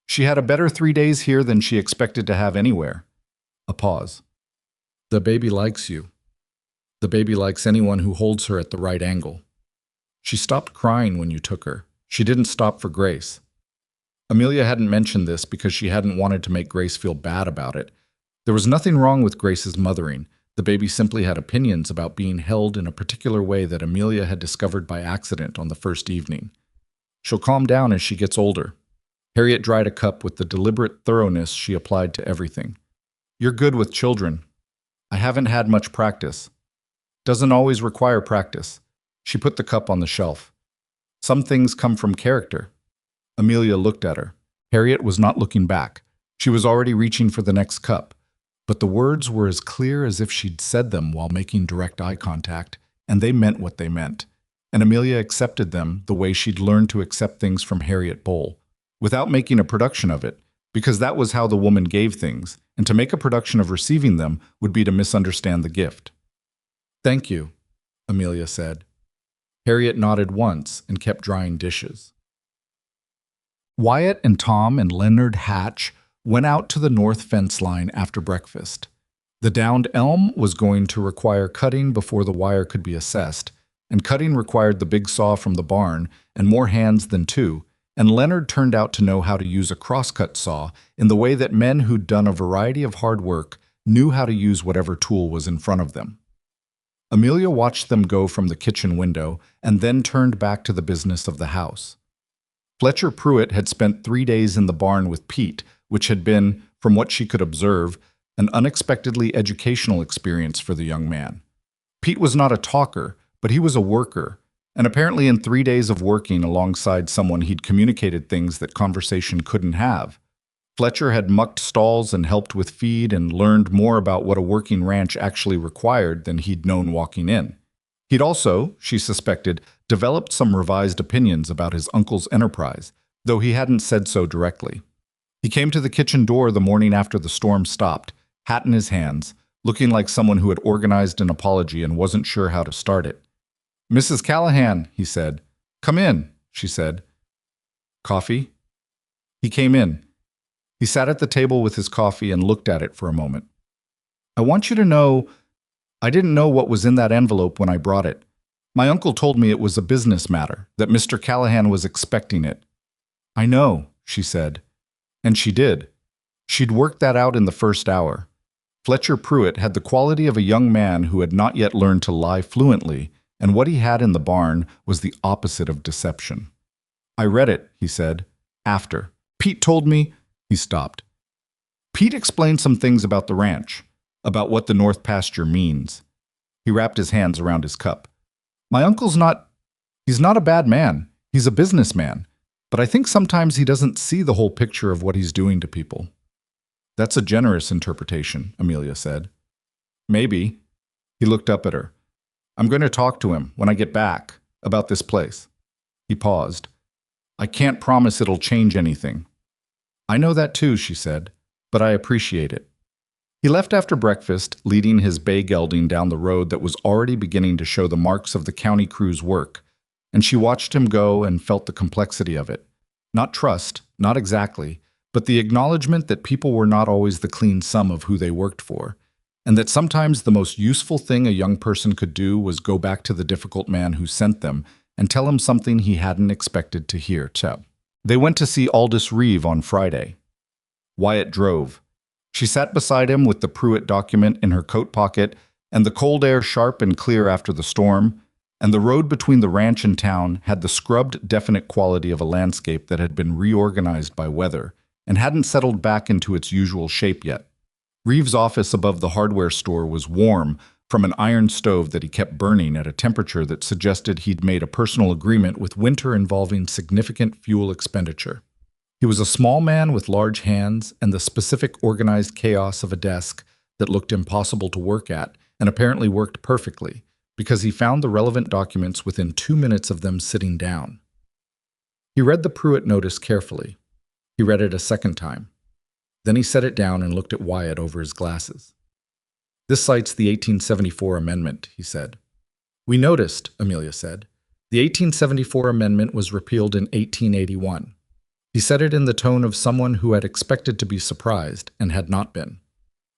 "She had a better 3 days here than she expected to have anywhere." A pause. "The baby likes you. The baby likes anyone who holds her at the right angle. She stopped crying when you took her. She didn't stop for Grace." Amelia hadn't mentioned this because she hadn't wanted to make Grace feel bad about it. There was nothing wrong with Grace's mothering. The baby simply had opinions about being held in a particular way that Amelia had discovered by accident on the first evening. "She'll calm down as she gets older." Harriet dried a cup with the deliberate thoroughness she applied to everything. "You're good with children." "I haven't had much practice." "Doesn't always require practice." She put the cup on the shelf. "Some things come from character." Amelia looked at her. Harriet was not looking back. She was already reaching for the next cup. But the words were as clear as if she'd said them while making direct eye contact, and they meant what they meant. And Amelia accepted them the way she'd learned to accept things from Harriet Boll, without making a production of it, because that was how the woman gave things, and to make a production of receiving them would be to misunderstand the gift. "Thank you," Amelia said. Harriet nodded once and kept drying dishes. Wyatt and Tom and Leonard Hatch went out to the north fence line after breakfast. The downed elm was going to require cutting before the wire could be assessed, and cutting required the big saw from the barn and more hands than 2, and Leonard turned out to know how to use a crosscut saw in the way that men who'd done a variety of hard work knew how to use whatever tool was in front of them. Amelia watched them go from the kitchen window and then turned back to the business of the house. Fletcher Pruitt had spent 3 days in the barn with Pete, which had been, from what she could observe, an unexpectedly educational experience for the young man. Pete was not a talker, but he was a worker, and apparently in 3 days of working alongside someone he'd communicated things that conversation couldn't have. Fletcher had mucked stalls and helped with feed and learned more about what a working ranch actually required than he'd known walking in. He'd also, she suspected, developed some revised opinions about his uncle's enterprise, though he hadn't said so directly. He came to the kitchen door the morning after the storm stopped, hat in his hands, looking like someone who had organized an apology and wasn't sure how to start it. "Mrs. Callahan," he said. "Come in," she said. "Coffee?" He came in. He sat at the table with his coffee and looked at it for a moment. "I want you to know, I didn't know what was in that envelope when I brought it. My uncle told me it was a business matter, that Mr. Callahan was expecting it." "I know," she said. And she did. She'd worked that out in the first hour. Fletcher Pruitt had the quality of a young man who had not yet learned to lie fluently, and what he had in the barn was the opposite of deception. "I read it," he said. "After. Pete told me—" He stopped. "Pete explained some things about the ranch, about what the North Pasture means." He wrapped his hands around his cup. "My uncle's he's not a bad man. He's a businessman. But I think sometimes he doesn't see the whole picture of what he's doing to people." "That's a generous interpretation," Amelia said. "Maybe." He looked up at her. I'm going to talk to him when I get back about this place. He paused. I can't promise it'll change anything. I know that too, she said, but I appreciate it. He left after breakfast, leading his bay gelding down the road that was already beginning to show the marks of the county crew's work, and she watched him go and felt the complexity of it. Not trust, not exactly, but the acknowledgement that people were not always the clean sum of who they worked for, and that sometimes the most useful thing a young person could do was go back to the difficult man who sent them and tell him something he hadn't expected to hear. They went to see Aldous Reeve on Friday. Wyatt drove. She sat beside him with the Pruitt document in her coat pocket and the cold air sharp and clear after the storm, and the road between the ranch and town had the scrubbed, definite quality of a landscape that had been reorganized by weather and hadn't settled back into its usual shape yet. Reeve's office above the hardware store was warm from an iron stove that he kept burning at a temperature that suggested he'd made a personal agreement with winter involving significant fuel expenditure. He was a small man with large hands and the specific organized chaos of a desk that looked impossible to work at and apparently worked perfectly, because he found the relevant documents within 2 minutes of them sitting down. He read the Pruitt notice carefully. He read it a second time. Then he set it down and looked at Wyatt over his glasses. This cites the 1874 amendment, he said. We noticed, Amelia said. The 1874 amendment was repealed in 1881. He said it in the tone of someone who had expected to be surprised and had not been.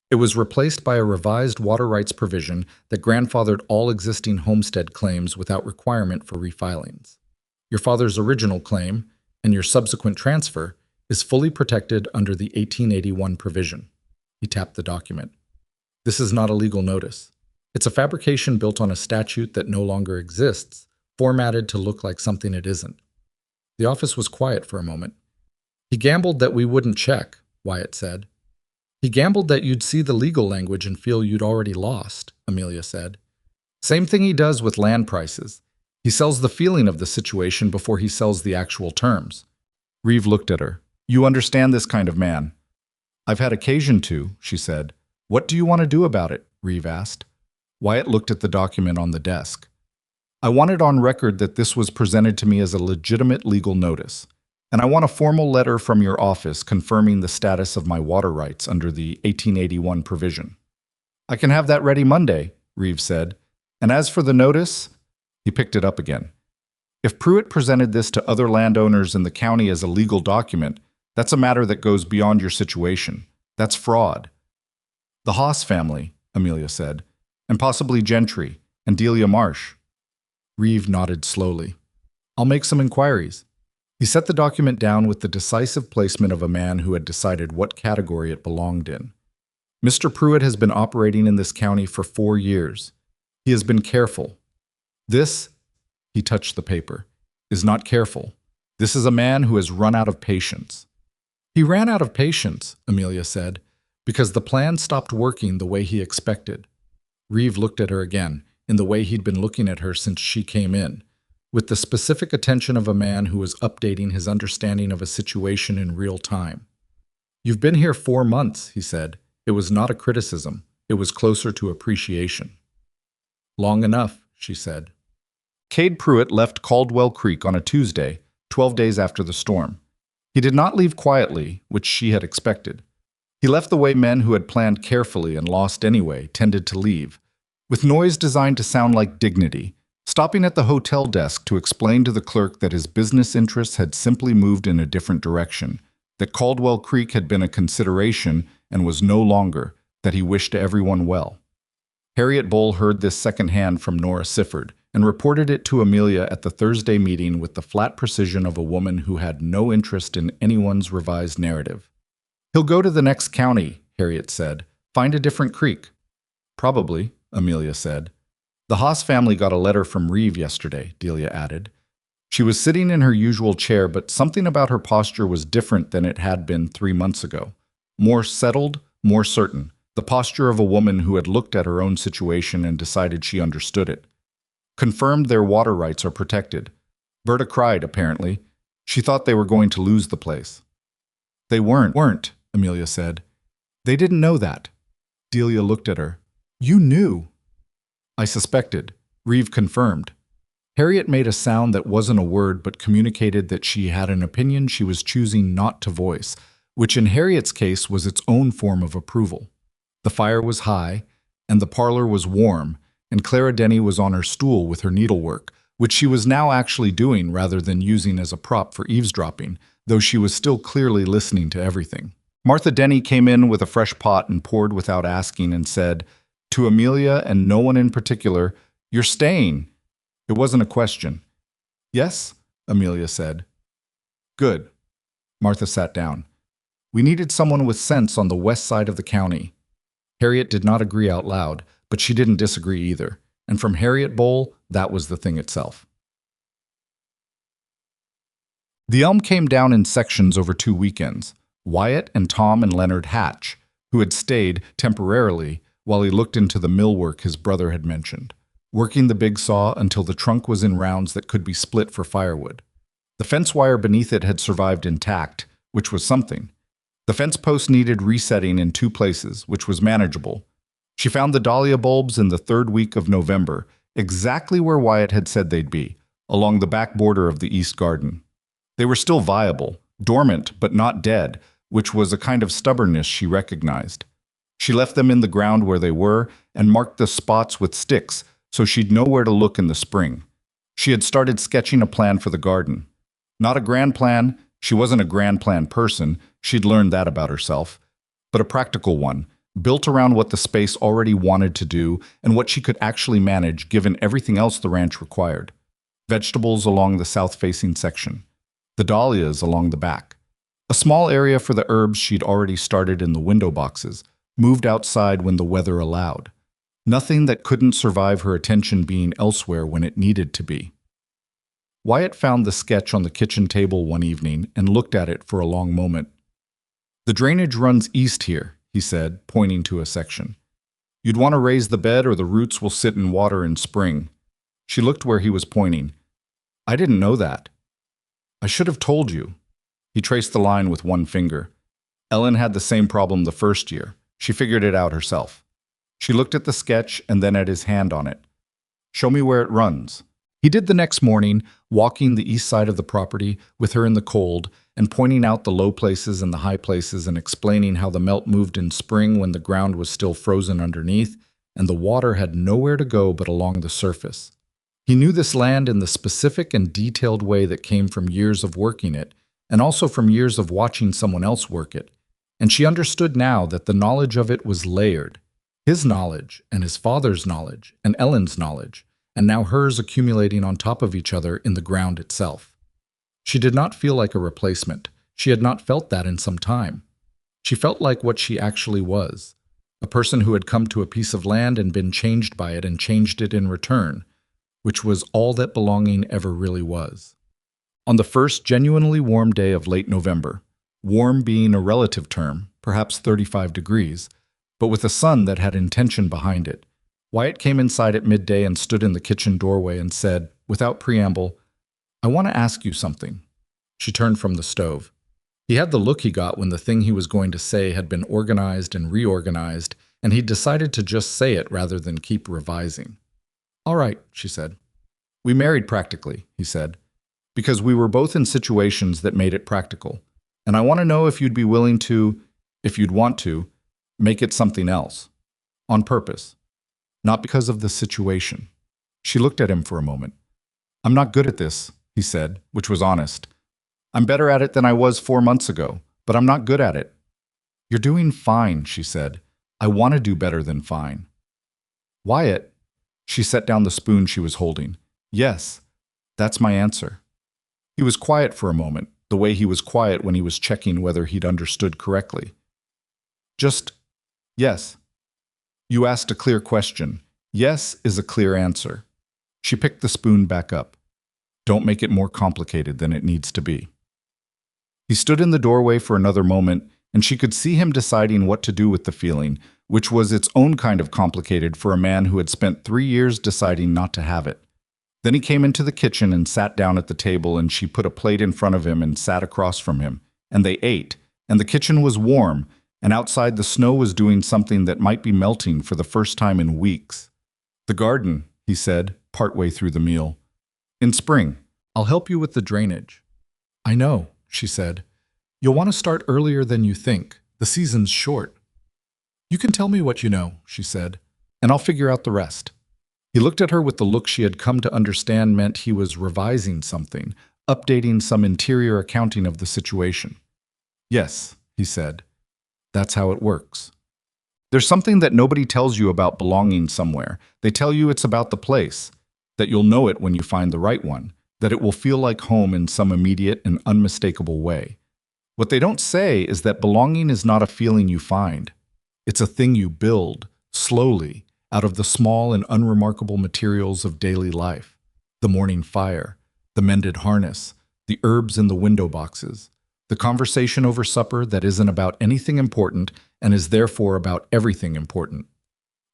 It was replaced by a revised water rights provision that grandfathered all existing homestead claims without requirement for refilings. Your father's original claim, and your subsequent transfer, is fully protected under the 1881 provision. He tapped the document. This is not a legal notice. It's a fabrication built on a statute that no longer exists, formatted to look like something it isn't. The office was quiet for a moment. He gambled that we wouldn't check, Wyatt said. He gambled that you'd see the legal language and feel you'd already lost, Amelia said. Same thing he does with land prices. He sells the feeling of the situation before he sells the actual terms. Reeve looked at her. You understand this kind of man. I've had occasion to, she said. What do you want to do about it? Reeve asked. Wyatt looked at the document on the desk. I want it on record that this was presented to me as a legitimate legal notice, and I want a formal letter from your office confirming the status of my water rights under the 1881 provision. I can have that ready Monday, Reeve said. And as for the notice, he picked it up again. If Pruitt presented this to other landowners in the county as a legal document, that's a matter that goes beyond your situation. That's fraud. The Haas family, Amelia said, and possibly Gentry and Delia Marsh. Reeve nodded slowly. I'll make some inquiries. He set the document down with the decisive placement of a man who had decided what category it belonged in. Mr. Pruitt has been operating in this county for 4 years. He has been careful. This, he touched the paper, is not careful. This is a man who has run out of patience. He ran out of patience, Amelia said, because the plan stopped working the way he expected. Reeve looked at her again, in the way he'd been looking at her since she came in, with the specific attention of a man who was updating his understanding of a situation in real time. You've been here 4 months, he said. It was not a criticism. It was closer to appreciation. Long enough, she said. Cade Pruitt left Caldwell Creek on a Tuesday, 12 days after the storm. He did not leave quietly, which she had expected. He left the way men who had planned carefully and lost anyway tended to leave, with noise designed to sound like dignity, stopping at the hotel desk to explain to the clerk that his business interests had simply moved in a different direction, that Caldwell Creek had been a consideration and was no longer, that he wished everyone well. Harriet Bull heard this secondhand from Nora Sifford and reported it to Amelia at the Thursday meeting with the flat precision of a woman who had no interest in anyone's revised narrative. He'll go to the next county, Harriet said. Find a different creek. Probably, Amelia said. The Haas family got a letter from Reeve yesterday, Delia added. She was sitting in her usual chair, but something about her posture was different than it had been 3 months ago. More settled, more certain. The posture of a woman who had looked at her own situation and decided she understood it. Confirmed their water rights are protected. Berta cried, apparently. She thought they were going to lose the place. They weren't, Amelia said. They didn't know that. Delia looked at her. You knew. I suspected. Reeve confirmed. Harriet made a sound that wasn't a word but communicated that she had an opinion she was choosing not to voice, which in Harriet's case was its own form of approval. The fire was high, and the parlor was warm, and Clara Denny was on her stool with her needlework, which she was now actually doing rather than using as a prop for eavesdropping, though she was still clearly listening to everything. Martha Denny came in with a fresh pot and poured without asking and said, to Amelia and no one in particular, "You're staying." It wasn't a question. "Yes," Amelia said. "Good." Martha sat down. "We needed someone with sense on the west side of the county." Harriet did not agree out loud, but she didn't disagree either. And from Harriet Bowl, that was the thing itself. The elm came down in sections over 2 weekends. Wyatt and Tom and Leonard Hatch, who had stayed temporarily while he looked into the millwork his brother had mentioned, working the big saw until the trunk was in rounds that could be split for firewood. The fence wire beneath it had survived intact, which was something. The fence post needed resetting in 2 places, which was manageable. She found the dahlia bulbs in the 3rd week of November, exactly where Wyatt had said they'd be, along the back border of the east garden. They were still viable, dormant but not dead, which was a kind of stubbornness she recognized. She left them in the ground where they were and marked the spots with sticks so she'd know where to look in the spring. She had started sketching a plan for the garden. Not a grand plan, she wasn't a grand plan person, she'd learned that about herself, but a practical one, built around what the space already wanted to do and what she could actually manage given everything else the ranch required. Vegetables along the south-facing section. The dahlias along the back. A small area for the herbs she'd already started in the window boxes, moved outside when the weather allowed. Nothing that couldn't survive her attention being elsewhere when it needed to be. Wyatt found the sketch on the kitchen table one evening and looked at it for a long moment. "The drainage runs east here," he said, pointing to a section. "You'd want to raise the bed or the roots will sit in water in spring." She looked where he was pointing. "I didn't know that." "I should have told you." He traced the line with one finger. Ellen had the same problem the first year. She figured it out herself. She looked at the sketch and then at his hand on it. "Show me where it runs." He did the next morning, walking the east side of the property with her in the cold and pointing out the low places and the high places and explaining how the melt moved in spring when the ground was still frozen underneath and the water had nowhere to go but along the surface. He knew this land in the specific and detailed way that came from years of working it and also from years of watching someone else work it. And she understood now that the knowledge of it was layered. His knowledge and his father's knowledge and Ellen's knowledge, and now hers accumulating on top of each other in the ground itself. She did not feel like a replacement. She had not felt that in some time. She felt like what she actually was, a person who had come to a piece of land and been changed by it and changed it in return, which was all that belonging ever really was. On the first genuinely warm day of late November, warm being a relative term, perhaps 35 degrees, but with a sun that had intention behind it, Wyatt came inside at midday and stood in the kitchen doorway and said, without preamble, "I want to ask you something." She turned from the stove. He had the look he got when the thing he was going to say had been organized and reorganized, and he decided to just say it rather than keep revising. "All right," she said. "We married practically," he said, "because we were both in situations that made it practical. And I want to know if you'd be willing to, if you'd want to, make it something else. On purpose. Not because of the situation." She looked at him for a moment. "I'm not good at this," he said, which was honest. "I'm better at it than I was 4 months ago, but I'm not good at it." "You're doing fine," she said. "I want to do better than fine." "Wyatt," she set down the spoon she was holding. "Yes, that's my answer." He was quiet for a moment, the way he was quiet when he was checking whether he'd understood correctly. "Just, yes." "You asked a clear question. Yes is a clear answer." She picked the spoon back up. "Don't make it more complicated than it needs to be." He stood in the doorway for another moment, and she could see him deciding what to do with the feeling, which was its own kind of complicated for a man who had spent 3 years deciding not to have it. Then he came into the kitchen and sat down at the table, and she put a plate in front of him and sat across from him, and they ate, and the kitchen was warm, and outside the snow was doing something that might be melting for the first time in weeks. "The garden," he said, partway through the meal. In spring, I'll help you with the drainage. I know, she said. You'll want to start earlier than you think. The season's short. You can tell me what you know, she said, and I'll figure out the rest. He looked at her with the look she had come to understand meant he was revising something, updating some interior accounting of the situation. Yes, he said. That's how it works. There's something that nobody tells you about belonging somewhere. They tell you it's about the place, that you'll know it when you find the right one, that it will feel like home in some immediate and unmistakable way. What they don't say is that belonging is not a feeling you find. It's a thing you build, slowly, out of the small and unremarkable materials of daily life. The morning fire, the mended harness, the herbs in the window boxes, the conversation over supper that isn't about anything important and is therefore about everything important.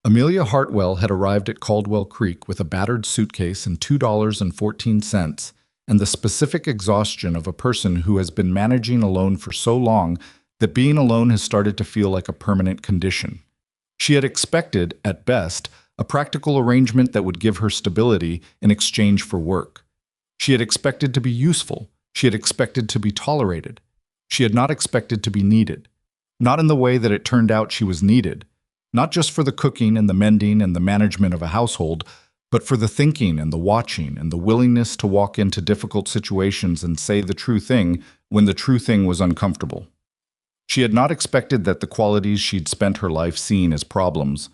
Amelia Hartwell had arrived at Caldwell Creek with a battered suitcase and $2.14, and the specific exhaustion of a person who has been managing alone for so long that being alone has started to feel like a permanent condition. She had expected, at best, a practical arrangement that would give her stability in exchange for work. She had expected to be useful. She had expected to be tolerated. She had not expected to be needed. Not in the way that it turned out she was needed, not just for the cooking and the mending and the management of a household, but for the thinking and the watching and the willingness to walk into difficult situations and say the true thing when the true thing was uncomfortable. She had not expected that the qualities she'd spent her life seeing as problems,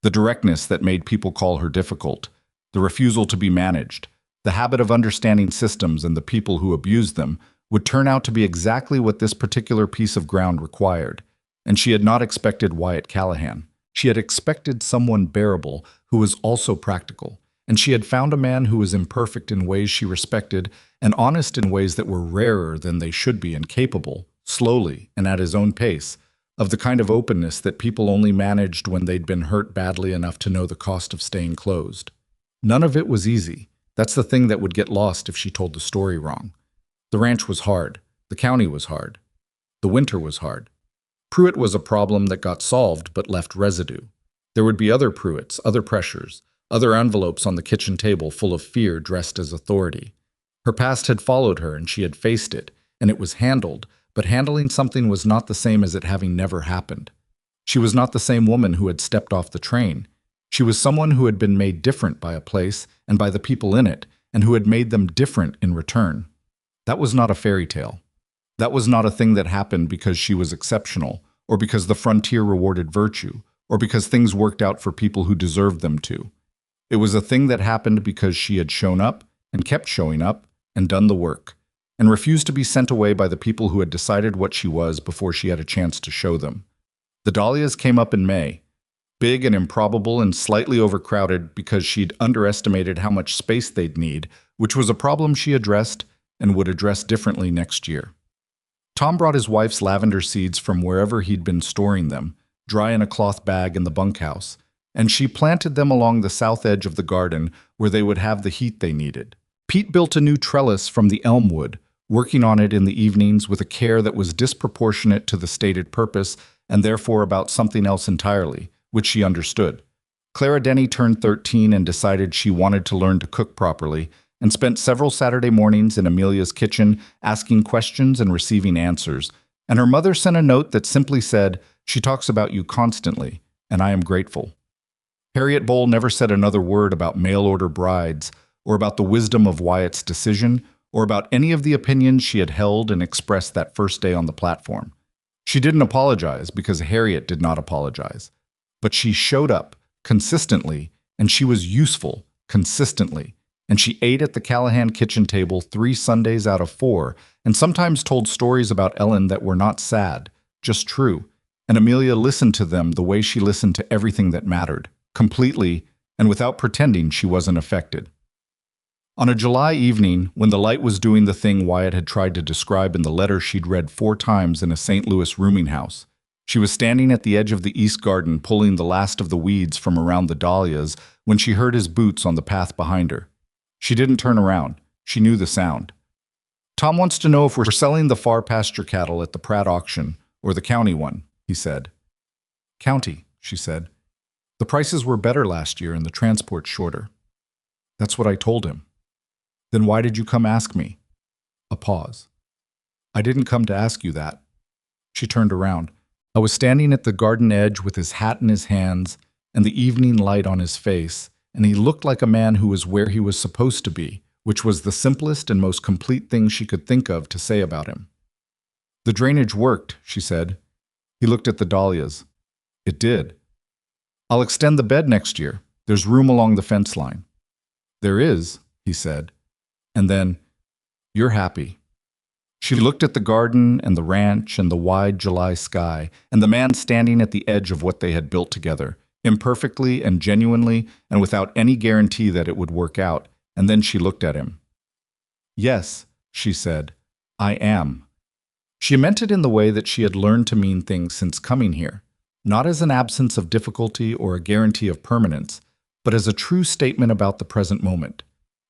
the directness that made people call her difficult, the refusal to be managed, the habit of understanding systems and the people who abused them, would turn out to be exactly what this particular piece of ground required. And she had not expected Wyatt Callahan. She had expected someone bearable who was also practical, and she had found a man who was imperfect in ways she respected and honest in ways that were rarer than they should be, and capable, slowly and at his own pace, of the kind of openness that people only managed when they'd been hurt badly enough to know the cost of staying closed. None of it was easy. That's the thing that would get lost if she told the story wrong. The ranch was hard. The county was hard. The winter was hard. Pruitt was a problem that got solved but left residue. There would be other Pruitts, other pressures, other envelopes on the kitchen table full of fear dressed as authority. Her past had followed her and she had faced it, and it was handled, but handling something was not the same as it having never happened. She was not the same woman who had stepped off the train. She was someone who had been made different by a place and by the people in it, and who had made them different in return. That was not a fairy tale. That was not a thing that happened because she was exceptional, or because the frontier rewarded virtue, or because things worked out for people who deserved them to. It was a thing that happened because she had shown up, and kept showing up, and done the work, and refused to be sent away by the people who had decided what she was before she had a chance to show them. The Dahlias came up in May, big and improbable and slightly overcrowded because she'd underestimated how much space they'd need, which was a problem she addressed and would address differently next year. Tom brought his wife's lavender seeds from wherever he'd been storing them, dry in a cloth bag in the bunkhouse, and she planted them along the south edge of the garden where they would have the heat they needed. Pete built a new trellis from the elm wood, working on it in the evenings with a care that was disproportionate to the stated purpose and therefore about something else entirely, which she understood. Clara Denny turned 13 and decided she wanted to learn to cook properly, and spent several Saturday mornings in Amelia's kitchen asking questions and receiving answers, and her mother sent a note that simply said, "She talks about you constantly, and I am grateful." Harriet Boll never said another word about mail-order brides, or about the wisdom of Wyatt's decision, or about any of the opinions she had held and expressed that first day on the platform. She didn't apologize because Harriet did not apologize. But she showed up, consistently, and she was useful, consistently. And she ate at the Callahan kitchen table 3 Sundays out of 4, and sometimes told stories about Ellen that were not sad, just true. And Amelia listened to them the way she listened to everything that mattered, completely, and without pretending she wasn't affected. On a July evening, when the light was doing the thing Wyatt had tried to describe in the letter she'd read 4 times in a St. Louis rooming house, she was standing at the edge of the east garden pulling the last of the weeds from around the dahlias when she heard his boots on the path behind her. She didn't turn around. She knew the sound. "Tom wants to know if we're selling the far pasture cattle at the Pratt auction, or the county one," he said. "County," she said. "The prices were better last year and the transport shorter." That's what I told him. Then why did you come ask me? A pause. I didn't come to ask you that. She turned around. I was standing at the garden edge with his hat in his hands and the evening light on his face, and he looked like a man who was where he was supposed to be, which was the simplest and most complete thing she could think of to say about him. The drainage worked, she said. He looked at the dahlias. It did. I'll extend the bed next year. There's room along the fence line. There is, he said. And then, you're happy. She looked at the garden and the ranch and the wide July sky and the man standing at the edge of what they had built together, imperfectly and genuinely and without any guarantee that it would work out, and then she looked at him. Yes, she said, I am. She meant it in the way that she had learned to mean things since coming here, not as an absence of difficulty or a guarantee of permanence, but as a true statement about the present moment.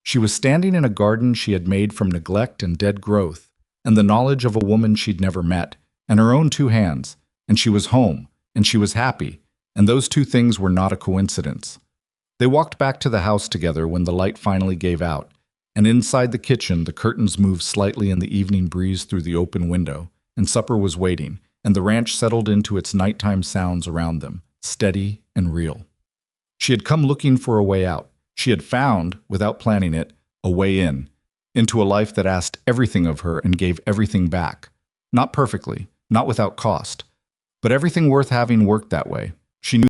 She was standing in a garden she had made from neglect and dead growth, and the knowledge of a woman she'd never met, and her own two hands, and she was home, and she was happy, and those two things were not a coincidence. They walked back to the house together when the light finally gave out, and inside the kitchen the curtains moved slightly in the evening breeze through the open window, and supper was waiting, and the ranch settled into its nighttime sounds around them, steady and real. She had come looking for a way out. She had found, without planning it, a way in, into a life that asked everything of her and gave everything back. Not perfectly, not without cost, but everything worth having worked that way. She knew